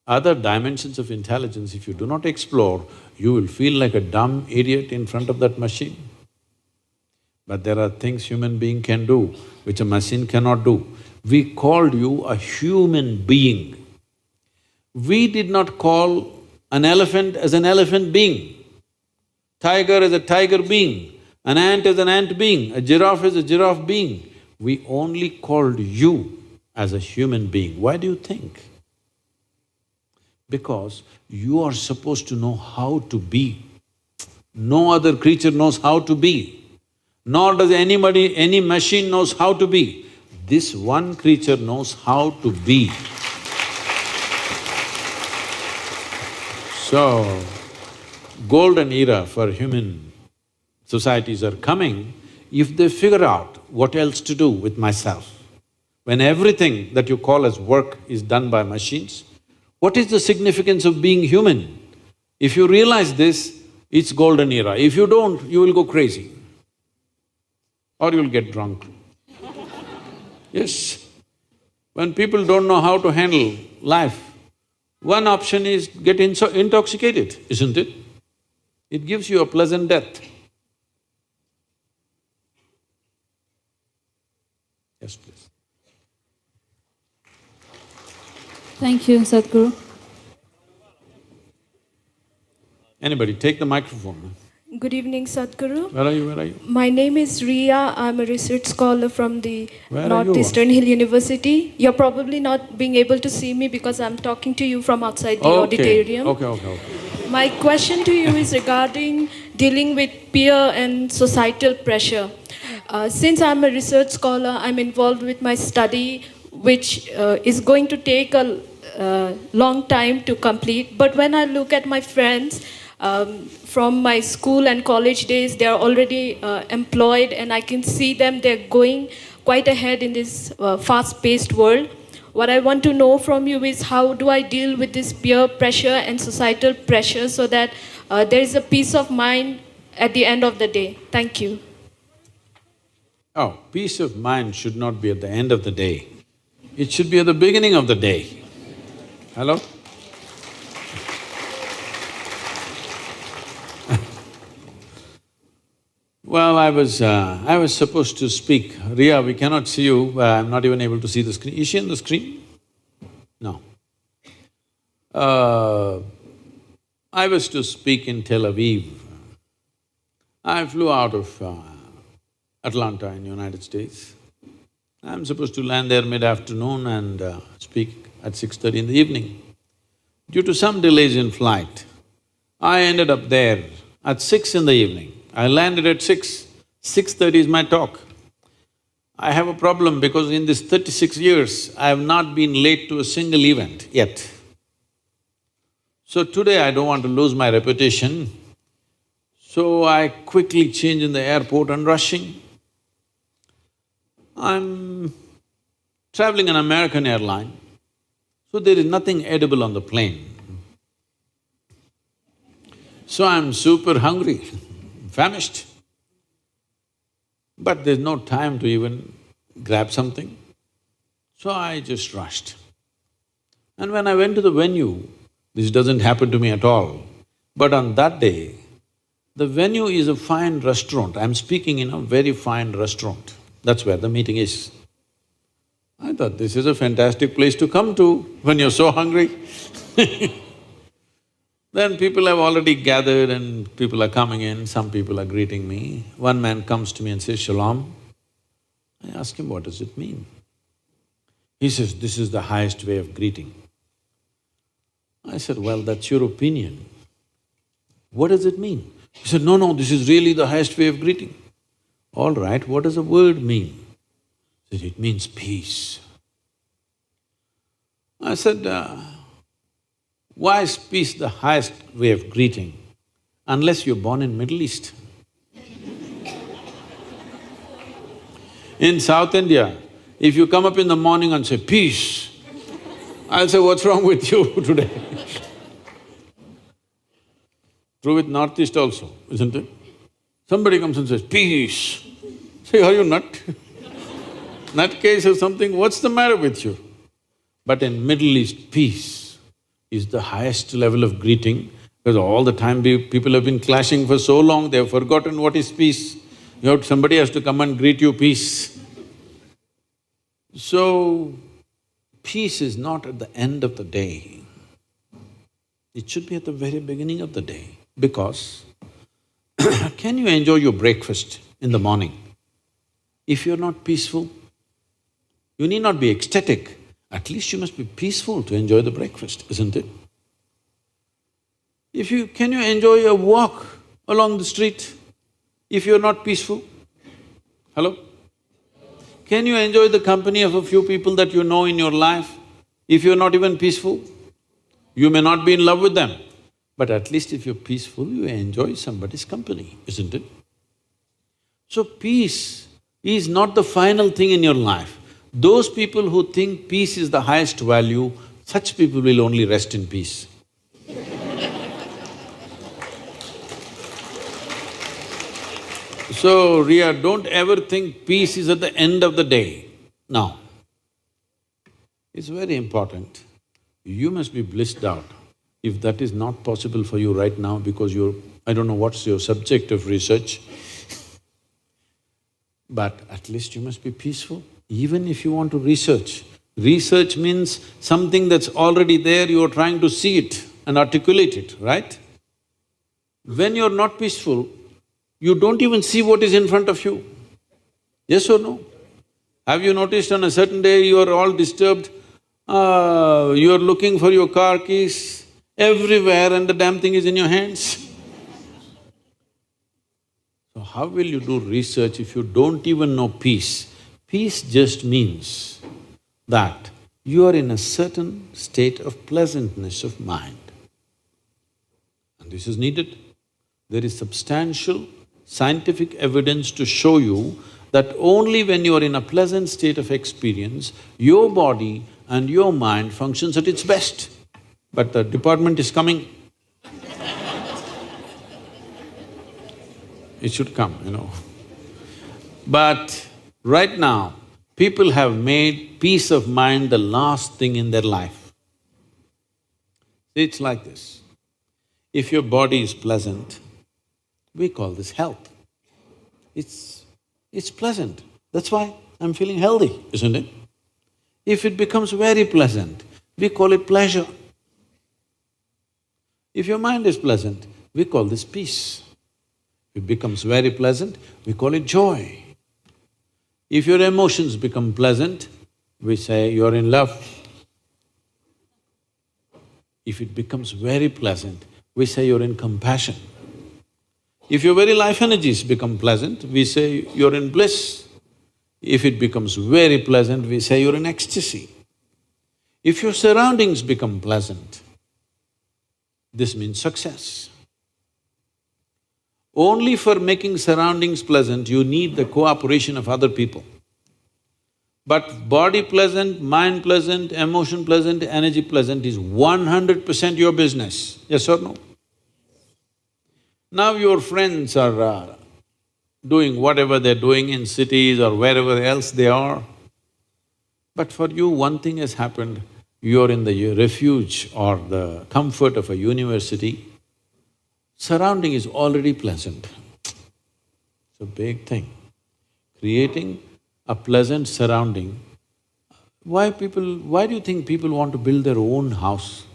Other dimensions of intelligence, if you do not explore, you will feel like a dumb idiot in front of that machine. But there are things human being can do, which a machine cannot do. We called you a human being. We did not call an elephant as an elephant being, tiger as a tiger being, an ant as an ant being, a giraffe as a giraffe being. We only called you as a human being. Why do you think? Because you are supposed to know how to be. No other creature knows how to be, nor does anybody, any machine knows how to be. This one creature knows how to be. So, golden era for human societies are coming if they figure out what else to do with myself. When everything that you call as work is done by machines, what is the significance of being human? If you realize this, it's golden era. If you don't, you will go crazy or you'll get drunk. Yes. When people don't know how to handle life, one option is get intoxicated, isn't it? It gives you a pleasant death. Yes, please. Thank you, Sadhguru. Anybody, take the microphone. Good evening, Sadhguru. Where are you? My name is Riya. I'm a research scholar from the Where are you? Northeastern Hill University. You're probably not being able to see me because I'm talking to you from outside the auditorium. Okay. My question to you is regarding dealing with peer and societal pressure. Since I'm a research scholar, I'm involved with my study, which is going to take a long time to complete. But when I look at my friends, from my school and college days, they are already employed, and I can see them, they're going quite ahead in this fast-paced world. What I want to know from you is, how do I deal with this peer pressure and societal pressure so that there is a peace of mind at the end of the day? Thank you. Oh, peace of mind should not be at the end of the day. It should be at the beginning of the day. Hello? Well, I was supposed to speak. Riya, we cannot see you, I'm not even able to see the screen. Is she on the screen? No. I was to speak in Tel Aviv. I flew out of Atlanta in United States. I'm supposed to land there mid-afternoon and speak at 6:30 in the evening. Due to some delays in flight, I ended up there at 6 in the evening. I landed at 6. 6:30 is my talk. I have a problem because in this 36 years, I have not been late to a single event yet. So today I don't want to lose my reputation, so I quickly change in the airport and rushing. I'm traveling an American airline, so there is nothing edible on the plane. So I'm super hungry, famished. But there's no time to even grab something. So I just rushed. And when I went to the venue, this doesn't happen to me at all, but on that day, the venue is a fine restaurant. I'm speaking in a very fine restaurant. That's where the meeting is. I thought this is a fantastic place to come to when you're so hungry. Then people have already gathered and people are coming in, some people are greeting me. One man comes to me and says, "Shalom." I ask him, what does it mean? He says, "This is the highest way of greeting." I said, "Well, that's your opinion. What does it mean?" He said, "No, this is really the highest way of greeting." All right, what does the word mean? He said, "It means peace." I said, why is peace the highest way of greeting unless you're born in Middle East? In South India, if you come up in the morning and say, "Peace," I'll say, "What's wrong with you today?" True with Northeast also, isn't it? Somebody comes and says, "Peace." Say, "Are you nut? Nutcase or something, what's the matter with you?" But in Middle East, peace is the highest level of greeting, because all the time people have been clashing for so long, they have forgotten what is peace. Somebody has to come and greet you, "Peace." So, peace is not at the end of the day. It should be at the very beginning of the day, because can you enjoy your breakfast in the morning? If you're not peaceful, you need not be ecstatic, at least you must be peaceful to enjoy the breakfast, isn't it? Can you enjoy a walk along the street if you're not peaceful? Hello? Can you enjoy the company of a few people that you know in your life if you're not even peaceful? You may not be in love with them, but at least if you're peaceful, you enjoy somebody's company, isn't it? So peace is not the final thing in your life. Those people who think peace is the highest value, such people will only rest in peace. So, Ria, don't ever think peace is at the end of the day. No. It's very important. You must be blissed out. If that is not possible for you right now because I don't know what's your subject of research, but at least you must be peaceful. Even if you want to research, research means something that's already there, you're trying to see it and articulate it, right? When you're not peaceful, you don't even see what is in front of you. Yes or no? Have you noticed on a certain day you are all disturbed, you're looking for your car keys everywhere and the damn thing is in your hands? So how will you do research if you don't even know peace? Peace just means that you are in a certain state of pleasantness of mind. And this is needed. There is substantial scientific evidence to show you that only when you are in a pleasant state of experience, your body and your mind functions at its best. But the department is coming. It should come, But right now, people have made peace of mind the last thing in their life. It's like this. If your body is pleasant, we call this health. It's pleasant. That's why I'm feeling healthy, isn't it? If it becomes very pleasant, we call it pleasure. If your mind is pleasant, we call this peace. If it becomes very pleasant, we call it joy. If your emotions become pleasant, we say you're in love. If it becomes very pleasant, we say you're in compassion. If your very life energies become pleasant, we say you're in bliss. If it becomes very pleasant, we say you're in ecstasy. If your surroundings become pleasant, this means success. Only for making surroundings pleasant, you need the cooperation of other people. But body pleasant, mind pleasant, emotion pleasant, energy pleasant is 100% your business, yes or no? Now your friends are doing whatever they're doing in cities or wherever else they are. But for you, one thing has happened, you're in the refuge or the comfort of a university, surrounding is already pleasant. It's a big thing. Creating a pleasant surrounding. Why do you think people want to build their own house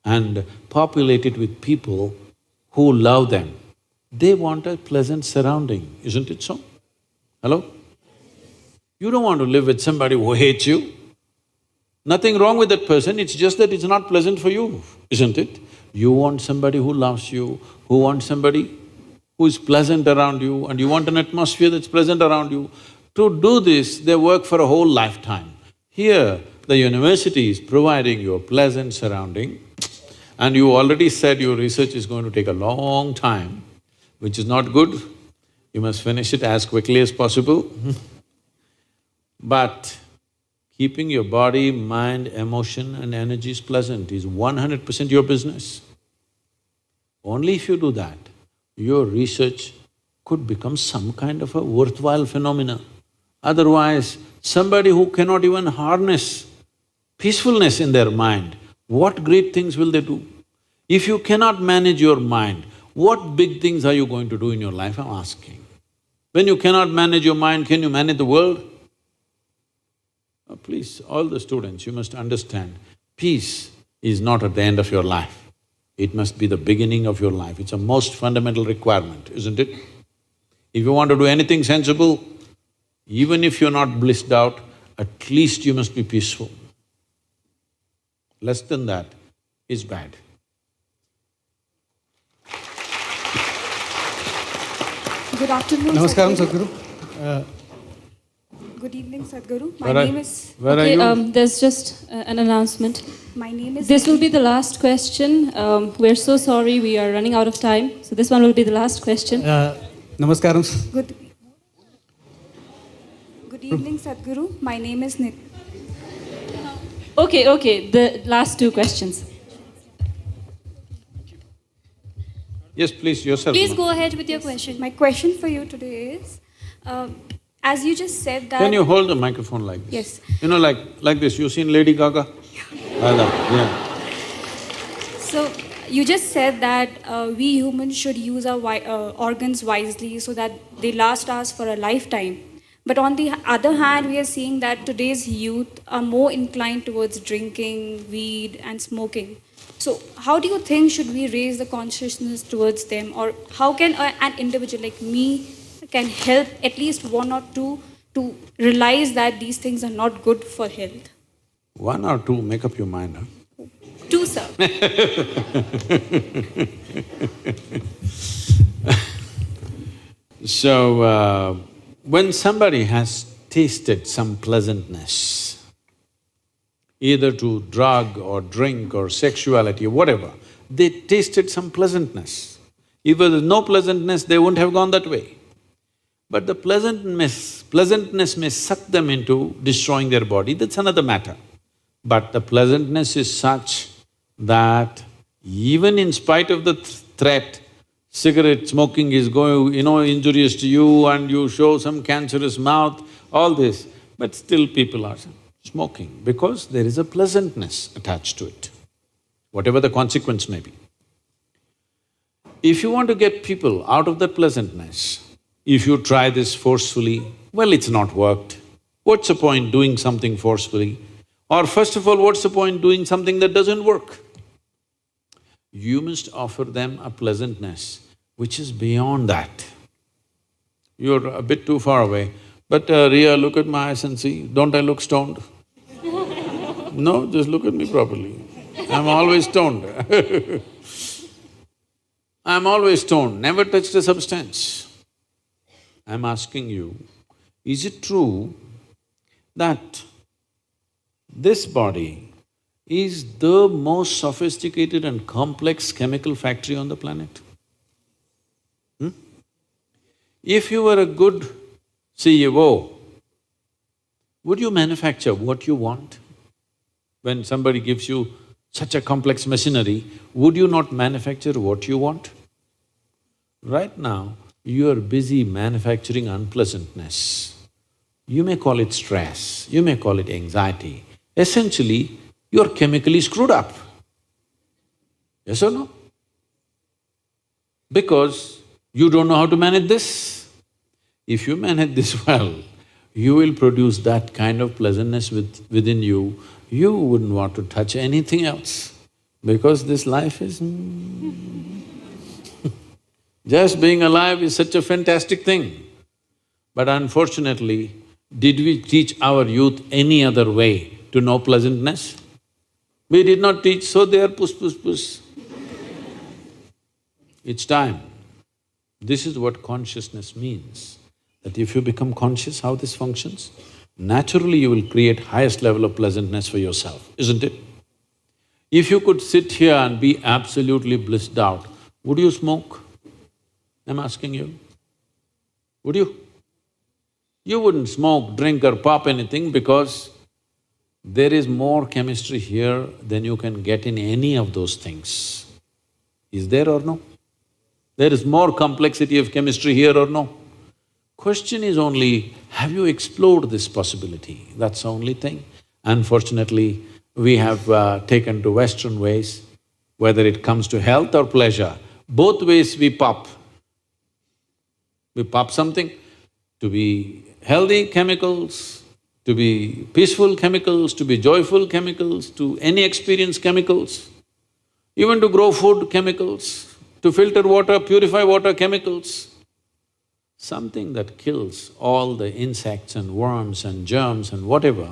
and populate it with people who love them? They want a pleasant surrounding, isn't it so? Hello? You don't want to live with somebody who hates you. Nothing wrong with that person, it's just that it's not pleasant for you, isn't it? You want somebody who loves you, who wants somebody who is pleasant around you, and you want an atmosphere that's pleasant around you. To do this, they work for a whole lifetime. Here, the university is providing you a pleasant surrounding, and you already said your research is going to take a long time, which is not good. You must finish it as quickly as possible. But keeping your body, mind, emotion and energies pleasant is 100% your business. Only if you do that, your research could become some kind of a worthwhile phenomena. Otherwise, somebody who cannot even harness peacefulness in their mind, what great things will they do? If you cannot manage your mind, what big things are you going to do in your life, I'm asking. When you cannot manage your mind, can you manage the world? Please, all the students, you must understand, peace is not at the end of your life. It must be the beginning of your life. It's a most fundamental requirement, isn't it? If you want to do anything sensible, even if you're not blissed out, at least you must be peaceful. Less than that is bad. Good afternoon, Namaskaram, Sadhguru. Sadhguru. Good evening, Sadhguru. Where My are- name is… Where are Okay, you? there's just an announcement. My name is… This will be the last question. We're so sorry, we are running out of time. So this one will be the last question. Namaskaram. Good evening, Sadhguru. My name is Nit. Okay, the last two questions. Yes, please, yourself. Please ma'am. go ahead with your question. My question for you today is, as you just said that… Can you hold the microphone like this? Yes. You know, like this, you seen Lady Gaga? Like that, yeah. So, you just said that we humans should use our organs wisely so that they last us for a lifetime. But on the other hand, we are seeing that today's youth are more inclined towards drinking, weed and smoking. So how do you think should we raise the consciousness towards them, or how can an individual like me can help at least one or two to realize that these things are not good for health? One or two, make up your mind, huh? Two, sir. So, when somebody has tasted some pleasantness, either to drug or drink or sexuality or whatever, they tasted some pleasantness. If there was no pleasantness, they wouldn't have gone that way. But the pleasantness may suck them into destroying their body, that's another matter. But the pleasantness is such that even in spite of the threat, cigarette smoking is going, injurious to you and you show some cancerous mouth, all this, but still people are smoking because there is a pleasantness attached to it, whatever the consequence may be. If you want to get people out of that pleasantness, if you try this forcefully, well, it's not worked. What's the point doing something forcefully? Or first of all, what's the point doing something that doesn't work? You must offer them a pleasantness which is beyond that. You're a bit too far away, but Ria, look at my eyes and see, don't I look stoned? No, just look at me properly. I'm always stoned. I'm always stoned, never touched a substance. I'm asking you, is it true that this body is the most sophisticated and complex chemical factory on the planet? If you were a good CEO, would you manufacture what you want? When somebody gives you such a complex machinery, would you not manufacture what you want? Right now, you are busy manufacturing unpleasantness. You may call it stress, you may call it anxiety. Essentially, you're chemically screwed up. Yes or no? Because you don't know how to manage this. If you manage this well, you will produce that kind of pleasantness within you, you wouldn't want to touch anything else. Because this life is just being alive is such a fantastic thing. But unfortunately, did we teach our youth any other way to know pleasantness? We did not teach, so they are puss. It's time. This is what consciousness means, that if you become conscious how this functions, naturally you will create highest level of pleasantness for yourself, isn't it? If you could sit here and be absolutely blissed out, would you smoke? I'm asking you. Would you? You wouldn't smoke, drink or pop anything because there is more chemistry here than you can get in any of those things. Is there or no? There is more complexity of chemistry here or no? Question is only, have you explored this possibility? That's the only thing. Unfortunately, we have taken to Western ways, whether it comes to health or pleasure, both ways we pop. We pop something to be healthy chemicals, to be peaceful chemicals, to be joyful chemicals, to any experience chemicals, even to grow food chemicals, to filter water, purify water chemicals. Something that kills all the insects and worms and germs and whatever,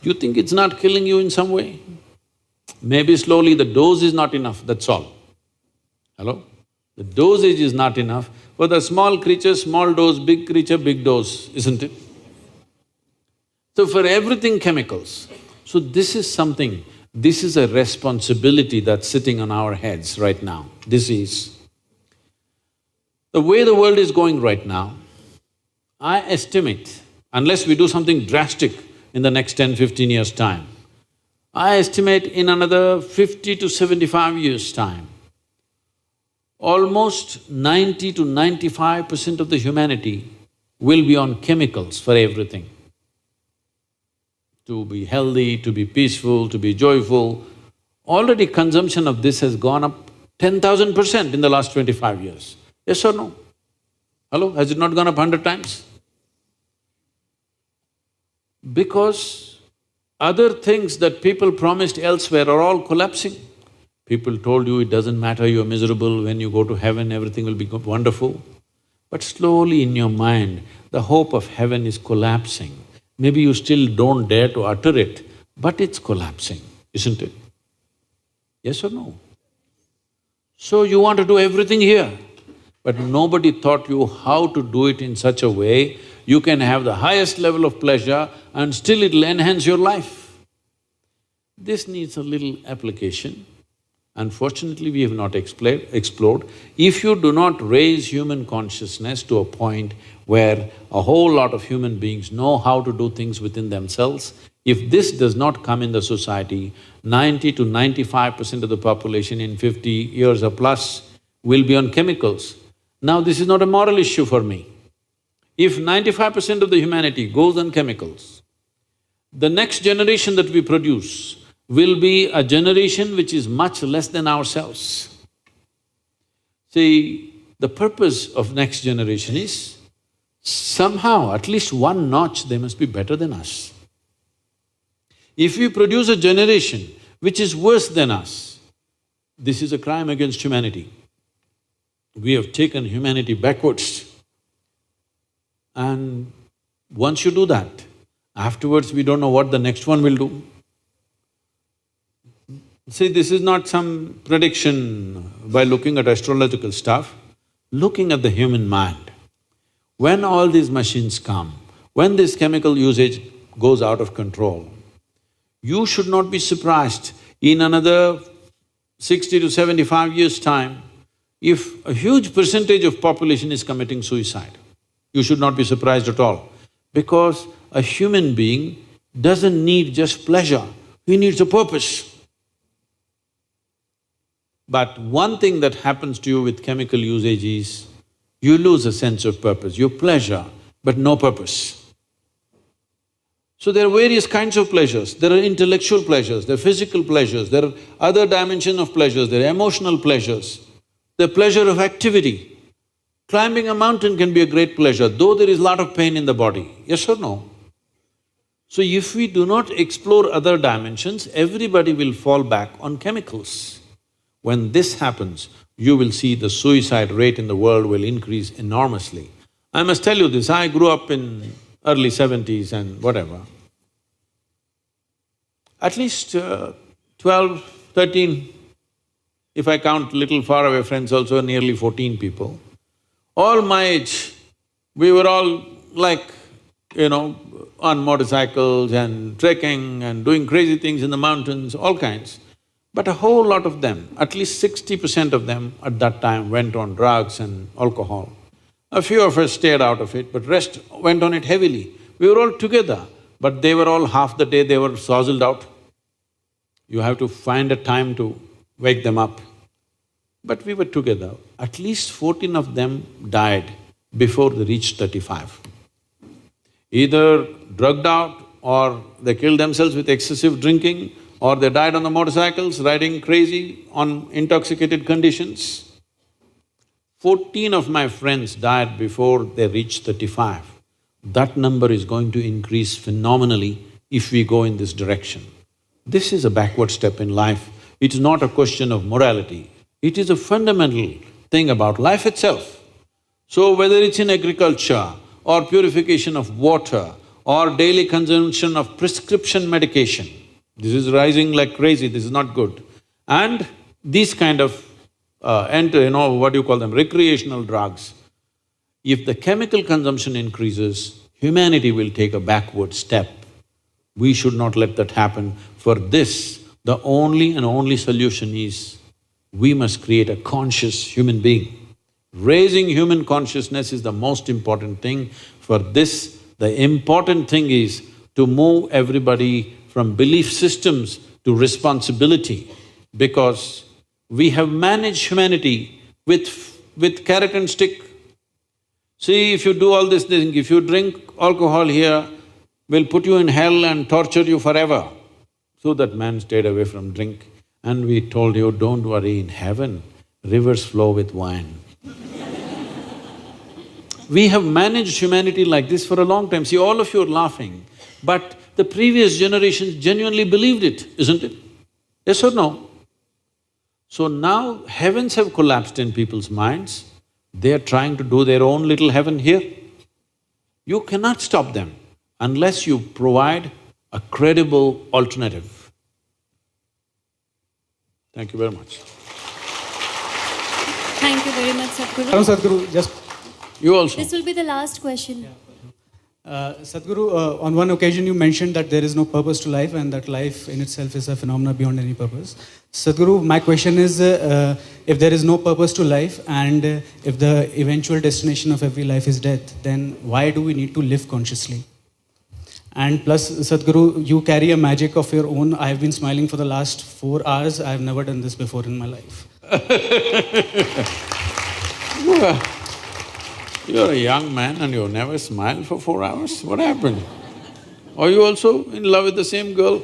you think it's not killing you in some way? Maybe slowly the dose is not enough, that's all. Hello? The dosage is not enough. For the small creature, small dose, big creature, big dose, isn't it? So for everything chemicals. So this is something, this is a responsibility that's sitting on our heads right now. This is… The way the world is going right now, I estimate, unless we do something drastic in the next 10-15 years' time, I estimate in another 50 to 75 years' time, almost 90 to 95% of the humanity will be on chemicals for everything. To be healthy, to be peaceful, to be joyful. Already consumption of this has gone up 10,000% in the last 25 years. Yes or no? Hello, has it not gone up 100 times? Because other things that people promised elsewhere are all collapsing. People told you it doesn't matter, you're miserable, when you go to heaven everything will be wonderful. But slowly in your mind, the hope of heaven is collapsing. Maybe you still don't dare to utter it, but it's collapsing, isn't it? Yes or no? So you want to do everything here, but nobody taught you how to do it in such a way you can have the highest level of pleasure and still it'll enhance your life. This needs a little application. Unfortunately, we have not explored. If you do not raise human consciousness to a point where a whole lot of human beings know how to do things within themselves, if this does not come in the society, 90 to 95% of the population in 50 years or plus will be on chemicals. Now, this is not a moral issue for me. If 95% of the humanity goes on chemicals, the next generation that we produce will be a generation which is much less than ourselves. See, the purpose of next generation is somehow, at least one notch, they must be better than us. If we produce a generation which is worse than us, this is a crime against humanity. We have taken humanity backwards. And once you do that, afterwards we don't know what the next one will do. See, this is not some prediction by looking at astrological stuff, looking at the human mind. When all these machines come, when this chemical usage goes out of control, you should not be surprised in another 60 to 75 years' time, if a huge percentage of population is committing suicide. You should not be surprised at all, because a human being doesn't need just pleasure, he needs a purpose. But one thing that happens to you with chemical usage is, you lose a sense of purpose, you pleasure, but no purpose. So there are various kinds of pleasures. There are intellectual pleasures, there are physical pleasures, there are other dimension of pleasures, there are emotional pleasures, the pleasure of activity. Climbing a mountain can be a great pleasure, though there is a lot of pain in the body, yes or no? So if we do not explore other dimensions, everybody will fall back on chemicals. When this happens, you will see the suicide rate in the world will increase enormously. I must tell you this, I grew up in early 70s and whatever. At least 12, 13, if I count little far away friends also, nearly 14 people. All my age, we were all like, on motorcycles and trekking and doing crazy things in the mountains, all kinds. But a whole lot of them, at least 60% of them at that time went on drugs and alcohol. A few of us stayed out of it, but rest went on it heavily. We were all together, but they were all half the day they were sozzled out. You have to find a time to wake them up. But we were together. At least 14 of them died before they reached 35. Either drugged out, or they killed themselves with excessive drinking, or they died on the motorcycles, riding crazy on intoxicated conditions. 14 of my friends died before they reached 35. That number is going to increase phenomenally if we go in this direction. This is a backward step in life. It's not a question of morality, it is a fundamental thing about life itself. So whether it's in agriculture, or purification of water, or daily consumption of prescription medication, this is rising like crazy, this is not good. And these kind of what do you call them, recreational drugs. If the chemical consumption increases, humanity will take a backward step. We should not let that happen. For this, the only and only solution is, we must create a conscious human being. Raising human consciousness is the most important thing. For this, the important thing is to move everybody from belief systems to responsibility, because we have managed humanity with carrot and stick. See, if you do all this thing, if you drink alcohol here, we'll put you in hell and torture you forever. So that man stayed away from drink, and we told you, don't worry, in heaven, rivers flow with wine. We have managed humanity like this for a long time. See, all of you are laughing, but the previous generations genuinely believed it, isn't it? Yes or no? So now heavens have collapsed in people's minds, they are trying to do their own little heaven here. You cannot stop them unless you provide a credible alternative. Thank you very much. Thank you very much, Sadhguru. Sadhguru, just You also. This will be the last question. Sadhguru, on one occasion you mentioned that there is no purpose to life and that life in itself is a phenomena beyond any purpose. Sadhguru, my question is, if there is no purpose to life and if the eventual destination of every life is death, then why do we need to live consciously? And plus, Sadhguru, you carry a magic of your own. I have been smiling for the last 4 hours. I have never done this before in my life. You're a young man and you never smiled for 4 hours? What happened? Are you also in love with the same girl?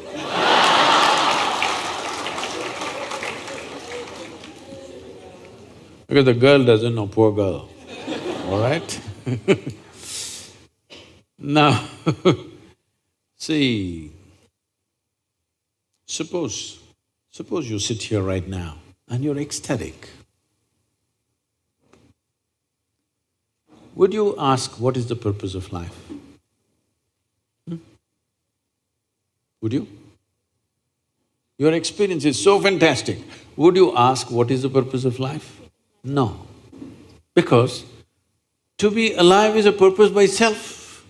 Because the girl doesn't know, poor girl, all right? Now, see, suppose you sit here right now and you're ecstatic. Would you ask, what is the purpose of life? Would you? Your experience is so fantastic. Would you ask what is the purpose of life? No. Because to be alive is a purpose by itself.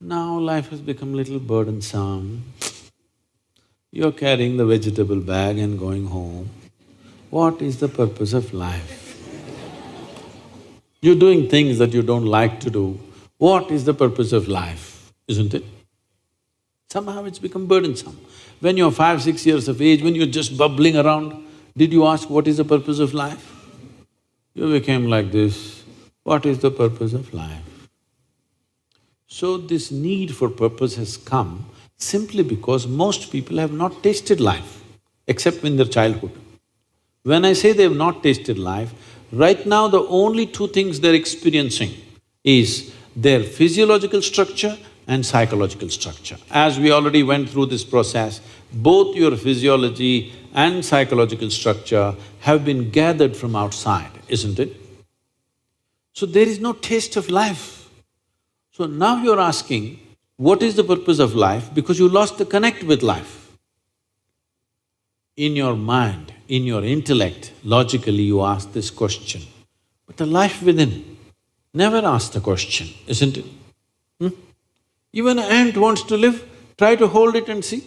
Now life has become a little burdensome. You're carrying the vegetable bag and going home. What is the purpose of life? You're doing things that you don't like to do. What is the purpose of life, isn't it? Somehow it's become burdensome. When you're 5, 6 years of age, when you're just bubbling around, did you ask what is the purpose of life? You became like this, what is the purpose of life? So this need for purpose has come simply because most people have not tasted life, except in their childhood. When I say they have not tasted life, right now the only two things they're experiencing is their physiological structure and psychological structure. As we already went through this process, both your physiology and psychological structure have been gathered from outside, isn't it? So there is no taste of life. So now you're asking, what is the purpose of life? Because you lost the connect with life. In your mind, in your intellect, logically you ask this question, but the life within never asks the question, isn't it? Even an ant wants to live, try to hold it and see.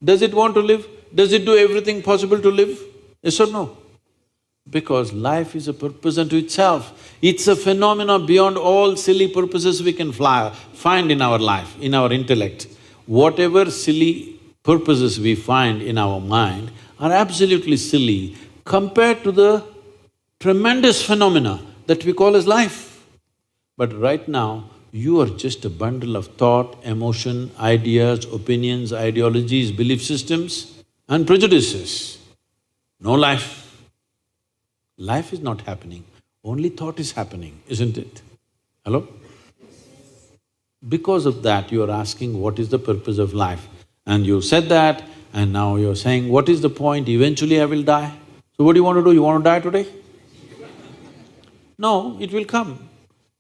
Does it want to live? Does it do everything possible to live? Yes or no? Because life is a purpose unto itself. It's a phenomena beyond all silly purposes we can find in our life, in our intellect. Whatever silly purposes we find in our mind are absolutely silly compared to the tremendous phenomena that we call as life. But right now, you are just a bundle of thought, emotion, ideas, opinions, ideologies, belief systems and prejudices. No life. Life is not happening, only thought is happening, isn't it? Hello? Because of that, you are asking what is the purpose of life. And you said that, and now you're saying, what is the point? Eventually I will die. So what do you want to do? You want to die today? No, it will come.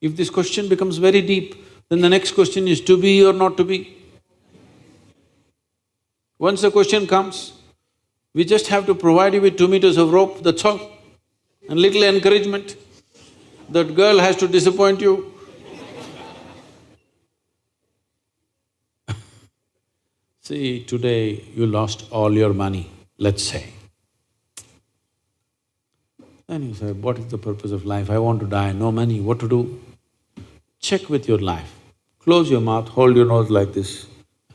If this question becomes very deep, then the next question is to be or not to be. Once the question comes, we just have to provide you with 2 meters of rope, that's all, and little encouragement. That girl has to disappoint you. See, today you lost all your money, let's say. Then you say, what is the purpose of life? I want to die, no money, what to do? Check with your life. Close your mouth, hold your nose like this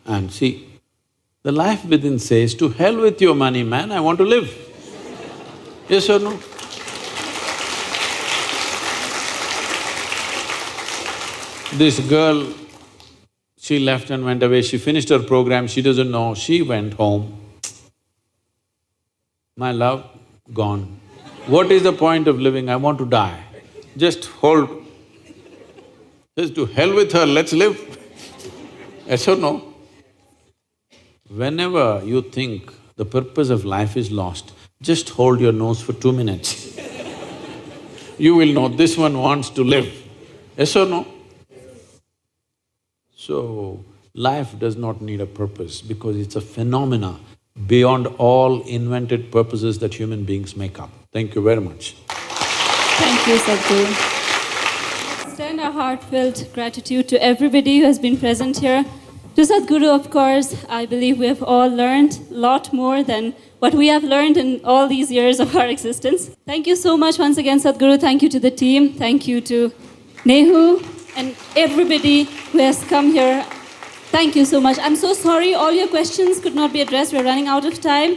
and see. The life within says, to hell with your money, man, I want to live. Yes or no? This girl, she left and went away, she finished her program, she doesn't know, she went home. My love, gone. What is the point of living? I want to die. Just hold. Says, to hell with her, let's live. Yes or no? Whenever you think the purpose of life is lost, just hold your nose for 2 minutes. You will know this one wants to live. Yes or no? So, life does not need a purpose because it's a phenomena beyond all invented purposes that human beings make up. Thank you very much. Thank you, Sadhguru. Extend our heartfelt gratitude to everybody who has been present here. To Sadhguru, of course, I believe we have all learned a lot more than what we have learned in all these years of our existence. Thank you so much once again, Sadhguru. Thank you to the team. Thank you to NEHU and everybody who has come here. Thank you so much. I'm so sorry all your questions could not be addressed. We're running out of time.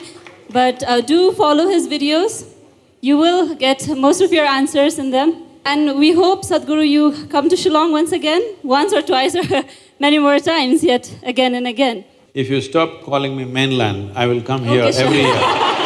But do follow his videos. You will get most of your answers in them. And we hope, Sadhguru, you come to Shillong once again, once or twice or many more times yet, again and again. If you stop calling me mainland, I will come here Okay, sure. every year.